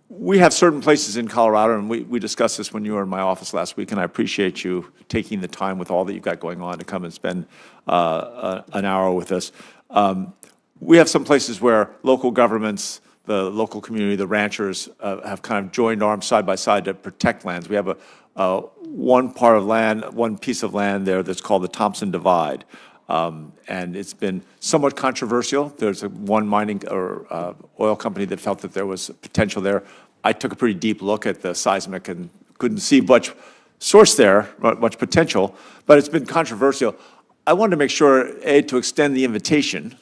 We have certain places in Colorado, and we discussed this when you were in my office last week, and I appreciate you taking the time with all that you've got going on to come and spend an hour with us. We have some places where local governments, the local community, the ranchers have kind of joined arms side by side to protect lands. We have one piece of land there that's called the Thompson Divide. And it's been somewhat controversial. There's one mining or oil company that felt that there was potential there. I took a pretty deep look at the seismic and couldn't see much source there, much potential, but it's been controversial. I wanted to make sure, A, to extend the invitation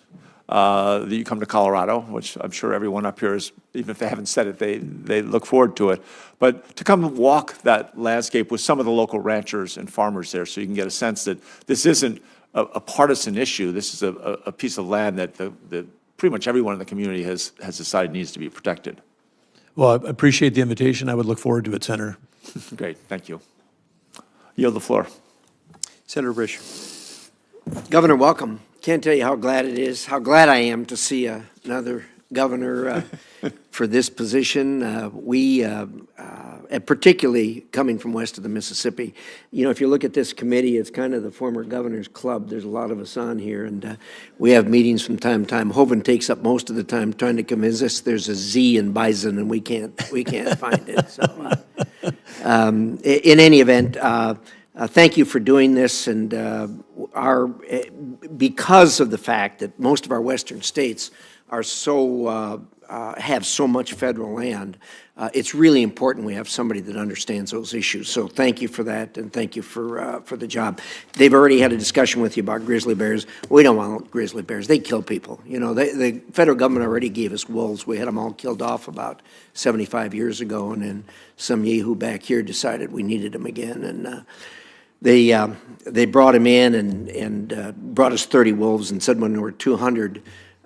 that you come to Colorado, which I'm sure everyone up here is, even if they haven't said it, they look forward to it, but to come and walk that landscape with some of the local ranchers and farmers there so you can get a sense that this isn't a partisan issue. This is a piece of land that pretty much everyone in the community has decided needs to be protected. Well, I appreciate the invitation. I would look forward to it, Senator. Great, thank you. Yield the floor. Senator Risch. Governor, welcome. Can't tell you how glad I am to see another governor for this position. Particularly coming from west of the Mississippi. You know, if you look at this committee, it's kind of the former governor's club. There's a lot of us on here, and we have meetings from time to time. Hovind takes up most of the time trying to convince us there's a Z in bison, and we can't find it. So, in any event, thank you for doing this, and because of the fact that most of our western states are have so much federal land, it's really important we have somebody that understands those issues. So thank you for that, and thank you for the job. They've already had a discussion with you about grizzly bears. We don't want grizzly bears. They kill people. You know, the federal government already gave us wolves. We had them all killed off about 75 years ago, and then some yahoo back here decided we needed them again, and they brought him in and brought us 30 wolves and said when there were 200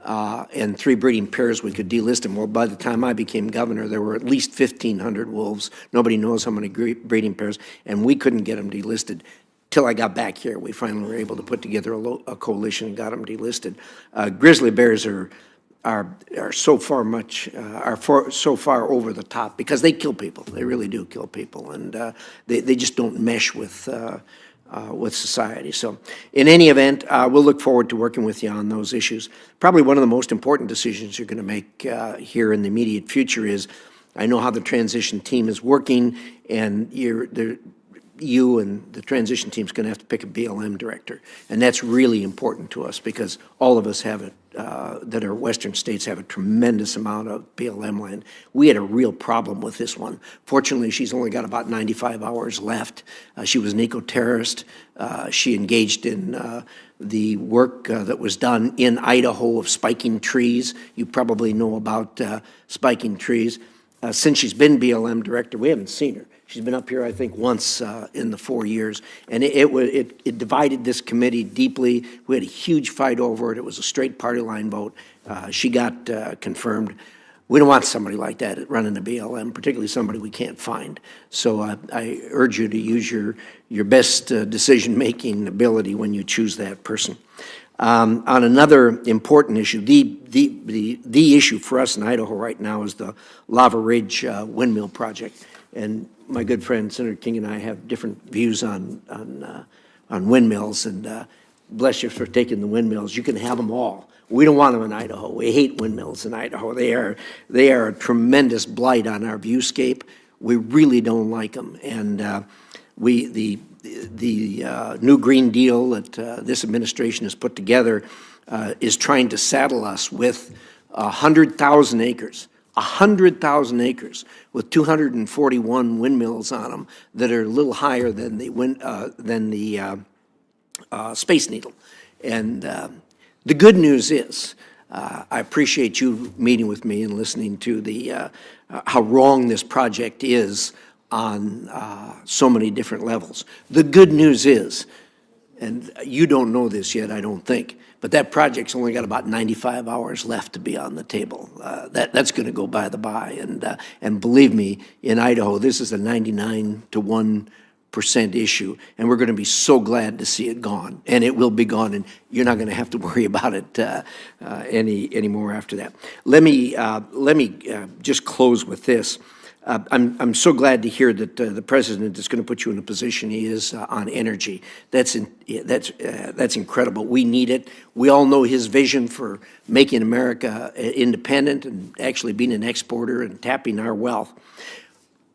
and 3 breeding pairs, we could delist them. Well, by the time I became governor, there were at least 1,500 wolves. Nobody knows how many breeding pairs, and we couldn't get them delisted. Till I got back here, we finally were able to put together a coalition and got them delisted. Grizzly bears are so far over the top because they kill people. They really do kill people, and they just don't mesh with society. So in any event, we'll look forward to working with you on those issues. Probably one of the most important decisions you're going to make here in the immediate future is, I know how the transition team is working, and you and the transition team is going to have to pick a BLM director. And that's really important to us because all of us have it, that are western states have a tremendous amount of BLM land. We had a real problem with this one. Fortunately, she's only got about 95 hours left. She was an eco-terrorist. She engaged in the work that was done in Idaho of spiking trees. You probably know about spiking trees. Since she's been BLM director, we haven't seen her. She's been up here, I think, once in the 4 years, and it divided this committee deeply. We had a huge fight over it. It was a straight party line vote. She got confirmed. We don't want somebody like that running the BLM, particularly somebody we can't find. So I urge you to use your best decision-making ability when you choose that person. On another important issue, the issue for us in Idaho right now is the Lava Ridge windmill project. And my good friend Senator King and I have different views on windmills, and bless you for taking the windmills. You can have them all. We don't want them in Idaho. We hate windmills in Idaho. They are a tremendous blight on our viewscape. We really don't like them, and the new Green Deal that this administration has put together is trying to saddle us with 100,000 acres. 100,000 acres with 241 windmills on them that are a little higher than the Space Needle. And the good news is, I appreciate you meeting with me and listening to the how wrong this project is on so many different levels. The good news is, and you don't know this yet, I don't think, But that project's only got about 95 hours left to be on the table. That's going to go by the by. And believe me, in Idaho, this is a 99 to 1% issue, and we're going to be so glad to see it gone. And it will be gone, and you're not going to have to worry about it any more after that. Let me just close with this. I'm so glad to hear that the president is going to put you in a position he is on energy. That's incredible. We need it. We all know his vision for making America independent and actually being an exporter and tapping our wealth.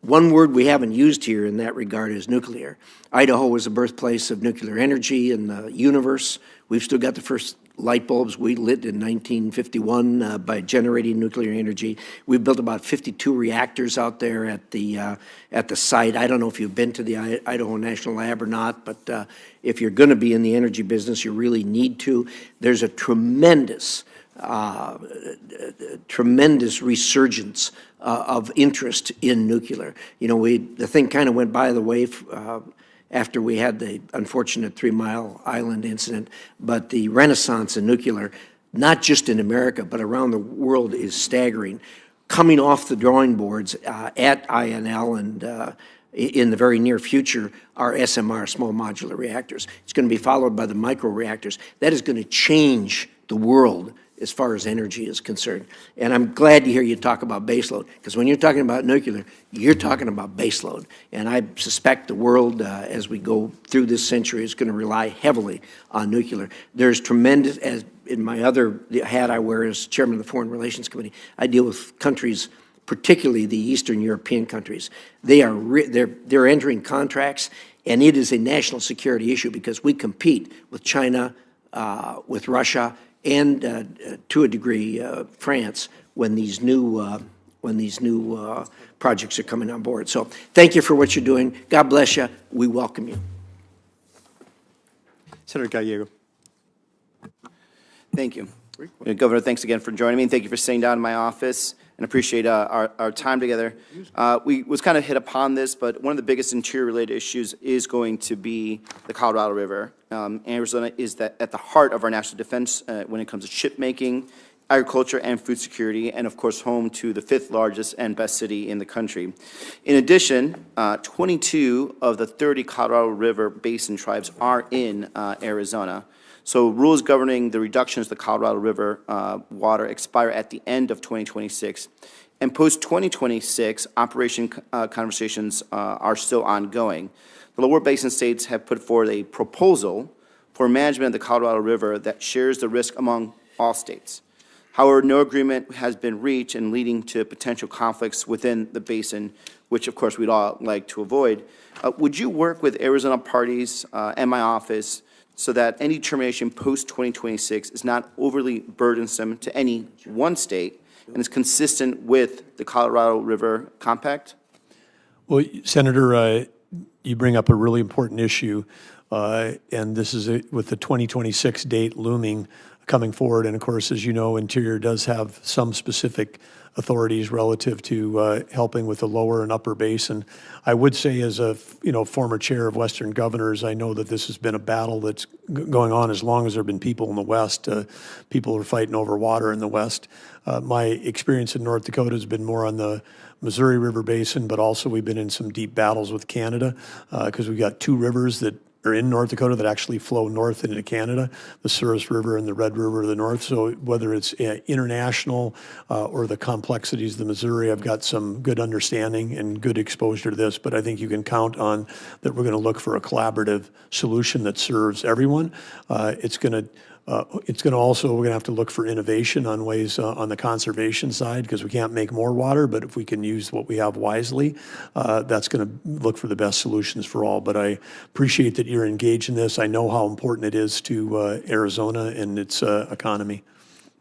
One word we haven't used here in that regard is nuclear. Idaho was the birthplace of nuclear energy in the universe. We've still got the first light bulbs we lit in 1951 by generating nuclear energy. We've built about 52 reactors out there at the site. I don't know if you've been to the Idaho National Lab or not, but if you're going to be in the energy business, you really need to. There's a tremendous resurgence of interest in nuclear. You know, the thing kind of went by the way after we had the unfortunate 3 Mile Island incident, but the renaissance in nuclear, not just in America, but around the world, is staggering. Coming off the drawing boards at INL and in the very near future are SMR, small modular reactors. It's going to be followed by the micro reactors. That is going to change the world as far as energy is concerned. And I'm glad to hear you talk about baseload, because when you're talking about nuclear, you're talking about baseload. And I suspect the world, as we go through this century, is going to rely heavily on nuclear. There's tremendous, as in my other hat I wear as chairman of the Foreign Relations Committee, I deal with countries, particularly the Eastern European countries. They're entering contracts, and it is a national security issue because we compete with China, with Russia, and to a degree France when these new projects are coming on board. So thank you for what you're doing. God bless you. We welcome you. Senator Gallego. Thank you. Governor, thanks again for joining me, and thank you for sitting down in my office, and appreciate our time together. We was kind of hit upon this, but one of the biggest interior-related issues is going to be the Colorado River. Arizona is at the heart of our national defense when it comes to ship making, agriculture, and food security, and of course home to the 5th largest and best city in the country. In addition, 22 of the 30 Colorado River Basin tribes are in Arizona. So rules governing the reductions to the Colorado River water expire at the end of 2026. And post-2026, operation conversations are still ongoing. The lower basin states have put forward a proposal for management of the Colorado River that shares the risk among all states. However, no agreement has been reached, and leading to potential conflicts within the basin, which of course we'd all like to avoid. Would you work with Arizona parties and my office so that any termination post-2026 is not overly burdensome to any one state and is consistent with the Colorado River Compact? Well, Senator, you bring up a really important issue, and this is with the 2026 date looming, coming forward. And of course, as you know, Interior does have some specific authorities relative to helping with the lower and upper basin. I would say, as a former chair of Western governors, I know that this has been a battle that's going on as long as there have been people in the West. People are fighting over water in the West. My experience in North Dakota has been more on the Missouri River Basin, but also we've been in some deep battles with Canada because we've got 2 rivers that are in North Dakota that actually flow north into Canada, the Souris River and the Red River of the north. So whether it's international or the complexities of the Missouri, I've got some good understanding and good exposure to this, but I think you can count on that we're going to look for a collaborative solution that serves everyone. It's going to also, we're going to have to look for innovation on ways on the conservation side, because we can't make more water, but if we can use what we have wisely, that's going to look for the best solutions for all. But I appreciate that you're engaged in this. I know how important it is to Arizona and its economy.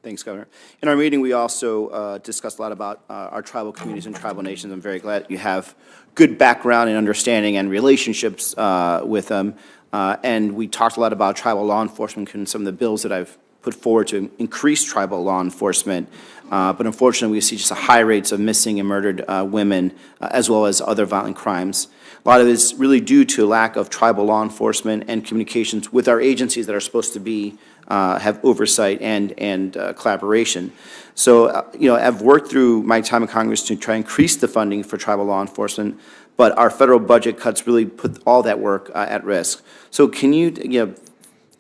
Thanks, Governor. In our meeting, we also discussed a lot about our tribal communities and tribal nations. I'm very glad you have good background and understanding and relationships with them. And we talked a lot about tribal law enforcement and some of the bills that I've put forward to increase tribal law enforcement. But unfortunately, we see just high rates of missing and murdered women, as well as other violent crimes. A lot of it is really due to a lack of tribal law enforcement and communications with our agencies that are supposed to be have oversight and collaboration. So, I've worked through my time in Congress to try and increase the funding for tribal law enforcement, but our federal budget cuts really put all that work at risk. So can you,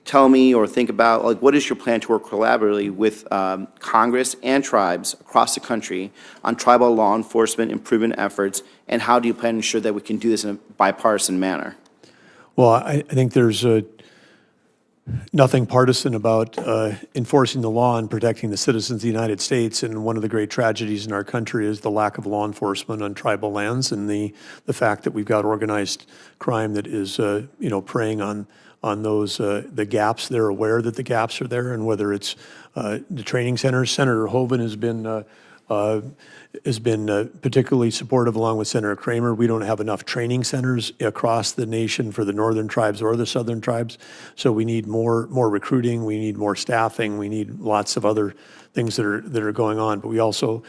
tell me or think about, like, what is your plan to work collaboratively with Congress and tribes across the country on tribal law enforcement improvement efforts, and how do you plan to ensure that we can do this in a bipartisan manner? Well, I think there's nothing partisan about enforcing the law and protecting the citizens of the United States, and one of the great tragedies in our country is the lack of law enforcement on tribal lands, and the fact that we've got organized crime that is, preying on those, the gaps. They're aware that the gaps are there, and whether it's the training centers. Senator Hoeven has been particularly supportive, along with Senator Kramer. We don't have enough training centers across the nation for the northern tribes or the southern tribes, so we need more recruiting, we need more staffing, we need lots of other things that are going on. But we also,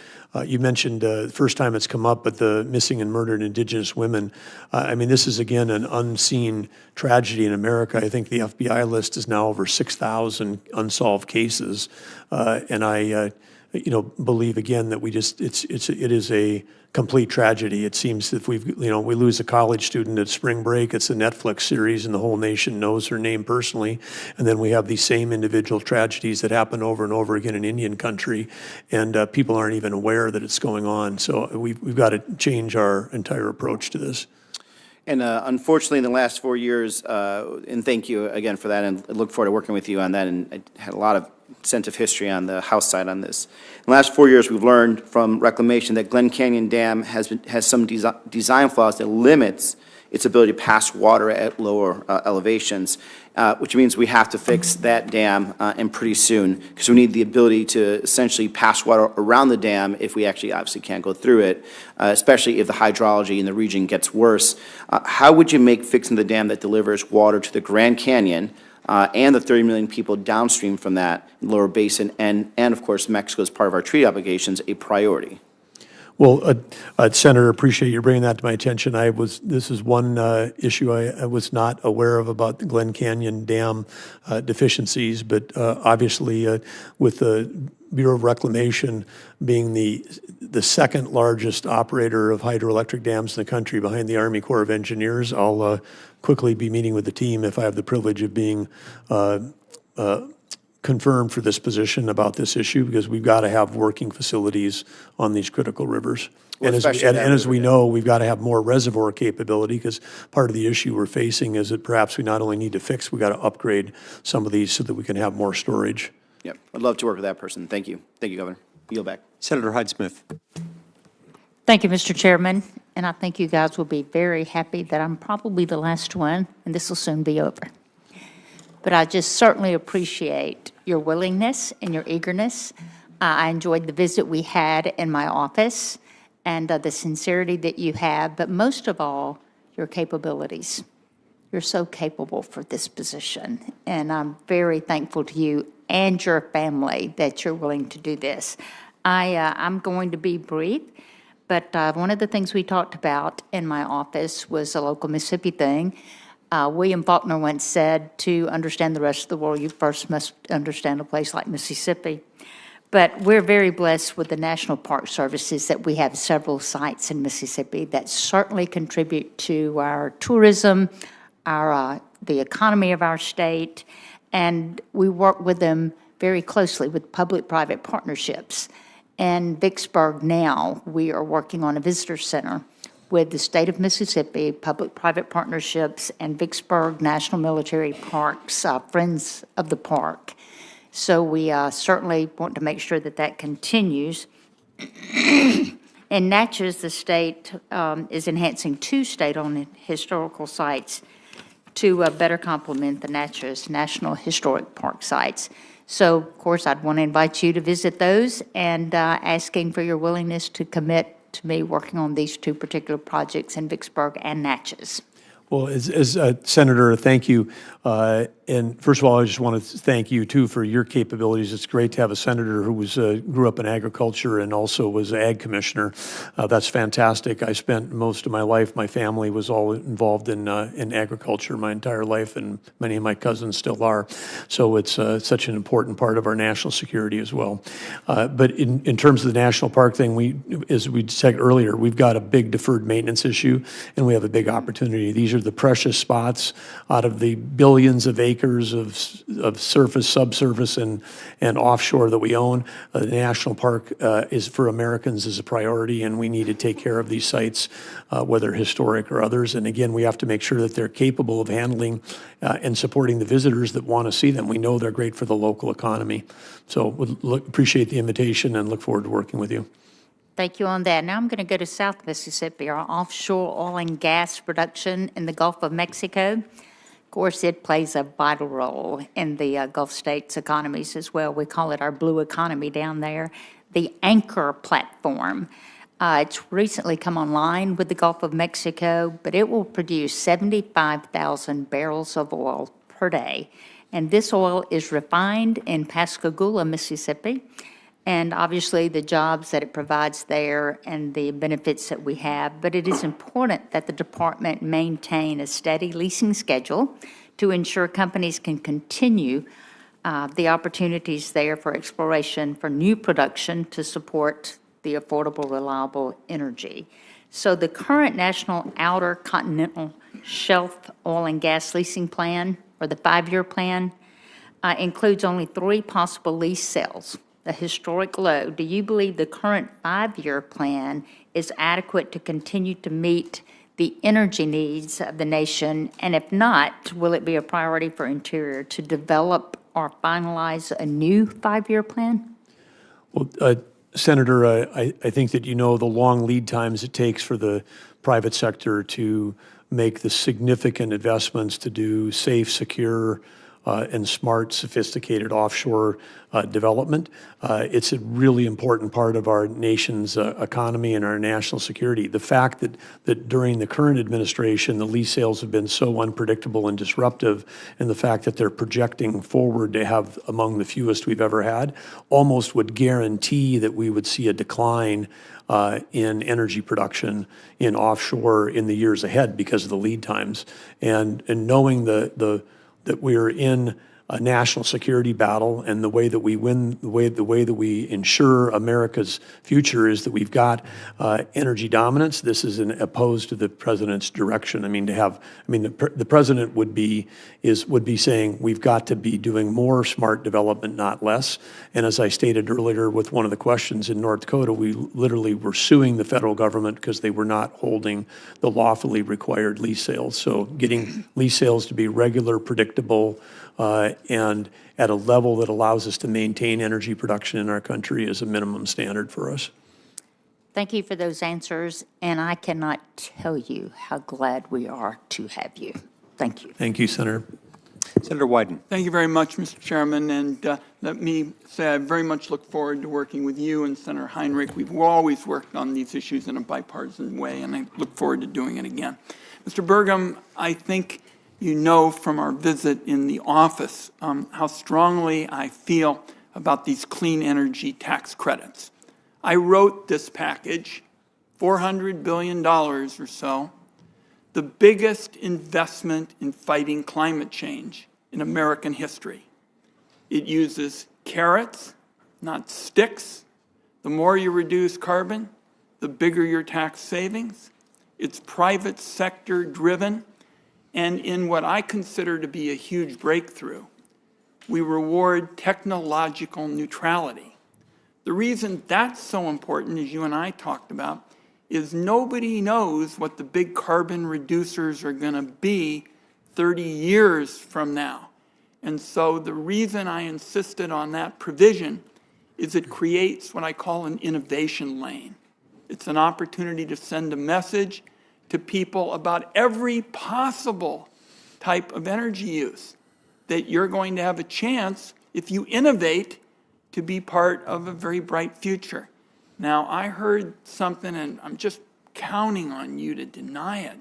you mentioned the first time it's come up, but the missing and murdered Indigenous women. I mean, this is, again, an unseen tragedy in America. I think the FBI list is now over 6,000 unsolved cases, and I believe again that it is a complete tragedy. It seems that we lose a college student at spring break, it's a Netflix series and the whole nation knows her name personally, and then we have these same individual tragedies that happen over and over again in Indian country, and people aren't even aware that it's going on. So we've got to change our entire approach to this. And unfortunately, in the last 4 years, and thank you again for that, and I look forward to working with you on that, and I had a lot of sense of history on the House side on this. In the last 4 years, we've learned from reclamation that Glen Canyon Dam has some design flaws that limits its ability to pass water at lower elevations, which means we have to fix that dam and pretty soon, because we need the ability to essentially pass water around the dam if we actually obviously can't go through it, especially if the hydrology in the region gets worse. How would you make fixing the dam that delivers water to the Grand Canyon and the 30 million people downstream from that lower basin, and of course Mexico as part of our treaty obligations, a priority? Well, Senator, appreciate you bringing that to my attention. This is one issue I was not aware of about the Glen Canyon Dam deficiencies, but obviously with the Bureau of Reclamation being the second largest operator of hydroelectric dams in the country behind the Army Corps of Engineers, I'll quickly be meeting with the team if I have the privilege of being confirmed for this position about this issue, because we've got to have working facilities on these critical rivers. Well, and as we know, we've got to have more reservoir capability, because part of the issue we're facing is that perhaps we not only need to fix, we've got to upgrade some of these so that we can have more storage. Yep, I'd love to work with that person. Thank you. Thank you, Governor. Yield back. Senator Hyde-Smith. Thank you, Mr. Chairman, and I think you guys will be very happy that I'm probably the last one, and this will soon be over. But I just certainly appreciate your willingness and your eagerness. I enjoyed the visit we had in my office and the sincerity that you have, but most of all, your capabilities. You're so capable for this position, and I'm very thankful to you and your family that you're willing to do this. I'm going to be brief, but one of the things we talked about in my office was a local Mississippi thing. William Faulkner once said, to understand the rest of the world, you first must understand a place like Mississippi. But we're very blessed with the National Park Services that we have several sites in Mississippi that certainly contribute to our tourism, the economy of our state, and we work with them very closely with public-private partnerships. In Vicksburg now, we are working on a visitor center with the state of Mississippi, public-private partnerships, and Vicksburg National Military Parks, Friends of the Park. So we certainly want to make sure that that continues. In Natchez, the state is enhancing 2 state-owned historical sites to better complement the Natchez National Historic Park sites. So, of course, I'd want to invite you to visit those, and asking for your willingness to commit to me working on these 2 particular projects in Vicksburg and Natchez. Well, as Senator, thank you. And first of all, I just want to thank you, too, for your capabilities. It's great to have a senator who grew up in agriculture and also was ag commissioner. That's fantastic. I spent most of my life, my family was all involved in agriculture my entire life, and many of my cousins still are. So it's such an important part of our national security as well. But in terms of the national park thing, as we said earlier, we've got a big deferred maintenance issue, and we have a big opportunity. These are the precious spots out of the billions of acres of surface, subsurface, and offshore that we own. The national park is for Americans is a priority, and we need to take care of these sites, whether historic or others. And again, we have to make sure that they're capable of handling and supporting the visitors that want to see them. We know they're great for the local economy. So appreciate the invitation and look forward to working with you. Thank you on that. Now I'm going to go to South Mississippi, our offshore oil and gas production in the Gulf of Mexico. Of course, it plays a vital role in the Gulf states' economies as well. We call it our blue economy down there. The Anchor platform. It's recently come online with the Gulf of Mexico, but it will produce 75,000 barrels of oil per day. And this oil is refined in Pascagoula, Mississippi. And obviously the jobs that it provides there and the benefits that we have. But it is important that the department maintain a steady leasing schedule to ensure companies can continue the opportunities there for exploration, for new production to support the affordable, reliable energy. So the current National Outer Continental Shelf Oil and Gas Leasing Plan, or the 5-year plan, includes only 3 possible lease sales, a historic low. Do you believe the current 5-year plan is adequate to continue to meet the energy needs of the nation? And if not, will it be a priority for Interior to develop or finalize a new 5-year plan? Well, Senator, I think that you know the long lead times it takes for the private sector to make the significant investments to do safe, secure, and smart, sophisticated offshore development. It's a really important part of our nation's economy and our national security. The fact that during the current administration, the lease sales have been so unpredictable and disruptive, and the fact that they're projecting forward to have among the fewest we've ever had, almost would guarantee that we would see a decline in energy production in offshore in the years ahead because of the lead times. And knowing that we're in a national security battle, and the way that we win, the way that we ensure America's future is that we've got energy dominance. This is opposed to the president's direction. I mean, the president would be saying we've got to be doing more smart development, not less. And as I stated earlier with one of the questions in North Dakota, we literally were suing the federal government because they were not holding the lawfully required lease sales. So getting lease sales to be regular, predictable, and at a level that allows us to maintain energy production in our country is a minimum standard for us. Thank you for those answers, and I cannot tell you how glad we are to have you. Thank you. Thank you, Senator. Senator Wyden. Thank you very much, Mr. Chairman, and let me say I very much look forward to working with you and Senator Heinrich. We've always worked on these issues in a bipartisan way, and I look forward to doing it again. Mr. Burgum, I think you know from our visit in the office how strongly I feel about these clean energy tax credits. I wrote this package, $400 billion or so, the biggest investment in fighting climate change in American history. It uses carrots, not sticks. The more you reduce carbon, the bigger your tax savings. It's private sector driven. And in what I consider to be a huge breakthrough, we reward technological neutrality. The reason that's so important, as you and I talked about, is nobody knows what the big carbon reducers are going to be 30 years from now. And so the reason I insisted on that provision is it creates what I call an innovation lane. It's an opportunity to send a message to people about every possible type of energy use, that you're going to have a chance, if you innovate, to be part of a very bright future. Now, I heard something, and I'm just counting on you to deny it,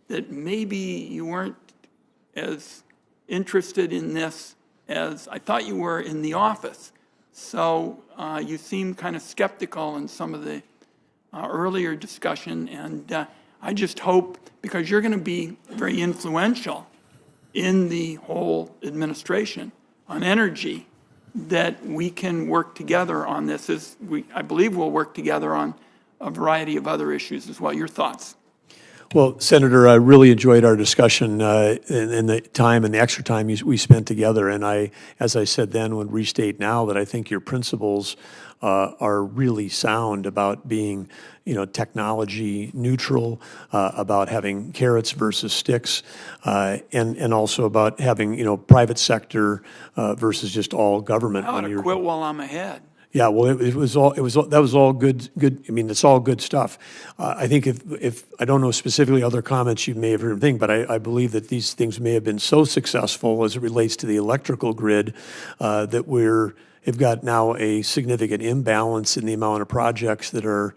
that maybe you weren't as interested in this as I thought you were in the office. So you seem kind of skeptical in some of the earlier discussion, and I just hope, because you're going to be very influential in the whole administration on energy, that we can work together on this. I believe we'll work together on a variety of other issues as well. Your thoughts? Well, Senator, I really enjoyed our discussion and the time and the extra time we spent together. And I, as I said then, would restate now that I think your principles are really sound about being, technology neutral, about having carrots versus sticks, and also about having, private sector versus just all government. I ought to quit while I'm ahead. Yeah, well, that was all good. I mean, it's all good stuff. I think if I don't know specifically other comments you may have heard, but I believe that these things may have been so successful as it relates to the electrical grid that have got now a significant imbalance in the amount of projects that are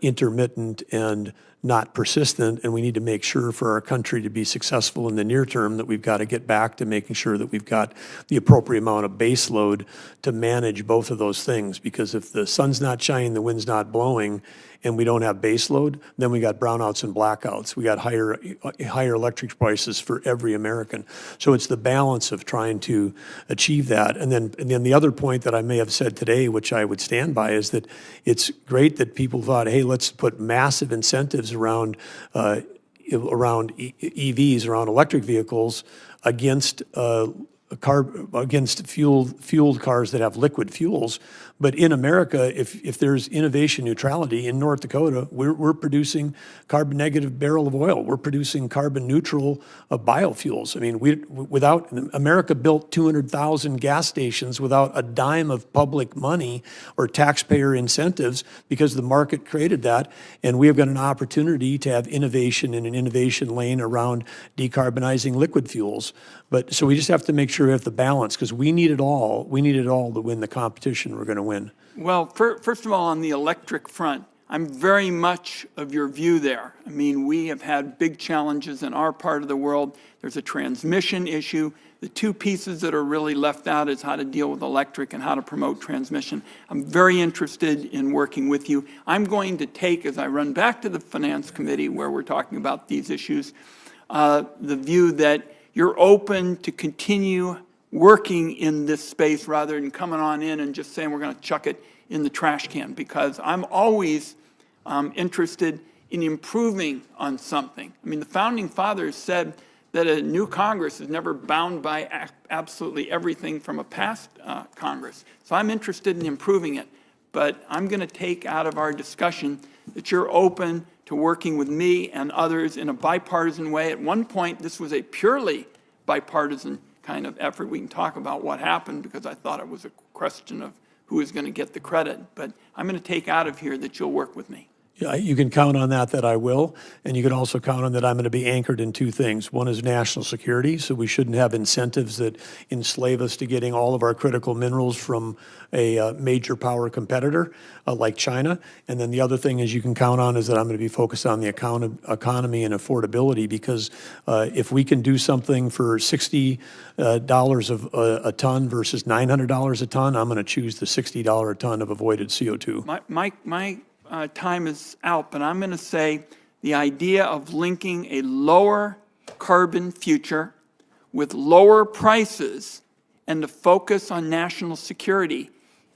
intermittent and not persistent, and we need to make sure for our country to be successful in the near term that we've got to get back to making sure that we've got the appropriate amount of base load to manage both of those things. Because if the sun's not shining, the wind's not blowing, and we don't have base load, then we got brownouts and blackouts. We got higher electric prices for every American. So it's the balance of trying to achieve that. And then the other point that I may have said today, which I would stand by, is that it's great that people thought, hey, let's put massive incentives around EVs, around electric vehicles, against fueled cars that have liquid fuels. But in America, if there's innovation neutrality in North Dakota, we're producing carbon negative barrel of oil. We're producing carbon neutral biofuels. I mean, America built 200,000 gas stations without a dime of public money or taxpayer incentives because the market created that. And we have got an opportunity to have innovation in an innovation lane around decarbonizing liquid fuels. But so we just have to make sure we have the balance, because we need it all. We need it all to win the competition we're going to win. Well, first of all, on the electric front, I'm very much of your view there. I mean, we have had big challenges in our part of the world. There's a transmission issue. The two pieces that are really left out is how to deal with electric and how to promote transmission. I'm very interested in working with you. I'm going to take, as I run back to the Finance Committee where we're talking about these issues, the view that you're open to continue working in this space rather than coming on in and just saying we're going to chuck it in the trash can, because I'm always interested in improving on something. I mean, the Founding Fathers said that a new Congress is never bound by absolutely everything from a past Congress. So I'm interested in improving it. But I'm going to take out of our discussion that you're open to working with me and others in a bipartisan way. At one point, this was a purely bipartisan kind of effort. We can talk about what happened, because I thought it was a question of who was going to get the credit. But I'm going to take out of here that you'll work with me. Yeah, you can count on that I will, and you can also count on that I'm going to be anchored in two things. One is national security, so we shouldn't have incentives that enslave us to getting all of our critical minerals from a major power competitor like China. And then the other thing is you can count on is that I'm going to be focused on the economy and affordability, because if we can do something for $60 a ton versus $900 a ton, I'm going to choose the $60 a ton of avoided CO2. My time is out, but I'm going to say the idea of linking a lower carbon future with lower prices and the focus on national security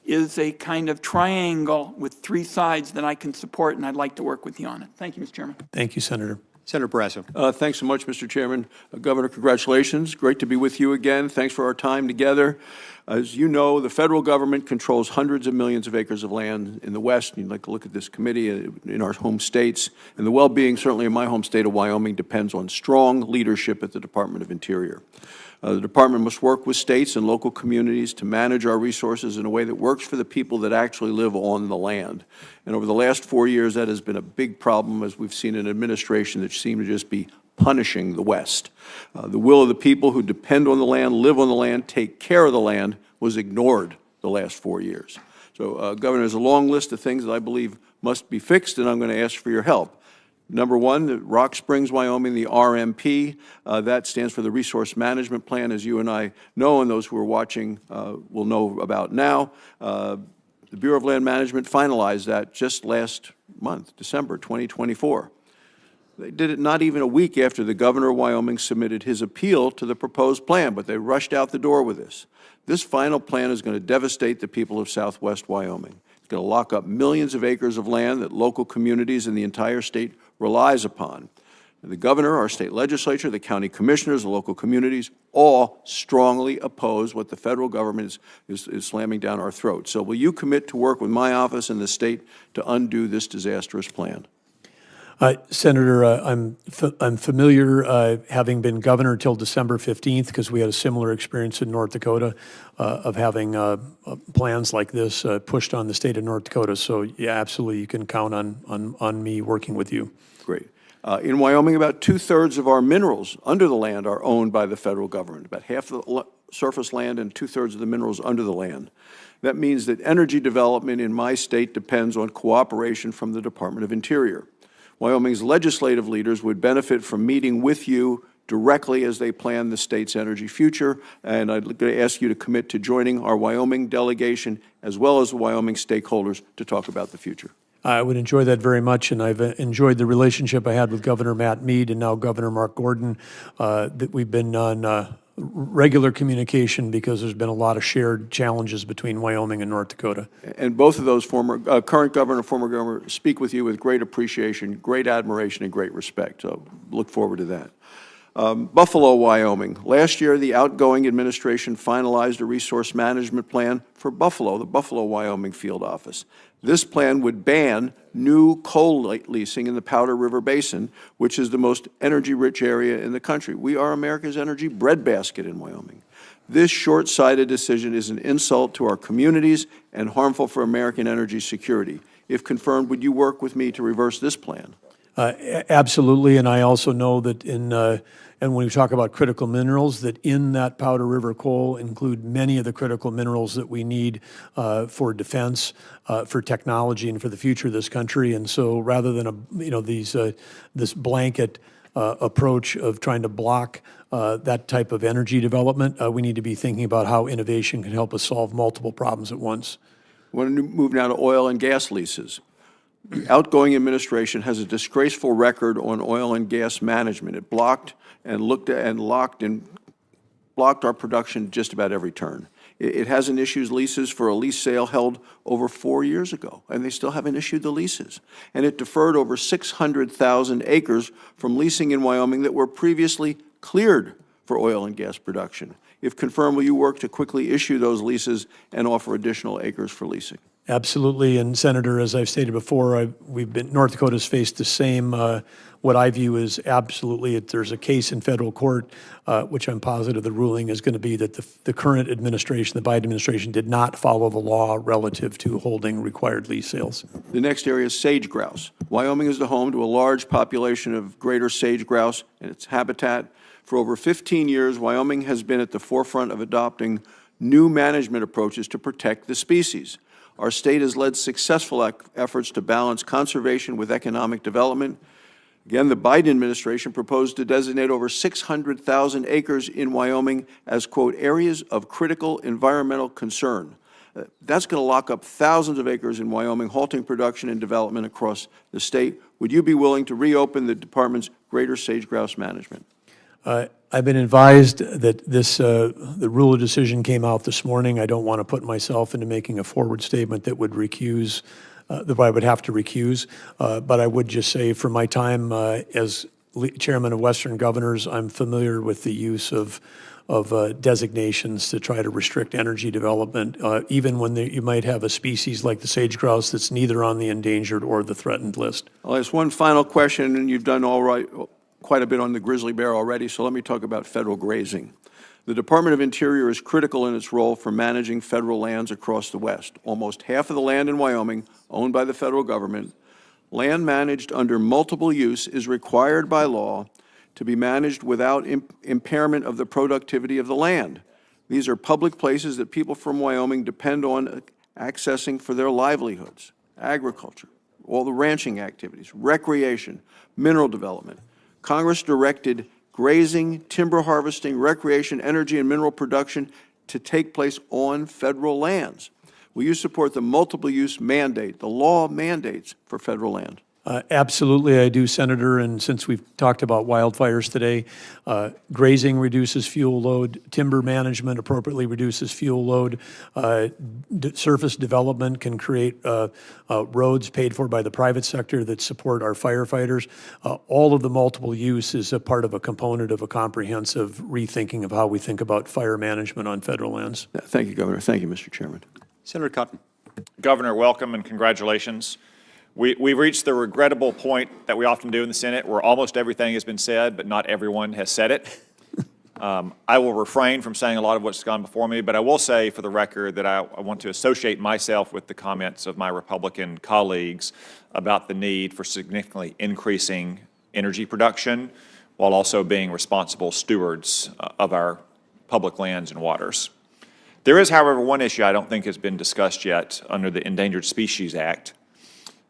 is a kind of triangle with three sides that I can support, and I'd like to work with you on it. Thank you, Mr. Chairman. Thank you, Senator. Senator Barrasso. Thanks so much, Mr. Chairman. Governor, congratulations. Great to be with you again. Thanks for our time together. As you know, the federal government controls hundreds of millions of acres of land in the West. You'd like to look at this committee in our home states. And the well-being, certainly in my home state of Wyoming, depends on strong leadership at the Department of Interior. The department must work with states and local communities to manage our resources in a way that works for the people that actually live on the land. And over the last 4 years, that has been a big problem, as we've seen an administration that seemed to just be punishing the West. The will of the people who depend on the land, live on the land, take care of the land was ignored the last 4 years. So, Governor, there's a long list of things that I believe must be fixed, and I'm going to ask for your help. Number one, the Rock Springs, Wyoming, the RMP, that stands for the Resource Management Plan, as you and I know, and those who are watching will know about now. The Bureau of Land Management finalized that just last month, December 2024. They did it not even a week after the governor of Wyoming submitted his appeal to the proposed plan, but they rushed out the door with this. This final plan is going to devastate the people of southwest Wyoming. It's going to lock up millions of acres of land that local communities in the entire state relies upon. And the governor, our state legislature, the county commissioners, the local communities, all strongly oppose what the federal government is slamming down our throats. So will you commit to work with my office and the state to undo this disastrous plan? Senator, I'm familiar, having been governor till December 15th, because we had a similar experience in North Dakota of having plans like this pushed on the state of North Dakota. So, yeah, absolutely, you can count on me working with you. Great. In Wyoming, about 2/3 of our minerals under the land are owned by the federal government, about half of the surface land and 2/3 of the minerals under the land. That means that energy development in my state depends on cooperation from the Department of Interior. Wyoming's legislative leaders would benefit from meeting with you directly as they plan the state's energy future, and I'd like to ask you to commit to joining our Wyoming delegation as well as the Wyoming stakeholders to talk about the future. I would enjoy that very much, and I've enjoyed the relationship I had with Governor Matt Mead and now Governor Mark Gordon, that we've been on regular communication because there's been a lot of shared challenges between Wyoming and North Dakota. And both of those current governor and former governor speak with you with great appreciation, great admiration, and great respect. So look forward to that. Buffalo, Wyoming. Last year, the outgoing administration finalized a resource management plan for Buffalo, the Buffalo, Wyoming field office. This plan would ban new coal leasing in the Powder River Basin, which is the most energy-rich area in the country. We are America's energy breadbasket in Wyoming. This short-sighted decision is an insult to our communities and harmful for American energy security. If confirmed, would you work with me to reverse this plan? Absolutely, and I also know that and when we talk about critical minerals, that in that Powder River coal include many of the critical minerals that we need for defense, for technology, and for the future of this country. And so, rather than this blanket approach of trying to block that type of energy development, we need to be thinking about how innovation can help us solve multiple problems at once. I want to move now to oil and gas leases. The outgoing administration has a disgraceful record on oil and gas management. It blocked and looked at and locked and blocked our production just about every turn. It hasn't issued leases for a lease sale held over 4 years ago, and they still haven't issued the leases. And it deferred over 600,000 acres from leasing in Wyoming that were previously cleared for oil and gas production. If confirmed, will you work to quickly issue those leases and offer additional acres for leasing? Absolutely, and Senator, as I've stated before, North Dakota's faced the same, what I view as absolutely, there's a case in federal court, which I'm positive the ruling is going to be that the current administration, the Biden administration, did not follow the law relative to holding required lease sales. The next area is sage grouse. Wyoming is the home to a large population of greater sage grouse and its habitat. For over 15 years, Wyoming has been at the forefront of adopting new management approaches to protect the species. Our state has led successful efforts to balance conservation with economic development. Again, the Biden administration proposed to designate over 600,000 acres in Wyoming as, quote, areas of critical environmental concern. That's going to lock up thousands of acres in Wyoming, halting production and development across the state. Would you be willing to reopen the department's greater sage grouse management? I've been advised that the rule of decision came out this morning. I don't want to put myself into making a forward statement that would recuse, that I would have to recuse. But I would just say, from my time as chairman of Western Governors, I'm familiar with the use of designations to try to restrict energy development, even when you might have a species like the sage grouse that's neither on the endangered or the threatened list. I'll ask one final question, and you've done quite a bit on the grizzly bear already, so let me talk about federal grazing. The Department of Interior is critical in its role for managing federal lands across the West. Almost half of the land in Wyoming, owned by the federal government, land managed under multiple use is required by law to be managed without impairment of the productivity of the land. These are public places that people from Wyoming depend on accessing for their livelihoods, agriculture, all the ranching activities, recreation, mineral development. Congress directed grazing, timber harvesting, recreation, energy, and mineral production to take place on federal lands. Will you support the multiple use mandate, the law mandates for federal land? Absolutely, I do, Senator, and since we've talked about wildfires today, grazing reduces fuel load, timber management appropriately reduces fuel load, surface development can create roads paid for by the private sector that support our firefighters. All of the multiple use is a part of a component of a comprehensive rethinking of how we think about fire management on federal lands. Thank you, Governor. Thank you, Mr. Chairman. Senator Cotton. Governor, welcome and congratulations. We've reached the regrettable point that we often do in the Senate where almost everything has been said, but not everyone has said it. I will refrain from saying a lot of what's gone before me, but I will say for the record that I want to associate myself with the comments of my Republican colleagues about the need for significantly increasing energy production while also being responsible stewards of our public lands and waters. There is, however, one issue I don't think has been discussed yet under the Endangered Species Act.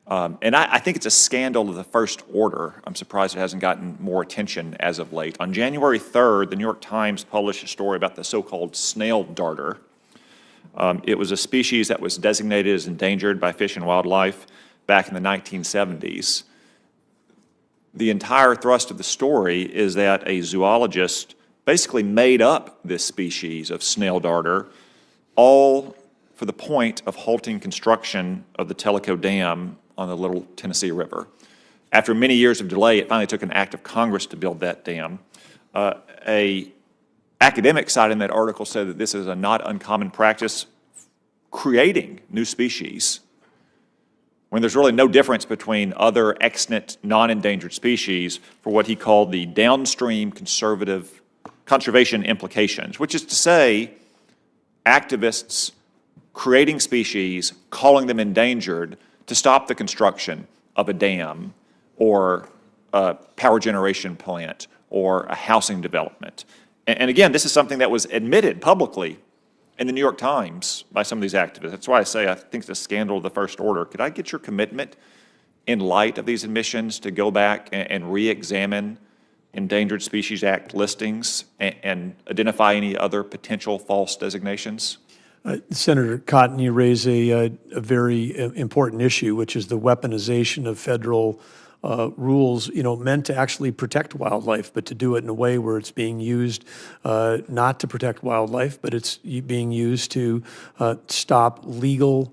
And I think it's a scandal of the first order. I'm surprised it hasn't gotten more attention as of late. On January 3rd, the New York Times published a story about the so-called snail darter. It was a species that was designated as endangered by Fish and Wildlife back in the 1970s. The entire thrust of the story is that a zoologist basically made up this species of snail darter, all for the point of halting construction of the Tellico Dam on the Little Tennessee River. After many years of delay, it finally took an act of Congress to build that dam. An academic citing that article said that this is a not uncommon practice creating new species when there's really no difference between other extant non-endangered species for what he called the downstream conservation implications, which is to say activists creating species, calling them endangered, to stop the construction of a dam or a power generation plant or a housing development. And again, this is something that was admitted publicly in the New York Times by some of these activists. That's why I say I think it's a scandal of the first order. Could I get your commitment in light of these admissions to go back and re-examine Endangered Species Act listings and identify any other potential false designations? Senator Cotton, you raise a very important issue, which is the weaponization of federal rules, meant to actually protect wildlife, but to do it in a way where it's being used not to protect wildlife, but it's being used to stop legal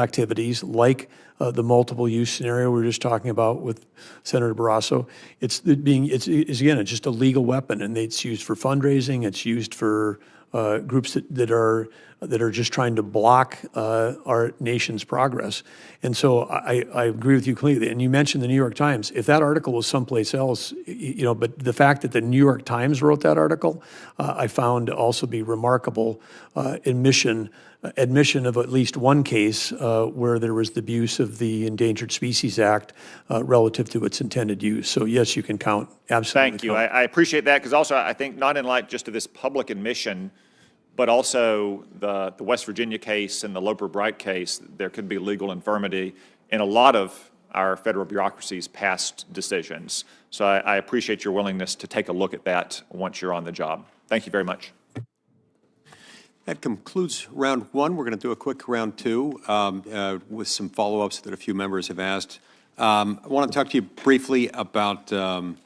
activities like the multiple use scenario we were just talking about with Senator Barrasso. It's just a legal weapon, and it's used for fundraising. It's used for groups that are just trying to block our nation's progress. And so I agree with you completely. And you mentioned the New York Times. If that article was someplace else, but the fact that the New York Times wrote that article, I found to also be remarkable admission of at least one case where there was the abuse of the Endangered Species Act relative to its intended use. So yes, you can count. Absolutely. Thank you. I appreciate that, because also I think not in light just of this public admission, but also the West Virginia case and the Loper-Bright case, there could be legal infirmity in a lot of our federal bureaucracy's past decisions. So I appreciate your willingness to take a look at that once you're on the job. Thank you very much. That concludes round one. We're going to do a quick round two with some follow-ups that a few members have asked. I want to talk to you briefly about the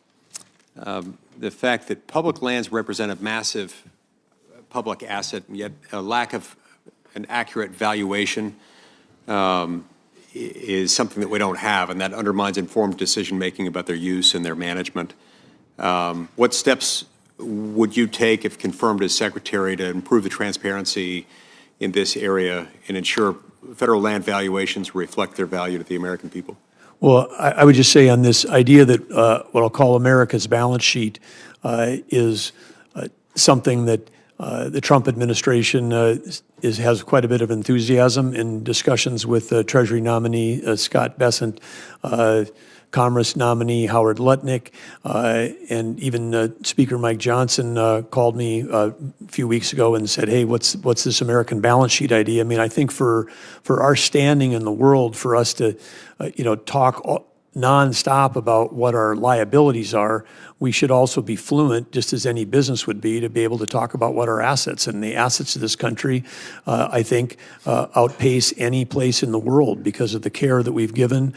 fact that public lands represent a massive public asset, and yet a lack of an accurate valuation is something that we don't have, and that undermines informed decision-making about their use and their management. What steps would you take, if confirmed as Secretary, to improve the transparency in this area and ensure federal land valuations reflect their value to the American people? Well, I would just say on this idea that what I'll call America's balance sheet is something that the Trump administration has quite a bit of enthusiasm in discussions with Treasury nominee Scott Bessent. Commerce nominee Howard Lutnick, and even Speaker Mike Johnson called me a few weeks ago and said, hey, what's this American balance sheet idea? I mean, I think for our standing in the world, for us to, talk nonstop about what our liabilities are, we should also be fluent, just as any business would be, to be able to talk about what our assets and the assets of this country, I think, outpace any place in the world because of the care that we've given,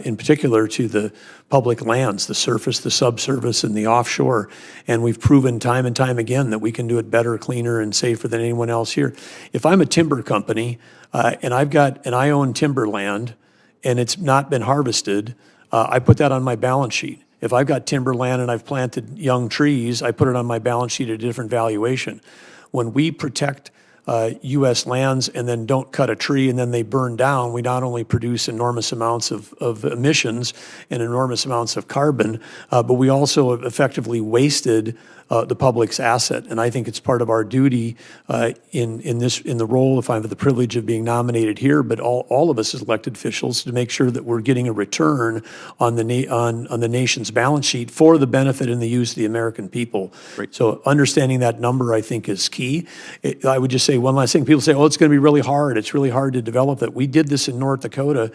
in particular to the public lands, the surface, the subsurface, and the offshore. And we've proven time and time again that we can do it better, cleaner, and safer than anyone else here. If I'm a timber company and I own timberland and it's not been harvested, I put that on my balance sheet. If I've got timberland and I've planted young trees, I put it on my balance sheet at a different valuation. When we protect U.S. lands and then don't cut a tree and then they burn down, we not only produce enormous amounts of emissions and enormous amounts of carbon, but we also have effectively wasted the public's asset. And I think it's part of our duty in the role, if I have the privilege of being nominated here, but all of us as elected officials, to make sure that we're getting a return on the nation's balance sheet for the benefit and the use of the American people. Right. So understanding that number, I think, is key. I would just say one last thing. People say, oh, it's going to be really hard. It's really hard to develop that. We did this in North Dakota.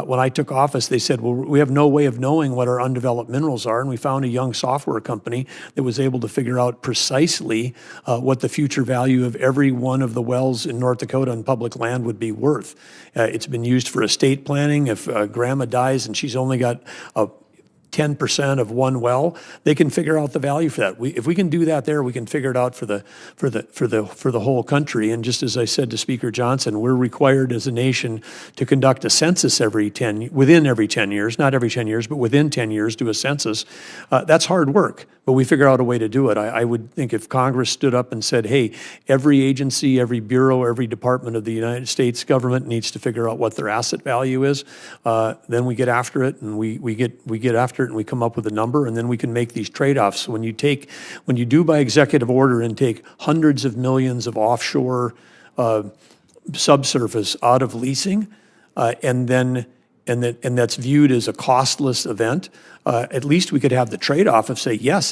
When I took office, they said, well, we have no way of knowing what our undeveloped minerals are. And we found a young software company that was able to figure out precisely what the future value of every one of the wells in North Dakota on public land would be worth. It's been used for estate planning. If grandma dies and she's only got 10% of one well, they can figure out the value for that. If we can do that there, we can figure it out for the whole country. And just as I said to Speaker Johnson, we're required as a nation to conduct a census within every 10 years, not every 10 years, but within 10 years, do a census. That's hard work, but we figure out a way to do it. I would think if Congress stood up and said, hey, every agency, every bureau, every department of the United States government needs to figure out what their asset value is, then we get after it, and we get after it, and we come up with a number, and then we can make these trade-offs. When you do by executive order and take hundreds of millions of offshore subsurface out of leasing, and that's viewed as a costless event, at least we could have the trade-off of say, yes,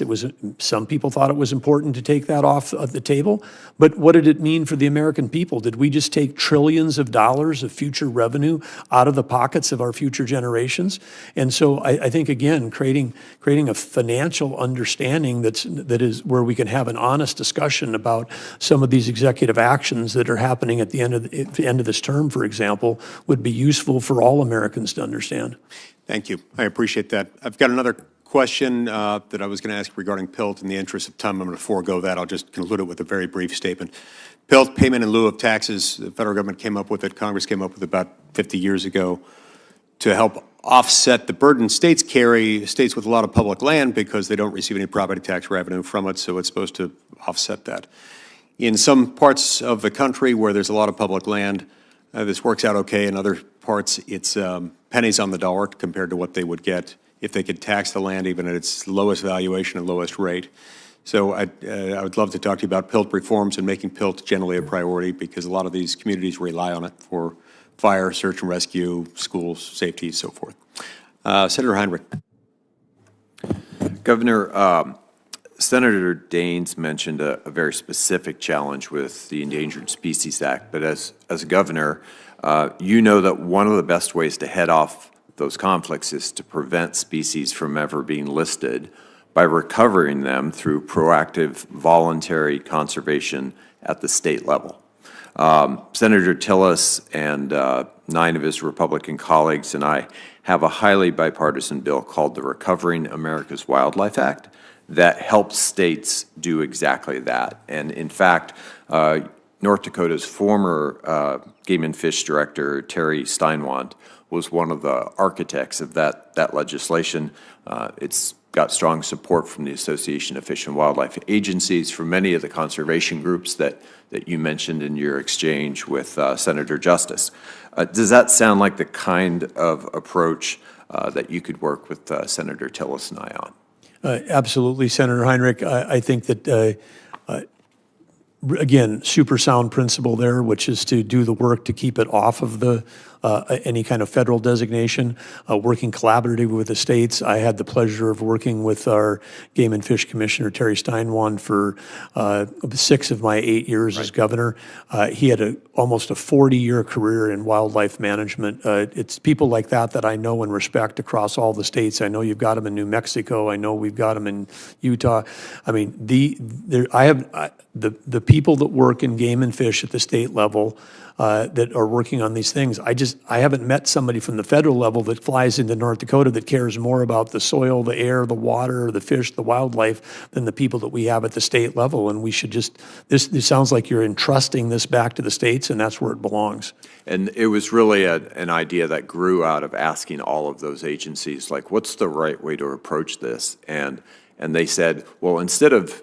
some people thought it was important to take that off of the table, but what did it mean for the American people? Did we just take trillions of dollars of future revenue out of the pockets of our future generations? And so I think, again, creating a financial understanding that is where we can have an honest discussion about some of these executive actions that are happening at the end of this term, for example, would be useful for all Americans to understand. Thank you. I appreciate that. I've got another question that I was going to ask regarding PILT. In the interest of time, I'm going to forego that. I'll just conclude it with a very brief statement. PILT, payment in lieu of taxes, the federal government came up with it, Congress came up with it about 50 years ago to help offset the burden states carry, states with a lot of public land, because they don't receive any property tax revenue from it, so it's supposed to offset that. In some parts of the country where there's a lot of public land, this works out okay. In other parts, it's pennies on the dollar compared to what they would get if they could tax the land even at its lowest valuation and lowest rate. So I would love to talk to you about PILT reforms and making PILT generally a priority, because a lot of these communities rely on it for fire, search and rescue, schools, safety, so forth. Senator Heinrich. Governor, Senator Daines mentioned a very specific challenge with the Endangered Species Act, but as a governor, you know that one of the best ways to head off those conflicts is to prevent species from ever being listed by recovering them through proactive voluntary conservation at the state level. Senator Tillis and 9 of his Republican colleagues and I have a highly bipartisan bill called the Recovering America's Wildlife Act that helps states do exactly that. And in fact, North Dakota's former Game and Fish Director, Terry Steinwand, was one of the architects of that legislation. It's got strong support from the Association of Fish and Wildlife Agencies, from many of the conservation groups that you mentioned in your exchange with Senator Justice. Does that sound like the kind of approach that you could work with Senator Tillis and I on? Absolutely, Senator Heinrich. I think that, again, super sound principle there, which is to do the work to keep it off of the any kind of federal designation, working collaboratively with the states. I had the pleasure of working with our Game and Fish Commissioner, Terry Steinwand, for 6 of my 8 years as governor. He had almost a 40-year career in wildlife management. It's people like that I know and respect across all the states. I know you've got them in New Mexico. I know we've got them in Utah. I mean, the people that work in game and fish at the state level that are working on these things, I haven't met somebody from the federal level that flies into North Dakota that cares more about the soil, the air, the water, the fish, the wildlife than the people that we have at the state level. And we should just, this sounds like you're entrusting this back to the states, and that's where it belongs. And it was really an idea that grew out of asking all of those agencies, like, what's the right way to approach this? And they said, well, instead of,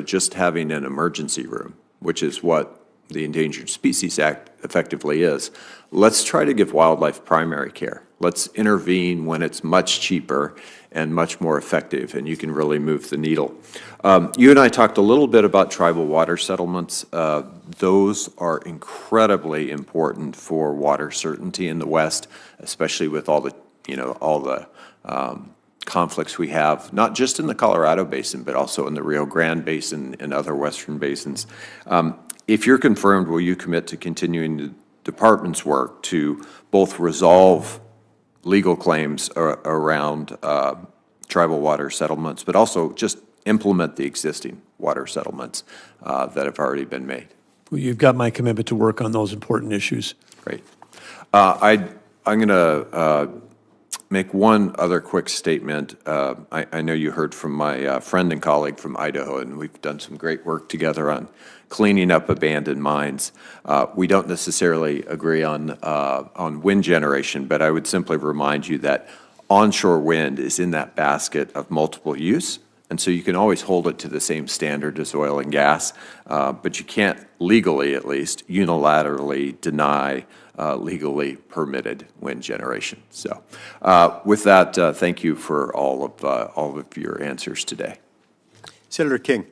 just having an emergency room, which is what the Endangered Species Act effectively is, let's try to give wildlife primary care. Let's intervene when it's much cheaper and much more effective, and you can really move the needle. You and I talked a little bit about tribal water settlements. Those are incredibly important for water certainty in the West, especially with all the, conflicts we have, not just in the Colorado Basin, but also in the Rio Grande Basin and other western basins. If you're confirmed, will you commit to continuing the department's work to both resolve legal claims around tribal water settlements, but also just implement the existing water settlements that have already been made? Well, you've got my commitment to work on those important issues. Great. I'm going to make one other quick statement. I know you heard from my friend and colleague from Idaho, and we've done some great work together on cleaning up abandoned mines. We don't necessarily agree on wind generation, but I would simply remind you that onshore wind is in that basket of multiple use, and so you can always hold it to the same standard as oil and gas, but you can't legally, at least, unilaterally deny legally permitted wind generation. So with that, thank you for all of your answers today. Senator King.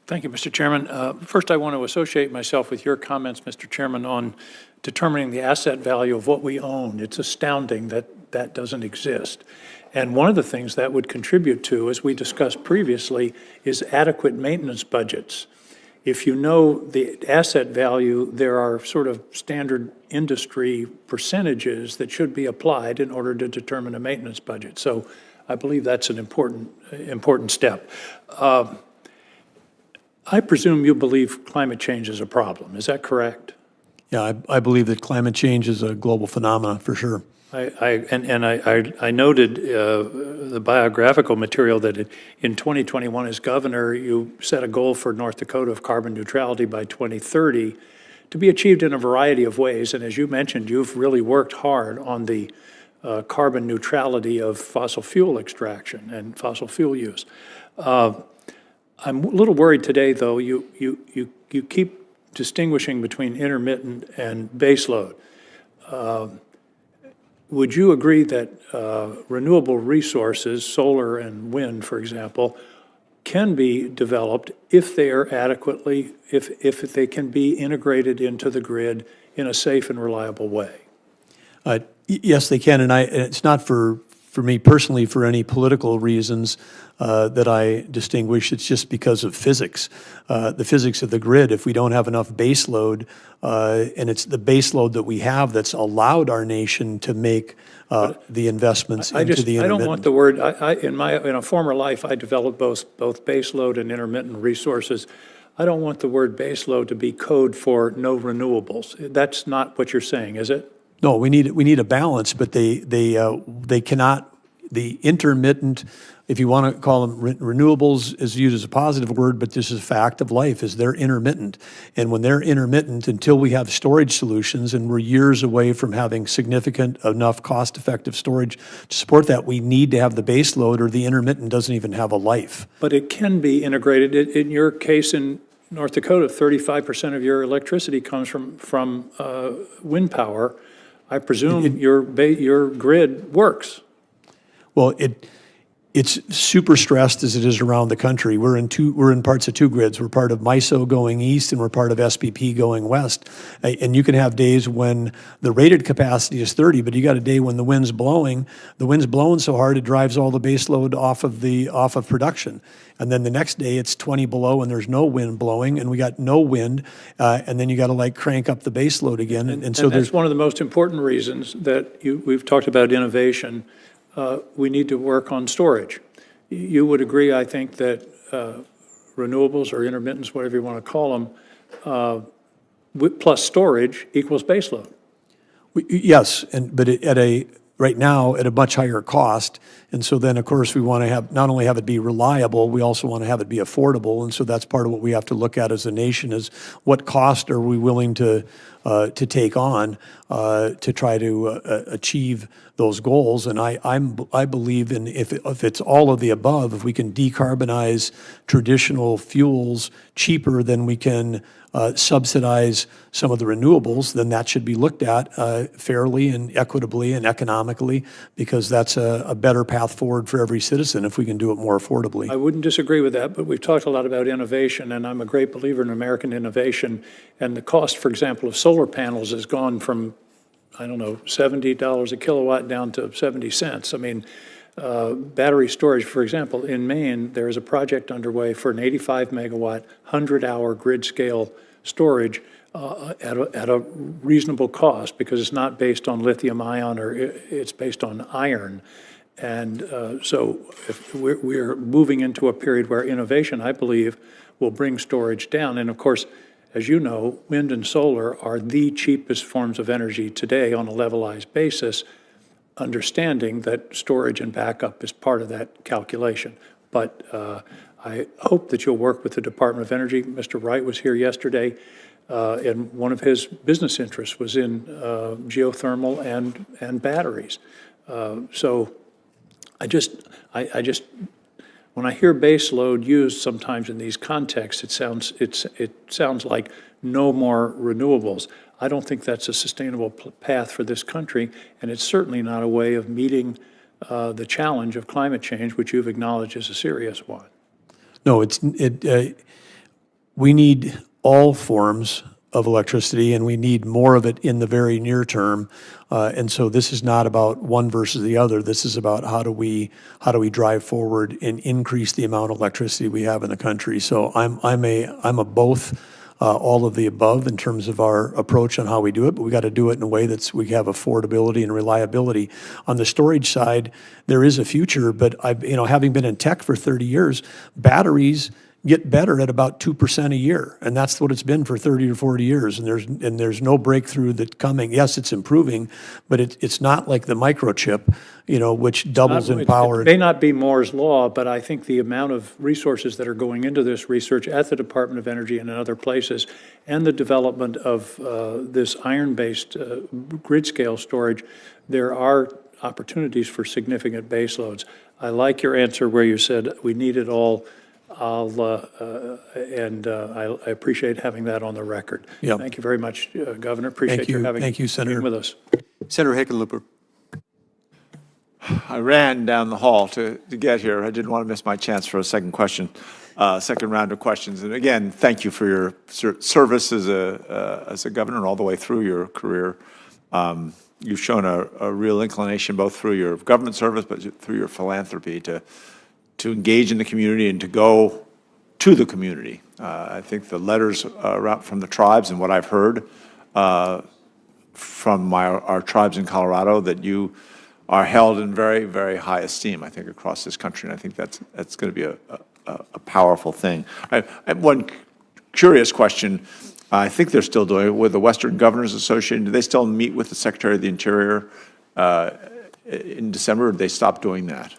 Thank you, Mr. Chairman. First, I want to associate myself with your comments, Mr. Chairman, on determining the asset value of what we own. It's astounding that that doesn't exist. And one of the things that would contribute to, as we discussed previously, is adequate maintenance budgets. If you know the asset value, there are sort of standard industry percentages that should be applied in order to determine a maintenance budget. So I believe that's an important step. I presume you believe climate change is a problem. Is that correct? Yeah, I believe that climate change is a global phenomenon for sure. I noted the biographical material that in 2021 as governor, you set a goal for North Dakota of carbon neutrality by 2030 to be achieved in a variety of ways. And as you mentioned, you've really worked hard on the carbon neutrality of fossil fuel extraction and fossil fuel use. I'm a little worried today, though. You keep distinguishing between intermittent and baseload. Would you agree that renewable resources, solar and wind, for example, can be developed if they are adequately, if they can be integrated into the grid in a safe and reliable way? Yes, they can, and it's not for me personally for any political reasons that I distinguish. It's just because of physics, the physics of the grid. If we don't have enough base load, and it's the base load that we have that's allowed our nation to make the investments into the intermittent. I don't want the word, in a former life, I developed both base load and intermittent resources. I don't want the word base load to be code for no renewables. That's not what you're saying, is it? No, we need a balance, but they cannot, the intermittent, if you want to call them renewables, is used as a positive word, but this is a fact of life, is they're intermittent. And when they're intermittent, until we have storage solutions, and we're years away from having significant enough cost-effective storage to support that, we need to have the base load, or the intermittent doesn't even have a life. But it can be integrated. In your case in North Dakota, 35% of your electricity comes from wind power. I presume your grid works. Well, It's super stressed as it is around the country. We're in parts of two grids. We're part of MISO going east, and we're part of SPP going west. And you can have days when the rated capacity is 30, but you got a day when the wind's blowing. The wind's blowing so hard it drives all the base load off of production. And then the next day it's 20 below and there's no wind blowing, and we got no wind, and then you got to like crank up the base load again. And so that's one of the most important reasons that we've talked about innovation. We need to work on storage. You would agree, I think, that renewables or intermittents, whatever you want to call them, plus storage equals baseload. Yes, but right now at a much higher cost. And so then, of course, we want to have not only have it be reliable, we also want to have it be affordable. And so that's part of what we have to look at as a nation is what cost are we willing to take on to try to achieve those goals. And I believe in if it's all of the above, if we can decarbonize traditional fuels cheaper than we can subsidize some of the renewables, then that should be looked at fairly and equitably and economically, because that's a better path forward for every citizen if we can do it more affordably. I wouldn't disagree with that, but we've talked a lot about innovation, and I'm a great believer in American innovation. And the cost, for example, of solar panels has gone from, I don't know, $70 a kilowatt down to 70 cents. I mean, battery storage, for example, in Maine, there is a project underway for an 85 megawatt, 100-hour grid scale storage at a reasonable cost, because it's not based on lithium ion, or it's based on iron. And so if we're moving into a period where innovation, I believe, will bring storage down. And of course, as you know, wind and solar are the cheapest forms of energy today on a levelized basis, understanding that storage and backup is part of that calculation. But I hope that you'll work with the Department of Energy. Mr. Wright was here yesterday, and one of his business interests was in geothermal and batteries. So I just, when I hear base load used sometimes in these contexts, it sounds like no more renewables. I don't think that's a sustainable path for this country, and it's certainly not a way of meeting the challenge of climate change, which you've acknowledged is a serious one. No, we need all forms of electricity, and we need more of it in the very near term. And so this is not about one versus the other. This is about how do we drive forward and increase the amount of electricity we have in the country. So I'm a both. All of the above in terms of our approach on how we do it, but we got to do it in a way that we have affordability and reliability. On the storage side, there is a future, but having been in tech for 30 years, batteries get better at about 2% a year, and that's what it's been for 30 or 40 years. And there's no breakthrough that's coming. Yes, it's improving, but it's not like the microchip, which doubles in power. It may not be Moore's law, but I think the amount of resources that are going into this research at the Department of Energy and in other places, and the development of this iron-based grid scale storage, there are opportunities for significant baseloads. I like your answer where you said we need it all. I appreciate having that on the record. Yep. Thank you very much, Governor. Appreciate you having Thank you, Senator. being with us. Senator Hickenlooper. I ran down the hall to get here. I didn't want to miss my chance for a second round of questions. And again, thank you for your service as a governor all the way through your career. You've shown a real inclination both through your government service, but through your philanthropy to engage in the community and to go to the community. I think the letters from the tribes and what I've heard from our tribes in Colorado, that you are held in very, very high esteem, I think, across this country. And I think that's going to be a powerful thing. I have one curious question. I think they're still doing it with the Western Governors Association. Do they still meet with the Secretary of the Interior in December, or did they stop doing that?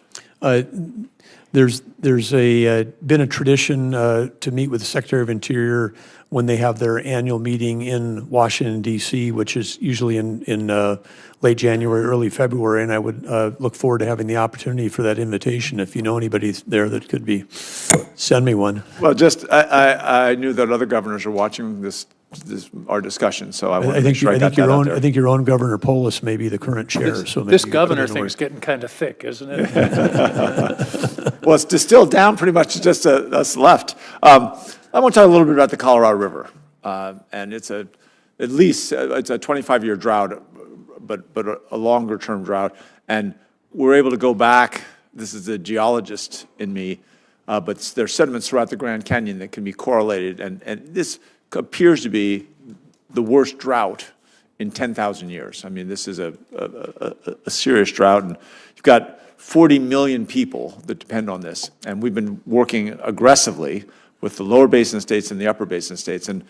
There's been a tradition to meet with the Secretary of Interior when they have their annual meeting in Washington, D.C., which is usually in late January, early February, and I would look forward to having the opportunity for that invitation. If you know anybody there that could send me one. Well, I knew that other governors are watching this our discussion, so I want I to make think, sure I got that out there. I think your own Governor Polis may be the current chair, so maybe This you put governor it in thing's order. getting kind of thick, isn't it? Well, it's distilled down pretty much just us left. I want to talk a little bit about the Colorado River, and it's at least it's a 25-year drought, but a longer-term drought, and we're able to go back. This is the geologist in me, but there's sediments throughout the Grand Canyon that can be correlated, and this appears to be the worst drought in 10,000 years. I mean, this is a serious drought, and you've got 40 million people that depend on this, and we've been working aggressively with the lower basin states and the upper basin states. And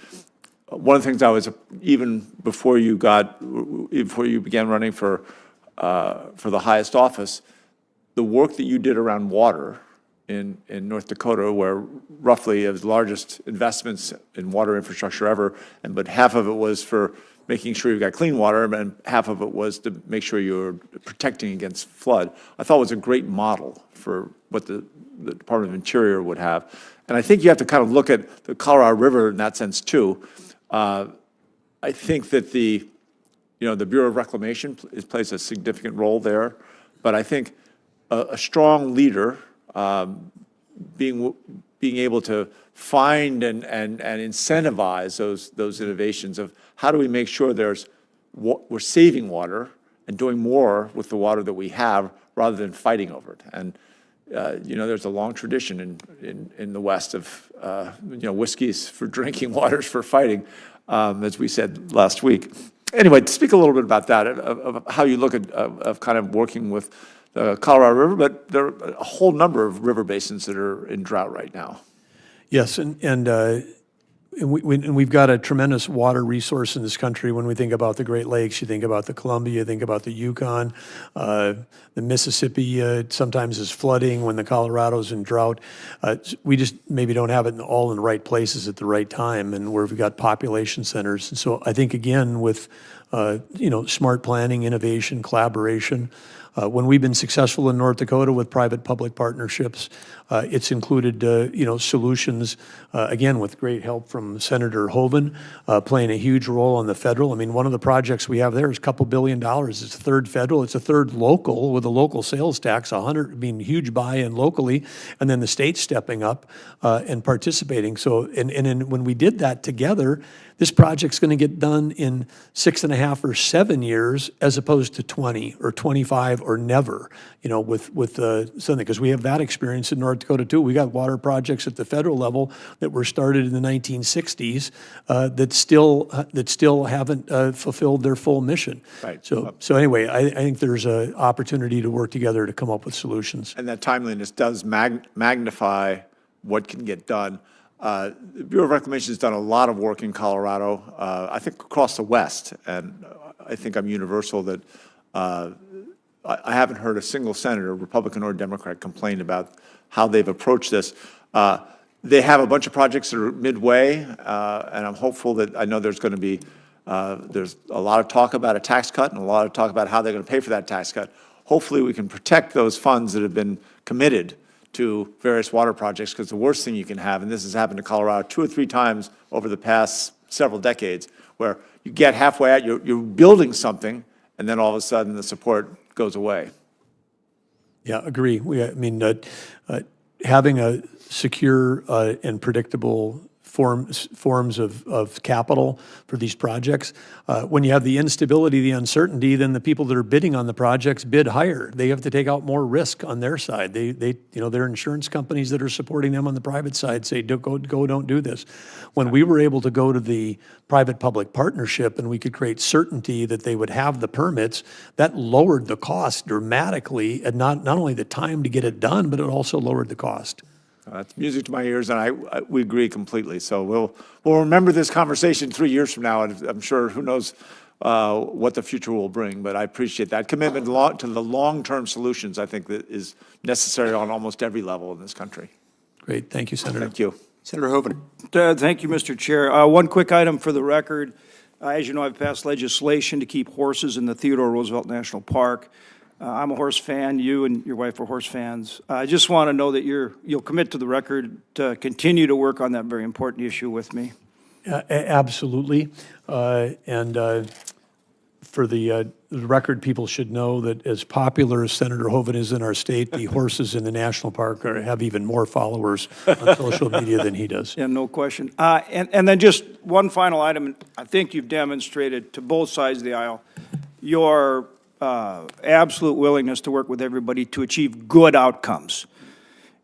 one of the things I was, even before you began running for the highest office, the work that you did around water in North Dakota, where roughly it was the largest investments in water infrastructure ever, but half of it was for making sure you got clean water, and half of it was to make sure you were protecting against flood, I thought was a great model for what the Department of Interior would have. And I think you have to kind of look at the Colorado River in that sense too. I think that the Bureau of Reclamation plays a significant role there, but I think a strong leader being able to find and incentivize those innovations of how do we make sure we're saving water and doing more with the water that we have rather than fighting over it. And there's a long tradition in the West of whiskeys for drinking, waters for fighting, as we said last week. Anyway, to speak a little bit about that, of how you look at of kind of working with the Colorado River, but there are a whole number of river basins that are in drought right now. Yes, and we've got a tremendous water resource in this country. When we think about the Great Lakes, you think about the Columbia, you think about the Yukon, the Mississippi sometimes is flooding when the Colorado's in drought. We just maybe don't have it all in the right places at the right time, and where we've got population centers. And so I think, again, with smart planning, innovation, collaboration, when we've been successful in North Dakota with private-public partnerships, it's included, solutions, again, with great help from Senator Hoeven, playing a huge role on the federal. I mean, one of the projects we have there is a couple $2 billion. It's a third federal, it's a third local with a local sales tax, huge buy-in locally, and then the state stepping up and participating. So, and when we did that together, this project's going to get done in 6.5 or 7 years, as opposed to 20 or 25 or never. With something, because we have that experience in North Dakota too. We got water projects at the federal level that were started in the 1960s that still haven't fulfilled their full mission. Right. So anyway, I think there's an opportunity to work together to come up with solutions. And that timeliness does magnify what can get done. The Bureau of Reclamation has done a lot of work in Colorado, I think across the West, and I think I'm universal that I haven't heard a single senator, Republican or Democrat, complain about how they've approached this. They have a bunch of projects that are midway, and I'm hopeful that I know there's going to be there's a lot of talk about a tax cut and a lot of talk about how they're going to pay for that tax cut. Hopefully we can protect those funds that have been committed to various water projects, because the worst thing you can have, and this has happened to Colorado 2 or 3 times over the past several decades, where you get halfway out, you're building something, and then all of a sudden the support goes away. Yeah, agree. Having a secure and predictable forms of capital for these projects. When you have the instability, the uncertainty, then the people that are bidding on the projects bid higher. They have to take out more risk on their side. Their insurance companies that are supporting them on the private side say, don't do this. When we were able to go to the private-public partnership and we could create certainty that they would have the permits, that lowered the cost dramatically, and not only the time to get it done, but it also lowered the cost. That's music to my ears, and we agree completely. So we'll remember this conversation 3 years from now, and I'm sure who knows what the future will bring. But I appreciate that commitment to the long-term solutions. I think that is necessary on almost every level in this country. Great, thank you, Senator. Thank you, Senator Hoeven. Thank you, Mr. Chair. One quick item for the record. As you know, I've passed legislation to keep horses in the Theodore Roosevelt National Park. I'm a horse fan. You and your wife are horse fans. I just want to know that you'll commit to the record to continue to work on that very important issue with me. Absolutely. For the record, people should know that as popular as Senator Hoven is in our state, the horses in the national park have even more followers on social media than he does. Yeah, no question. And then just one final item. I think you've demonstrated to both sides of the aisle your absolute willingness to work with everybody to achieve good outcomes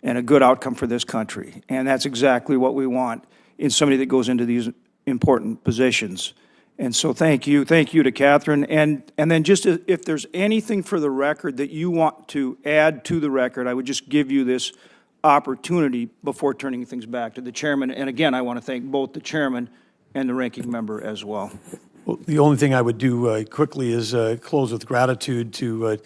and a good outcome for this country. And that's exactly what we want in somebody that goes into these important positions. And so thank you to Catherine. And then just if there's anything for the record that you want to add to the record, I would just give you this opportunity before turning things back to the chairman. And again, I want to thank both the chairman and the ranking member as well. Well, the only thing I would do quickly is close with gratitude to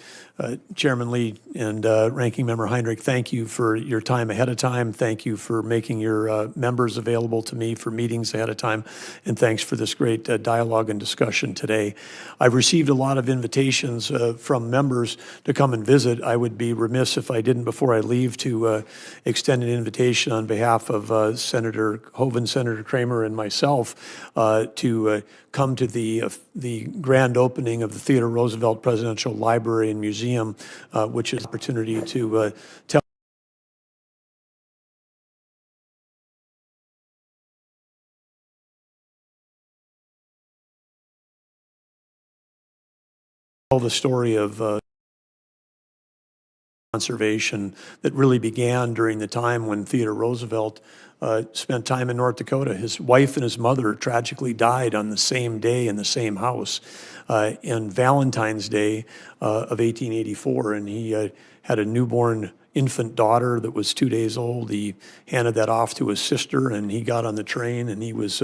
Chairman Lee and Ranking Member Heinrich. Thank you for your time ahead of time. Thank you for making your members available to me for meetings ahead of time. And thanks for this great dialogue and discussion today. I've received a lot of invitations from members to come and visit. I would be remiss if I didn't, before I leave, to extend an invitation on behalf of Senator Hoven, Senator Kramer, and myself to come to the grand opening of the Theodore Roosevelt Presidential Library and Museum, which is an opportunity to tell the story of conservation that really began during the time when Theodore Roosevelt spent time in North Dakota. His wife and his mother tragically died on the same day in the same house, on Valentine's Day of 1884, and he had a newborn infant daughter that was 2 days old. He handed that off to his sister, and he got on the train, and he was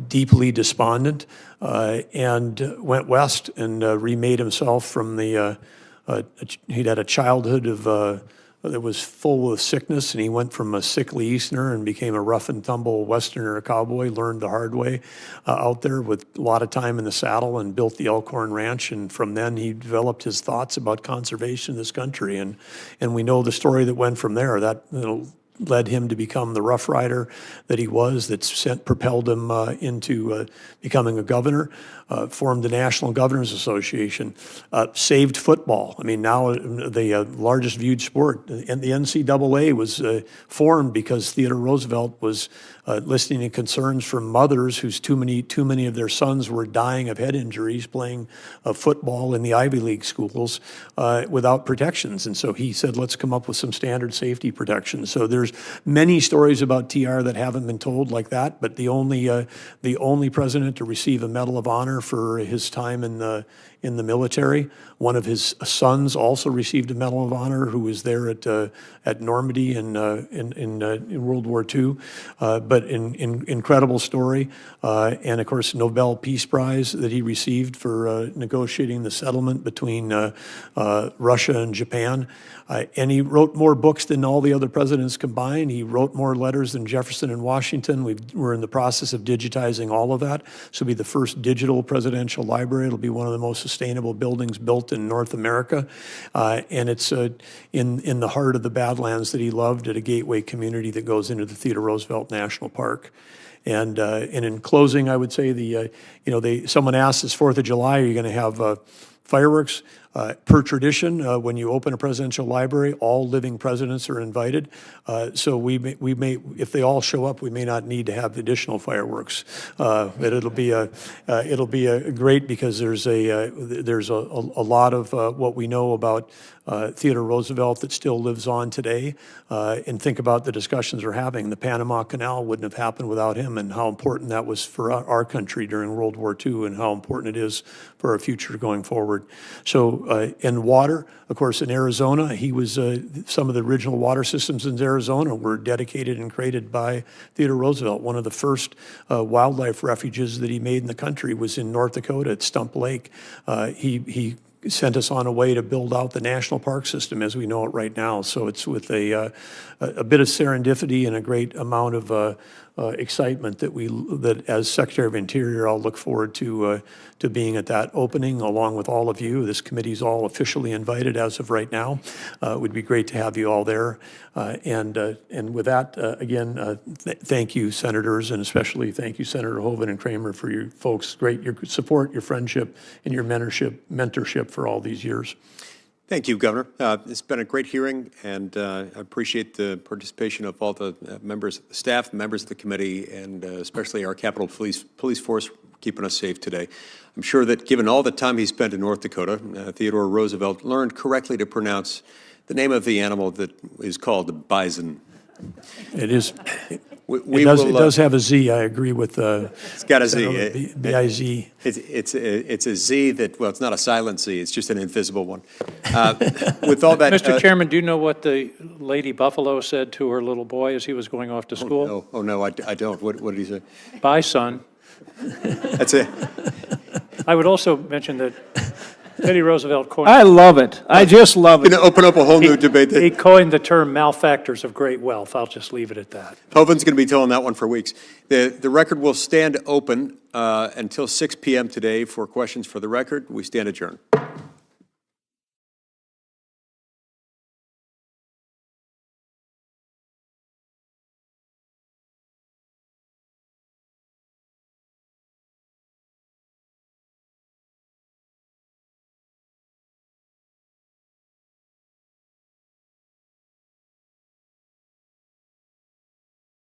deeply despondent, and went west and remade himself from the he'd had a childhood that was full of sickness, and he went from a sickly Easterner and became a rough and tumble Westerner cowboy, learned the hard way out there with a lot of time in the saddle, and built the Elkhorn Ranch. And from then he developed his thoughts about conservation in this country. And we know the story that went from there. That led him to become the Rough Rider that he was, that propelled him into becoming a governor, formed the National Governors Association, saved football. I mean, now the largest viewed sport. And the NCAA was formed because Theodore Roosevelt was listening to concerns from mothers whose too many of their sons were dying of head injuries playing football in the Ivy League schools without protections. And so he said, let's come up with some standard safety protections. So there's many stories about TR that haven't been told like that, but the only president to receive a Medal of Honor for his time in the military. One of his sons also received a Medal of Honor, who was there at Normandy in World War II. But incredible story, and of course Nobel Peace Prize that he received for negotiating the settlement between Russia and Japan. And he wrote more books than all the other presidents combined. He wrote more letters than Jefferson and Washington. We're in the process of digitizing all of that. This will be the first digital presidential library. It'll be one of the most sustainable buildings built in North America. And it's in the heart of the Badlands that he loved, at a gateway community that goes into the Theodore Roosevelt National Park. And in closing, I would say someone asked this 4th of July, are you going to have fireworks? Per tradition, when you open a presidential library, all living presidents are invited. So we may, if they all show up, we may not need to have additional fireworks. But it'll be a great, because there's a lot of what we know about Theodore Roosevelt that still lives on today. And think about the discussions we're having. The Panama Canal wouldn't have happened without him, and how important that was for our country during World War II, and how important it is for our future going forward. So. And water, of course, in Arizona, he was some of the original water systems in Arizona were dedicated and created by Theodore Roosevelt. One of the first wildlife refuges that he made in the country was in North Dakota at Stump Lake. He sent us on a way to build out the national park system as we know it right now. So it's with a bit of serendipity and a great amount of excitement that as Secretary of Interior, I'll look forward to being at that opening along with all of you. This committee's all officially invited as of right now. It would be great to have you all there. And with that, again, thank you, senators, and especially thank you, Senator Hoeven and Kramer, for your folks, your support, your friendship, and your mentorship for all these years. Thank you, Governor. It's been a great hearing, and I appreciate the participation of all the members, staff, members of the committee, and especially our Capitol Police Force keeping us safe today. I'm sure that given all the time he spent in North Dakota, Theodore Roosevelt learned correctly to pronounce the name of the animal that is called the bison. It is. It does have a Z. I agree with. It's got a Z. B-I-Z. It's a Z that, well, it's not a silent Z. It's just an invisible one. With all that, Mr. Chairman, do you know what the Lady Buffalo said to her little boy as he was going off to school? Oh no, I don't. What did he say? Bye, son. That's it. I would also mention that Teddy Roosevelt coined. I love it. I just love it. Going to open up a whole new debate. He coined the term malefactors of great wealth. I'll just leave it at that. Hoeven's going to be telling that one for weeks. The record will stand open until 6 p.m. today for questions for the record. We stand adjourned.